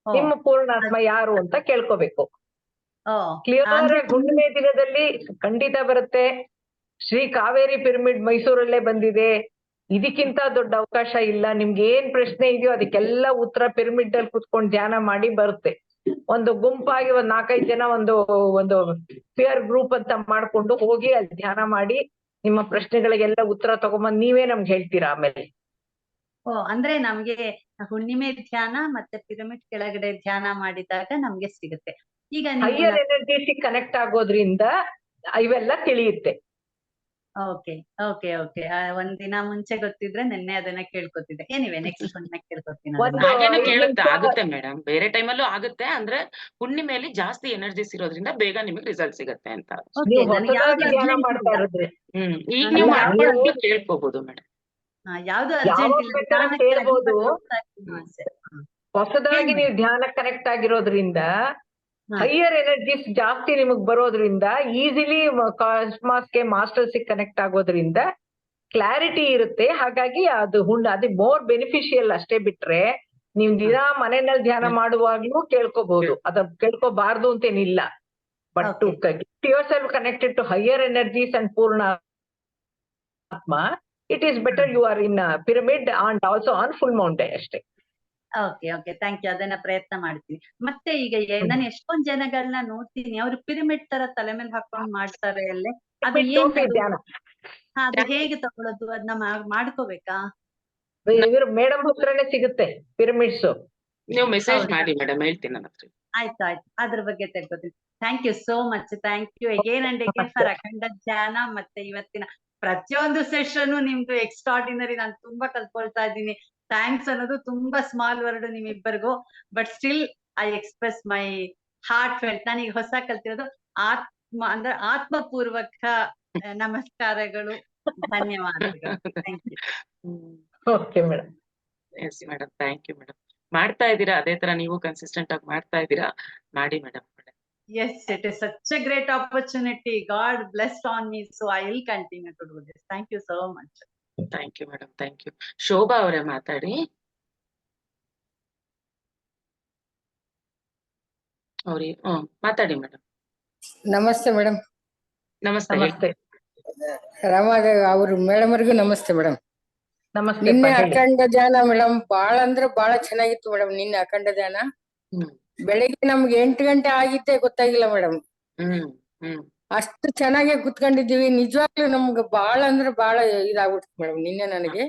ನಿಮ್ಮ ಪೂರ್ಣಾತ್ಮ ಯಾರು ಅಂತ ಕೇಳ್ಕೋಬೇಕು. ಕ್ಲಿಯರ್ ಹುಣ್ಣಿಮೆ ದಿನದಲ್ಲಿ ಖಂಡಿತ ಬರುತ್ತೆ. ಶ್ರೀ ಕಾವೇರಿ ಪಿರಮಿಡ್ ಮೈಸೂರಲ್ಲೇ ಬಂದಿದೆ. ಇದಕ್ಕಿಂತ ದೊಡ್ಡ ಅವಕಾಶ ಇಲ್ಲ. ನಿಮ್ಗೆ ಏನ್ ಪ್ರಶ್ನೆ ಇದೆಯೋ ಅದಕ್ಕೆಲ್ಲ ಉತ್ತರ ಪಿರಮಿಡ್ ಅಲ್ಲಿ ಕುತ್ಕೊಂಡು ಧ್ಯಾನ ಮಾಡಿ ಬರುತ್ತೆ. ಒಂದು ಗುಂಪಾಗಿ 4-5 ಜನ ಒಂದು ಪಿಯರ್ ಗ್ರೂಪ್ ಅಂತ ಮಾಡ್ಕೊಂಡು ಹೋಗಿ ಅಲ್ಲಿ ಧ್ಯಾನ ಮಾಡಿ ನಿಮ್ಮ ಪ್ರಶ್ನೆಗಳಿಗೆಲ್ಲ ಉತ್ತರ ತಗೊಂಬಂದ್ ನೀವೇ ನಮ್ಗೆ ಹೇಳ್ತೀರಾ ಆಮೇಲೆ. ಅಂದ್ರೆ ನಮ್ಗೆ ಹುಣ್ಣಿಮೆ ಧ್ಯಾನ ಮತ್ತೆ ಪಿರಮಿಡ್ ಕೆಳಗಡೆ ಧ್ಯಾನ ಮಾಡಿದಾಗ ನಮ್ಗೆ ಸಿಗುತ್ತೆ. ಈಗ ಹೈಯರ್ ಎನರ್ಜಿ ಕನೆಕ್ಟ್ ಆಗೋದ್ರಿಂದ ಇವೆಲ್ಲ ತಿಳಿಯುತ್ತೆ. ಓಕೆ ಓಕೆ ಓಕೆ ಒಂದಿನ ಮುಂಚೆ ಗೊತ್ತಿದ್ರೆ ನಿನ್ನೆ ಅದನ್ನ ಕೇಳ್ಕೊತಿದ್ದೆ. ಏನಿವೆ ನೆಕ್ಸ್ಟ್ ಹುಣ್ಣಿಮೆ ಕೇಳ್ಕೊತೀನಿ. ಹಾಗೇನು ಆಗುತ್ತೆ ಮೇಡಮ್, ಬೇರೆ ಟೈಮಲ್ಲೂ ಆಗುತ್ತೆ. ಅಂದ್ರೆ ಹುಣ್ಣಿಮೆಯಲ್ಲಿ ಜಾಸ್ತಿ ಎನರ್ಜಿಸ್ ಇರೋದ್ರಿಂದ ಬೇಗ ನಿಮಗೆ ರಿಸಲ್ಟ್ ಸಿಗುತ್ತೆ ಅಂತ. ಈಗ ನೀವು ಮಾಡ್ಕೊಂಡು ಕೇಳ್ಕೋಬಹುದು ಮೇಡಮ್. ಯಾವ್ದು ಅರ್ಜೆಂಟ್ ಇಲ್ಲ, ಹೊಸದಾಗಿ ನೀವು ಧ್ಯಾನ ಕನೆಕ್ಟ್ ಆಗಿರೋದ್ರಿಂದ ಹೈಯರ್ ಎನರ್ಜೀಸ್ ಜಾಸ್ತಿ ನಿಮಗ್ ಬರೋದ್ರಿಂದ ಈಸಿಲಿ ಕಾಸ್ಮಾಸ್ಗೆ ಮಾಸ್ಟರ್ಸ್ ಕನೆಕ್ಟ್ ಆಗೋದ್ರಿಂದ ಕ್ಲಾರಿಟಿ ಇರುತ್ತೆ. ಹಾಗಾಗಿ ಅದು ಅದು ಮೋರ್ ಬೆನಿಫಿಷಿಯಲ್ ಅಷ್ಟೇ. ಬಿಟ್ರೆ ನೀವ್ ದಿನ ಮನೆಯಲ್ಲಿ ಧ್ಯಾನ ಮಾಡುವಾಗ್ಲೂ ಕೇಳ್ಕೋಬಹುದು, ಅದ ಕೇಳ್ಕೋಬಾರ್ದು ಅಂತೇನಿಲ್ಲ. But to get yourself connected to higher energies and ಪೂರ್ಣ ಆತ್ಮ, it is better you are in pyramid and also on full moon day ಅಷ್ಟೇ. Okay okay, thank you. ಅದನ್ನ ಪ್ರಯತ್ನ ಮಾಡ್ತೀನಿ. ಮತ್ತೆ ಈಗ ನಾನು ಎಷ್ಟೊಂದ್ ಜನಗಳನ್ನ ನೋಡ್ತೀನಿ, ಅವ್ರು ಪಿರಮಿಡ್ ತರ ತಲೆ ಮೇಲೆ ಹಾಕೊಂಡ್ ಮಾಡ್ತಾರೆ ಅಲ್ಲೇ. ಅದು ಏನ್ ಅದು ಹೇಗೆ ತಗೊಳ್ಳೋದು? ಅದನ್ನ ಮಾಡ್ಕೋಬೇಕಾ? ಮೇಡಮ್ ಹತ್ರನೇ ಸಿಗುತ್ತೆ ಪಿರಮಿಡ್ಸ್. ನೀವು ಮೆಸೇಜ್ ಮಾಡಿ ಮೇಡಮ್, ಹೇಳ್ತೀನಿ ನನ್ನ ಹತ್ರ. ಆಯ್ತು ಆಯ್ತು, ಅದ್ರ ಬಗ್ಗೆ ತಿಳ್ಕೊತೀನಿ. Thank you so much. Thank you again and again for ಅಖಂಡ ಧ್ಯಾನ. ಮತ್ತೆ ಇವತ್ತಿನ ಪ್ರತಿಯೊಂದು ಸೆಷನ್ ನಿಮ್ದು ಎಕ್ಸ್ಟ್ರಾರ್ಡಿನರಿ. ನಾನು ತುಂಬಾ ಕಲ್ತ್ಕೊಳ್ತಾ ಇದ್ದೀನಿ. ಥ್ಯಾಂಕ್ಸ್ ಅನ್ನೋದು ತುಂಬಾ ಸ್ಮಾಲ್ ವರ್ಡ್ ನಿಮ್ಮಿಬ್ಬರಿಗೂ, but still I express my heartfelt. ನಾನೀಗ ಹೊಸ ಕಲ್ತಿರೋದು ಆತ್ಮಪೂರ್ವಕ ನಮಸ್ಕಾರಗಳು, ಧನ್ಯವಾದಗಳು. Thank you. Okay madam. Yes madam, thank you madam. ಮಾಡ್ತಾ ಇದ್ದೀರಾ, ಅದೇ ತರ ನೀವು ಕನ್ಸಿಸ್ಟೆಂಟ್ ಆಗಿ ಮಾಡ್ತಾ ಇದ್ದೀರಾ, ಮಾಡಿ madam. Yes, it is such a great opportunity. God blessed on me, so I will continue to do this. Thank you so much. Thank you madam, thank you. Shobha ಅವರೇ ಮಾತಾಡಿ. ಮಾತಾಡಿ ಮೇಡಮ್. ನಮಸ್ತೆ ಮೇಡಮ್. ನಮಸ್ತೆ. ರಾಮಾಗ ಅವ್ರು ಮೇಡಮ್ ಅವ್ರಿಗೂ ನಮಸ್ತೆ madam. ನಮಸ್ತೆ. ನಿನ್ನೆ ಅಖಂಡ ಧ್ಯಾನ ಮೇಡಮ್ ಬಾಳ ಅಂದ್ರೆ ಬಾಳ ಚೆನ್ನಾಗಿತ್ತು ಮೇಡಮ್. ನಿನ್ನೆ ಅಖಂಡ ಧ್ಯಾನ ಬೆಳಿಗ್ಗೆ ನಮ್ಗೆ 8 ಗಂಟೆ ಆಗಿದ್ದೆ ಗೊತ್ತಾಗಿಲ್ಲ ಮೇಡಮ್. ಅಷ್ಟು ಚೆನ್ನಾಗಿ ಕುತ್ಕೊಂಡಿದೀವಿ. ನಿಜವಾಗ್ಲೂ ನಮ್ಗೆ ಬಾಳ ಅಂದ್ರೆ ಬಾಳ ಇದಾಗ್ಬಿಡ್ತು ಮೇಡಮ್ ನಿನ್ನೆ ನನಗೆ.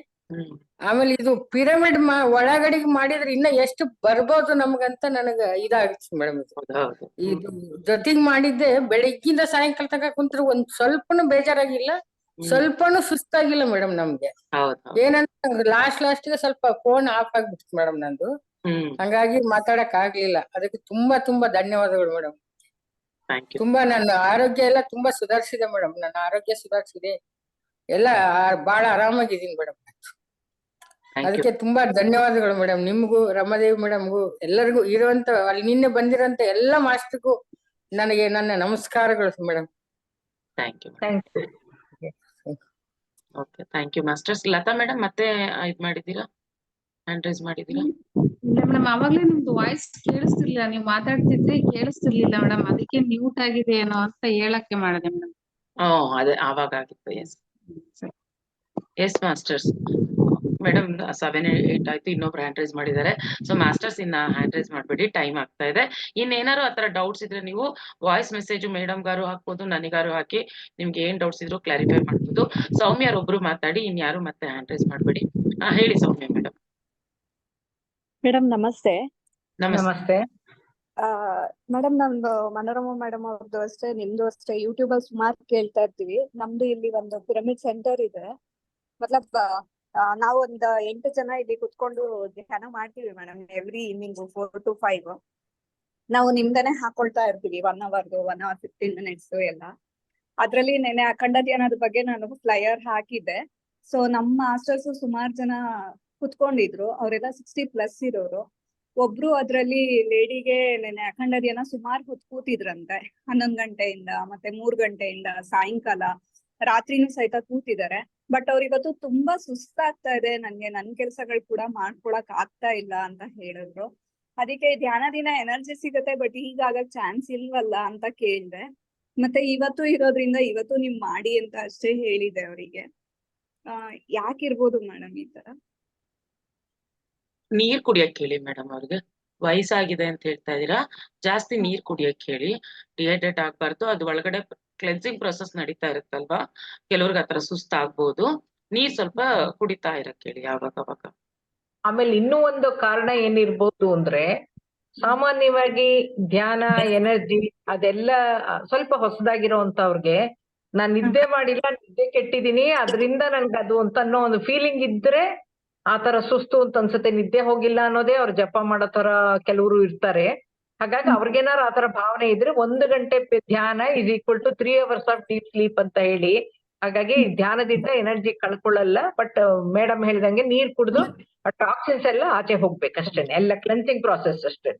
ಆಮೇಲೆ ಇದು ಪಿರಮಿಡ್ ಒಳಗಡೆಗೆ ಮಾಡಿದ್ರೆ ಇನ್ನ ಎಷ್ಟು ಬರ್ಬೋದು ನಮ್ಗಂತ ನನಗ ಇದಾಗಿತ್ತು ಮೇಡಮ್. ಇದು ಜೊತೆಗ್ ಮಾಡಿದ್ದೆ ಬೆಳಿಗ್ಗಿಂದ ಸಾಯಂಕಾಲ ತನಕ ಕುಂತ್ರೆ ಒಂದ್ ಸ್ವಲ್ಪನು ಬೇಜಾರಾಗಿಲ್ಲ, ಸ್ವಲ್ಪನು ಸುಸ್ತಾಗಿಲ್ಲ ಮೇಡಮ್ ನಮ್ಗೆ. ಏನಂದ್ರೆ ಲಾಸ್ಟ್ಗೆ ಸ್ವಲ್ಪ ಫೋನ್ ಆಫ್ ಆಗ್ಬಿಡ್ತು ಮೇಡಮ್ ನಂದು. ಹಂಗಾಗಿ ಮಾತಾಡಕ್ ಆಗ್ಲಿಲ್ಲ. ಅದಕ್ಕೆ ತುಂಬಾ ತುಂಬಾ ಧನ್ಯವಾದಗಳು ಮೇಡಮ್. ತುಂಬಾ ನನ್ನ ಆರೋಗ್ಯ ಎಲ್ಲ ತುಂಬಾ ಸುಧಾರಿಸಿದೆ ಮೇಡಮ್. ನನ್ನ ಆರೋಗ್ಯ ಸುಧಾರಿಸಿದೆ, ಎಲ್ಲ ಬಹಳ ಆರಾಮಾಗಿದ್ದೀನಿ ಮೇಡಮ್. ಅದಕ್ಕೆ ತುಂಬಾ ಧನ್ಯವಾದಗಳು ಮೇಡಮ್. ನಿಮ್ಗೂ ರಮಾದೇವಿ ಮೇಡಮ್ಗೂ ಎಲ್ಲರಿಗೂ ಇರುವಂತ ಅಲ್ಲಿ ನಿನ್ನೆ ಬಂದಿರೋಂತ ಎಲ್ಲ ಮಾಸ್ಟರ್ಗೂ ನನಗೆ ನನ್ನ ನಮಸ್ಕಾರಗಳು madam. Okay, thank you masters. Lata madam ಮತ್ತೆ ಇದ್ ಮಾಡಿದೀರಾ, ಹ್ಯಾಂಡ್ ರೈಸ್ ಮಾಡಿದೀರಾ? ಇಲ್ಲ ಮೇಡಮ್, ಅವಾಗ್ಲೇ ನಿಮ್ದು ವಾಯ್ಸ್ ಕೇಳಿಸ್ತಿರ್ಲಿಲ್ಲ. ನೀವು ಮಾತಾಡ್ತಿದ್ರಿ ಕೇಳಿಸ್ತಿರ್ಲಿಲ್ಲ ಮೇಡಮ್. ಅದಕ್ಕೆ ಮ್ಯೂಟ್ ಆಗಿದೆ ಏನೋ ಅಂತ ಹೇಳಕ್ಕೆ ಮಾಡಿದೆ ಮೇಡಮ್. ಅದೇ ಆವಾಗ ಆಗಿತ್ತು. ಎಸ್. S masters. ಮೇಡಮ್ 7, 8 ಆಯ್ತು, ಇನ್ನೊಬ್ರು ಹ್ಯಾಂಡ್ ರೈಸ್ ಮಾಡಿದ್ದಾರೆ. ಸೊ ಮಾಸ್ಟರ್ಸ್ ಇನ್ನ ಹ್ಯಾಂಡ್ ರೈಸ್ ಮಾಡ್ಬೇಡಿ, ಟೈಮ್ ಆಗ್ತಾ ಇದೆ. ಇನ್ನೇನಾರು ಆತರ ಡೌಟ್ಸ್ ಇದ್ರೆ ನೀವು ವಾಯ್ಸ್ ಮೆಸೇಜ್ ಮೇಡಮ್ ಗಾರು ಹಾಕ್ಬೋದು, ನನಗಾರು ಹಾಕಿ ನಿಮ್ಗೆ ಏನ್ ಡೌಟ್ಸ್ ಇದ್ರು ಕ್ಲಾರಿಫೈ ಮಾಡ್ಬೋದು. ಸೌಮ್ಯರೊಬ್ರು ಮಾತಾಡಿ, ಇನ್ಯಾರು ಮತ್ತೆ ಹ್ಯಾಂಡ್ ರೈಸ್ ಮಾಡ್ಬೇಡಿ. ಹೇಳಿ ಸೌಮ್ಯ ಮೇಡಮ್. ಮೇಡಮ್ ನಮಸ್ತೆ. ನಮಸ್ತೆ. ಮೇಡಮ್ ನಮ್ದು ಮನೋರಮಾ ಮೇಡಮ್ ಅವ್ರದ್ದು ಅಷ್ಟೇ, ನಿಮ್ದು ಅಷ್ಟೇ ಯೂಟ್ಯೂಬ್ ಅಲ್ಲಿ ಸುಮಾರು ಕೇಳ್ತಾ ಇರ್ತೀವಿ. ನಮ್ದು ಇಲ್ಲಿ ಒಂದು ಪಿರಮಿಡ್ ಸೆಂಟರ್ ಇದೆ. ಮತ್ಲಬ್ ನಾವು ಒಂದು 8 ಜನ ಇಲ್ಲಿ ಕುತ್ಕೊಂಡು ಧ್ಯಾನ ಮಾಡ್ತೀವಿ ಮೇಡಮ್. ಎವ್ರಿ ಈವ್ನಿಂಗ್ 4 to 5 ನಾವು ನಿಮ್ದನೆ ಹಾಕೊಳ್ತಾ ಇರ್ತೀವಿ. 1 hour 15 minutes ಎಲ್ಲ. ಅದ್ರಲ್ಲಿ ನೆನೆ ಅಖಂಡ ಧ್ಯಾನದ ಬಗ್ಗೆ ನಾನು ಫ್ಲೈಯರ್ ಹಾಕಿದ್ದೆ. ಸೊ ನಮ್ಮ ಮಾಸ್ಟರ್ಸ್ ಸುಮಾರು ಜನ ಕುತ್ಕೊಂಡಿದ್ರು, ಅವರೆಲ್ಲ 60+ ಇರೋರು. ಒಬ್ರು ಅದ್ರಲ್ಲಿ ಲೇಡಿಗೆ ನೆನೆ ಅಖಂಡ ಧ್ಯಾನ ಸುಮಾರು ಹೊತ್ತು ಕೂತಿದ್ರಂತೆ, 11 ಗಂಟೆಯಿಂದ ಮತ್ತೆ 3 ಗಂಟೆಯಿಂದ ಸಾಯಂಕಾಲ ರಾತ್ರಿನೂ ಸಹಿತ ಕೂತಿದ್ದಾರೆ. ಬಟ್ ಅವ್ರಿವತ್ತು ತುಂಬಾ ಸುಸ್ತಾಗ್ತಾ ಇದೆ, ನನ್ಗೆ ನನ್ ಕೆಲ್ಸಗಳು ಕೂಡ ಮಾಡ್ಕೊಳಕ್ ಆಗ್ತಾ ಇಲ್ಲ ಅಂತ ಹೇಳಿದ್ರು. ಅದಕ್ಕೆ ಧ್ಯಾನ ದಿನ ಎನರ್ಜಿ ಸಿಗತ್ತೆ, ಬಟ್ ಈಗ ಆಗಕ್ ಚಾನ್ಸ್ ಇಲ್ವಲ್ಲ ಅಂತ ಕೇಳ್ದೆ. ಮತ್ತೆ ಇವತ್ತು ಇರೋದ್ರಿಂದ ಇವತ್ತು ನಿಮ್ ಮಾಡಿ ಅಂತ ಅಷ್ಟೇ ಹೇಳಿದೆ ಅವರಿಗೆ. ಯಾಕಿರ್ಬೋದು ಮೇಡಮ್ ಈ ತರ? ನೀರ್ ಕುಡಿಯಕ್ ಹೇಳಿ ಮೇಡಮ್ ಅವ್ರಿಗೆ. ವಯಸ್ಸಾಗಿದೆ ಅಂತ ಹೇಳ್ತಾ ಇದೀರಾ, ಜಾಸ್ತಿ ನೀರ್ ಕುಡಿಯಕ್ ಹೇಳಿ. ಡಿಹೈಡ್ರೇಟ್ ಆಗ್ಬಾರ್ದು. ಅದು ಒಳಗಡೆ ಕ್ಲೆನ್ಸಿಂಗ್ ಪ್ರೊಸೆಸ್ ನಡೀತಾ ಇರುತ್ತಲ್ವಾ, ಕೆಲವ್ರಿಗೆ ಆತರ ಸುಸ್ತಾಗ್ಬೋದು. ನೀರ್ ಸ್ವಲ್ಪ ಕುಡಿತಾ ಇರಕ್ ಹೇಳಿ ಯಾವಾಗ. ಆಮೇಲೆ ಇನ್ನೂ ಒಂದು ಕಾರಣ ಏನಿರ್ಬೋದು ಅಂದ್ರೆ, ಸಾಮಾನ್ಯವಾಗಿ ಧ್ಯಾನ, ಎನರ್ಜಿ ಅದೆಲ್ಲ ಸ್ವಲ್ಪ ಹೊಸದಾಗಿರೋಂತವ್ರಿಗೆ ನಾನ್ ನಿದ್ದೆ ಮಾಡಿಲ್ಲ, ನಿದ್ದೆ ಕೆಟ್ಟಿದೀನಿ, ಅದ್ರಿಂದ ನನ್ಗೆ ಅದು ಅಂತ ಅನ್ನೋ ಒಂದು ಫೀಲಿಂಗ್ ಇದ್ರೆ ಆತರ ಸುಸ್ತು ಅಂತ ಅನ್ಸುತ್ತೆ, ನಿದ್ದೆ ಹೋಗಿಲ್ಲ ಅನ್ನೋದೇ ಅವ್ರು ಜಪ ಮಾಡೋ ತರ ಕೆಲವರು ಇರ್ತಾರೆ. ಹಾಗಾಗಿ ಅವ್ರಿಗೇನಾರು ಆತರ ಭಾವನೆ ಇದ್ರೆ 1 ಗಂಟೆ ಧ್ಯಾನ is equal to 3 hours of deep sleep ಅಂತ ಹೇಳಿ. ಹಾಗಾಗಿ ಧ್ಯಾನದಿಂದ ಎನರ್ಜಿ ಕಳ್ಕೊಳ್ಳಲ್ಲ. ಬಟ್ ಮೇಡಮ್ ಹೇಳಿದಂಗೆ ನೀರ್ ಕುಡಿದು ಟಾಕ್ಸಿನ್ಸ್ ಎಲ್ಲ ಆಚೆ ಹೋಗ್ಬೇಕಷ್ಟೇನೆ, ಎಲ್ಲ ಕ್ಲೆನ್ಸಿಂಗ್ ಪ್ರಾಸೆಸ್ ಅಷ್ಟೇ.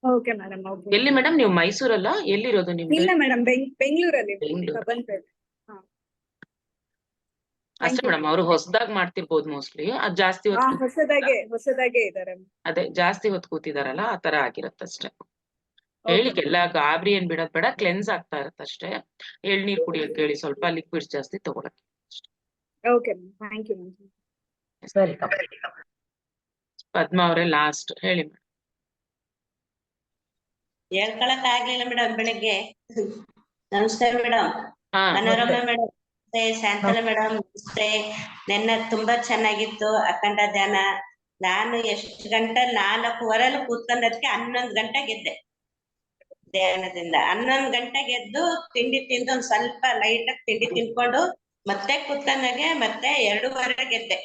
Okay madam. ಎಲ್ಲಿ ಮೇಡಮ್ ನೀವು ಮೈಸೂರಲ್ಲ, ಎಲ್ಲಿರೋದು ನಿಮ್ದು? ಇಲ್ಲ ಮೇಡಮ್, ಬೆಂಗಳೂರಲ್ಲಿ. ಅಷ್ಟೇ ಮೇಡಮ್, ಅವ್ರು ಹೊಸದಾಗಿ ಮಾಡ್ತಿರ್ಬೋದು ಮೋಸ್ಟ್ಲಿ. ಅದ್ ಜಾಸ್ತಿ ಹೊಸದಾಗೆ ಇದಾರೆ. ಅದೇ ಜಾಸ್ತಿ ಹೊತ್ತು ಕೂತಿದಾರಲ್ಲ, ಆತರ ಆಗಿರತ್ತಷ್ಟೇ. ಹೇಳಿಗೆಲ್ಲ ಗಾಬರಿ ಏನ್ ಬಿಡೋದ್ ಬೇಡ, ಕ್ಲೆನ್ಸ್ ಆಗ್ತಾ ಇರತ್ತಷ್ಟೇ. ಎಳ್ನೀರ್ ಕುಡಿಯಕ್ ಹೇಳಿ, ಸ್ವಲ್ಪ ಲಿಕ್ವಿಡ್ಸ್ ಜಾಸ್ತಿ ತಗೊಳಕ್. Okay ma'am, thank you ma'am. Welcome. Padma ಅವರೇ ಲಾಸ್ಟ್ ಹೇಳಿ ಮೇಡಮ್. ಹೇಳ್ಕೊಳಕ್ ಆಗ್ಲಿಲ್ಲ ಮೇಡಮ್ ಬೆಳಿಗ್ಗೆ. ನಮಸ್ತೆ ಮೇಡಮ್. ಮನೋರಮಾ ಮೇಡಮ್ ನಮಸ್ತೆ, ಶಾಂತಲಾ ಮೇಡಮ್ ನಮಸ್ತೆ. ನೆನ್ನ ತುಂಬಾ ಚೆನ್ನಾಗಿತ್ತು ಅಖಂಡ ಧ್ಯಾನ. ನಾನು ಎಷ್ಟು ಗಂಟೆ 4:15 ಕೂತ್ಕೊಂಡದಕ್ಕೆ 11 ಗಂಟೆಗೆ ಎದ್ದೆ ಧ್ಯಾನದಿಂದ. 11 ಗಂಟೆಗೆ ಎದ್ದು ತಿಂಡಿ ತಿಂದು ಒಂದ್ ಸ್ವಲ್ಪ ಲೈಟ್ ಆಗಿ ತಿಂಡಿ ತಿನ್ಕೊಂಡು ಮತ್ತೆ ಕೂತ್ಕೊಂಡಾಗೆ ಮತ್ತೆ 2:15 ಎದ್ದೆ.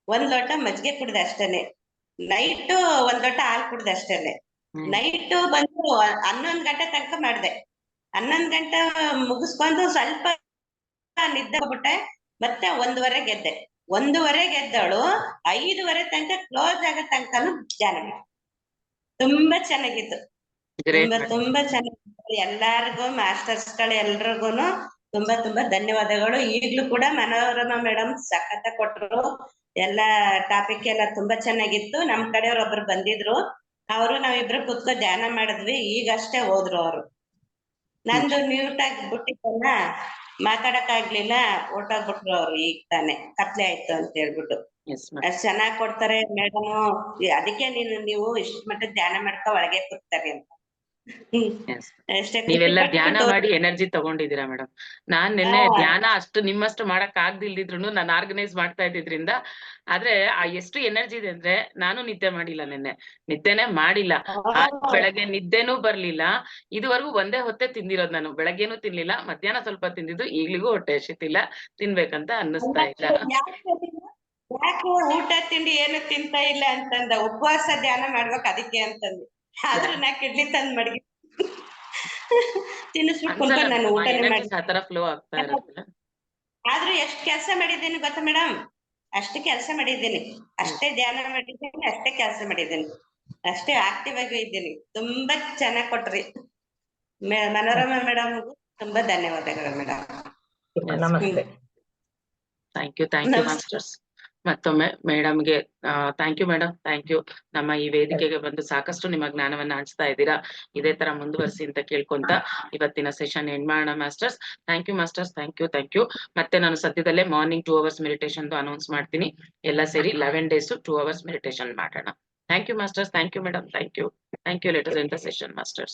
1 ಲೋಟ ಮಜ್ಜಿಗೆ ಕುಡ್ದೆ ಅಷ್ಟೇನೆ. ನೈಟ್ 1 ಲೋಟ ಹಾಲು ಕುಡ್ದೆ ಅಷ್ಟೇನೆ. ನೈಟ್ ಬಂದು 11 ಗಂಟೆ ತನಕ ಮಾಡ್ದೆ. 11 ಗಂಟೆ ಮುಗಿಸ್ಕೊಂಡು ಸ್ವಲ್ಪ ನಿದ್ದೆ ಹೋಗ್ಬಿಟ್ಟೆ. ಮತ್ತೆ 1:15 ಎದ್ದೆ. 1:15 ಎದ್ದವಳು 5:30 ತನಕ ಕ್ಲೋಸ್ ಆಗೋ ತನಕನು ಧ್ಯಾನ ಮಾಡಿ. ತುಂಬಾ ಚೆನ್ನಾಗಿತ್ತು, ತುಂಬಾ ಚೆನ್ನಾಗಿತ್ತು. ಎಲ್ಲಾರ್ಗು ಮಾಸ್ಟರ್ಸ್ ಗಳು ಎಲ್ರಿಗೂನು ತುಂಬಾ ಧನ್ಯವಾದಗಳು. ಈಗ್ಲೂ ಕೂಡ ಮನೋರಮಾ ಮೇಡಮ್ ಸಖತ್ತ ಕೊಟ್ರು. ಎಲ್ಲಾ ಟಾಪಿಕ್ ಎಲ್ಲ ತುಂಬಾ ಚೆನ್ನಾಗಿತ್ತು. ನಮ್ ಕಡೆಯವ್ರು ಒಬ್ರು ಬಂದಿದ್ರು, ಅವರು ನಾವಿಬ್ರು ಕುತ್ಕೊ ಧ್ಯಾನ ಮಾಡಿದ್ವಿ. ಈಗಷ್ಟೇ ಹೋದ್ರು ಅವರು. ನಂದು ಮ್ಯೂಟ್ ಆಗಿ ಬಿಟ್ಟಿದ್ದಲ್ಲ, ಮಾತಾಡಕ್ ಆಗ್ಲಿಲ್ಲ, ಹೊರ್ಟೋಗ್ಬಿಟ್ರು ಅವ್ರು. ಈಗ ತಾನೆ ಕತ್ಲೆ ಆಯ್ತು ಅಂತ ಹೇಳ್ಬಿಟ್ಟು. ಅಷ್ಟ್ ಚೆನ್ನಾಗ್ ಕೊಡ್ತಾರೆ ಮೇಡಮ್. ಅದಕ್ಕೆ ನೀವು ಇಷ್ಟ ಮಟ್ಟ ಧ್ಯಾನ ಮಾಡ್ಕೊ ಒಳಗೆ ಕೂತ್ತಾರೆ ಅಂತ. ನೀವೆಲ್ಲ ಧ್ಯಾನ ಮಾಡಿ ಎನರ್ಜಿ ತಗೊಂಡಿದ್ದೀರಾ ಮೇಡಮ್. ನಾನ್ ನಿನ್ನೆ ಧ್ಯಾನ ಅಷ್ಟು ನಿಮ್ಮಷ್ಟು ಮಾಡಕ್ ಆಗ್ದಿಲ್ದಿದ್ರು ನಾನು ಆರ್ಗನೈಸ್ ಮಾಡ್ತಾ ಇದ್ದಿದ್ರಿಂದ, ಆದ್ರೆ ಎಷ್ಟು ಎನರ್ಜಿ ಇದೆ ಅಂದ್ರೆ, ನಾನು ನಿದ್ದೆ ಮಾಡಿಲ್ಲ ನಿದ್ದೆನೆ ಮಾಡಿಲ್ಲ. ಬೆಳಗ್ಗೆ ನಿದ್ದೆನೂ ಬರ್ಲಿಲ್ಲ. ಇದುವರೆಗೂ ಒಂದೇ ಹೊತ್ತೆ ತಿಂದಿರೋದು ನಾನು. ಬೆಳಗ್ಗೆನೂ ತಿನ್ಲಿಲ್ಲ, ಮಧ್ಯಾಹ್ನ ಸ್ವಲ್ಪ ತಿಂದಿದ್ದು. ಈಗ್ಲಿಗೂ ಹೊಟ್ಟೆ ಹಸಿತಿಲ್ಲ, ತಿನ್ಬೇಕಂತ ಅನ್ನಿಸ್ತಾ ಇಲ್ಲ. ಯಾಕೆ ಊಟ ತಿಂಡಿ ಏನು ತಿಂತಾ ಇಲ್ಲ ಅಂತಂದ, ಉಪವಾಸ ಧ್ಯಾನ ಮಾಡ್ಬೇಕು ಅದಕ್ಕೆ ಅಂತಂದು. ಆದ್ರೂ ನಾ ಕಿಡ್ನಿ ತಂದ್ ಮಡಗಿ ತಿನ್ನಿಸ್ಬಿಟ್ಟು ನಾನು ಊಟನೇ ಮಾಡಿ. ಆದ್ರೂ ಎಷ್ಟ್ ಕೆಲ್ಸ ಮಾಡಿದ್ದೀನಿ ಗೊತ್ತಾ ಮೇಡಮ್? ಅಷ್ಟು ಕೆಲಸ ಮಾಡಿದ್ದೀನಿ, ಅಷ್ಟೇ ಧ್ಯಾನ ಮಾಡಿದ್ದೀನಿ, ಅಷ್ಟೇ ಕೆಲಸ ಮಾಡಿದ್ದೀನಿ, ಅಷ್ಟೇ ಆಕ್ಟಿವ್ ಆಗಿ ಇದ್ದೀನಿ. ತುಂಬಾ ಚೆನ್ನಾಗ್ ಕೊಟ್ರಿ ಮನೋರಮಾ ಮೇಡಮ್. ತುಂಬಾ ಧನ್ಯವಾದಗಳು ಮೇಡಮ್. ನಮಸ್ತೆ. Thank you masters. ಮತ್ತೊಮ್ಮೆ ಮೇಡಮ್ಗೆ thank you madam, thank you. ನಮ್ಮ ಈ ವೇದಿಕೆಗೆ ಬಂದು ಸಾಕಷ್ಟು ನಿಮ್ಮ ಜ್ಞಾನವನ್ನ ಹಂಚ್ತಾ ಇದ್ದೀರಾ. ಇದೇ ತರ ಮುಂದುವರಿಸಿ ಅಂತ ಕೇಳ್ಕೊಂತ ಇವತ್ತಿನ ಸೆಷನ್ ಎಂಡ್ ಮಾಡೋಣ masters. Thank you masters, thank you. ಮತ್ತೆ ನಾನು ಸದ್ಯದಲ್ಲೇ ಮಾರ್ನಿಂಗ್ 2 hours ಮೆಡಿಟೇಷನ್ ಅನೌನ್ಸ್ ಮಾಡ್ತೀನಿ. ಎಲ್ಲ ಸೇರಿ 11 days 2 hours ಮೆಡಿಟೇಷನ್ ಮಾಡೋಣ. Thank you masters, thank you madam, thank you. Let us end the session, masters.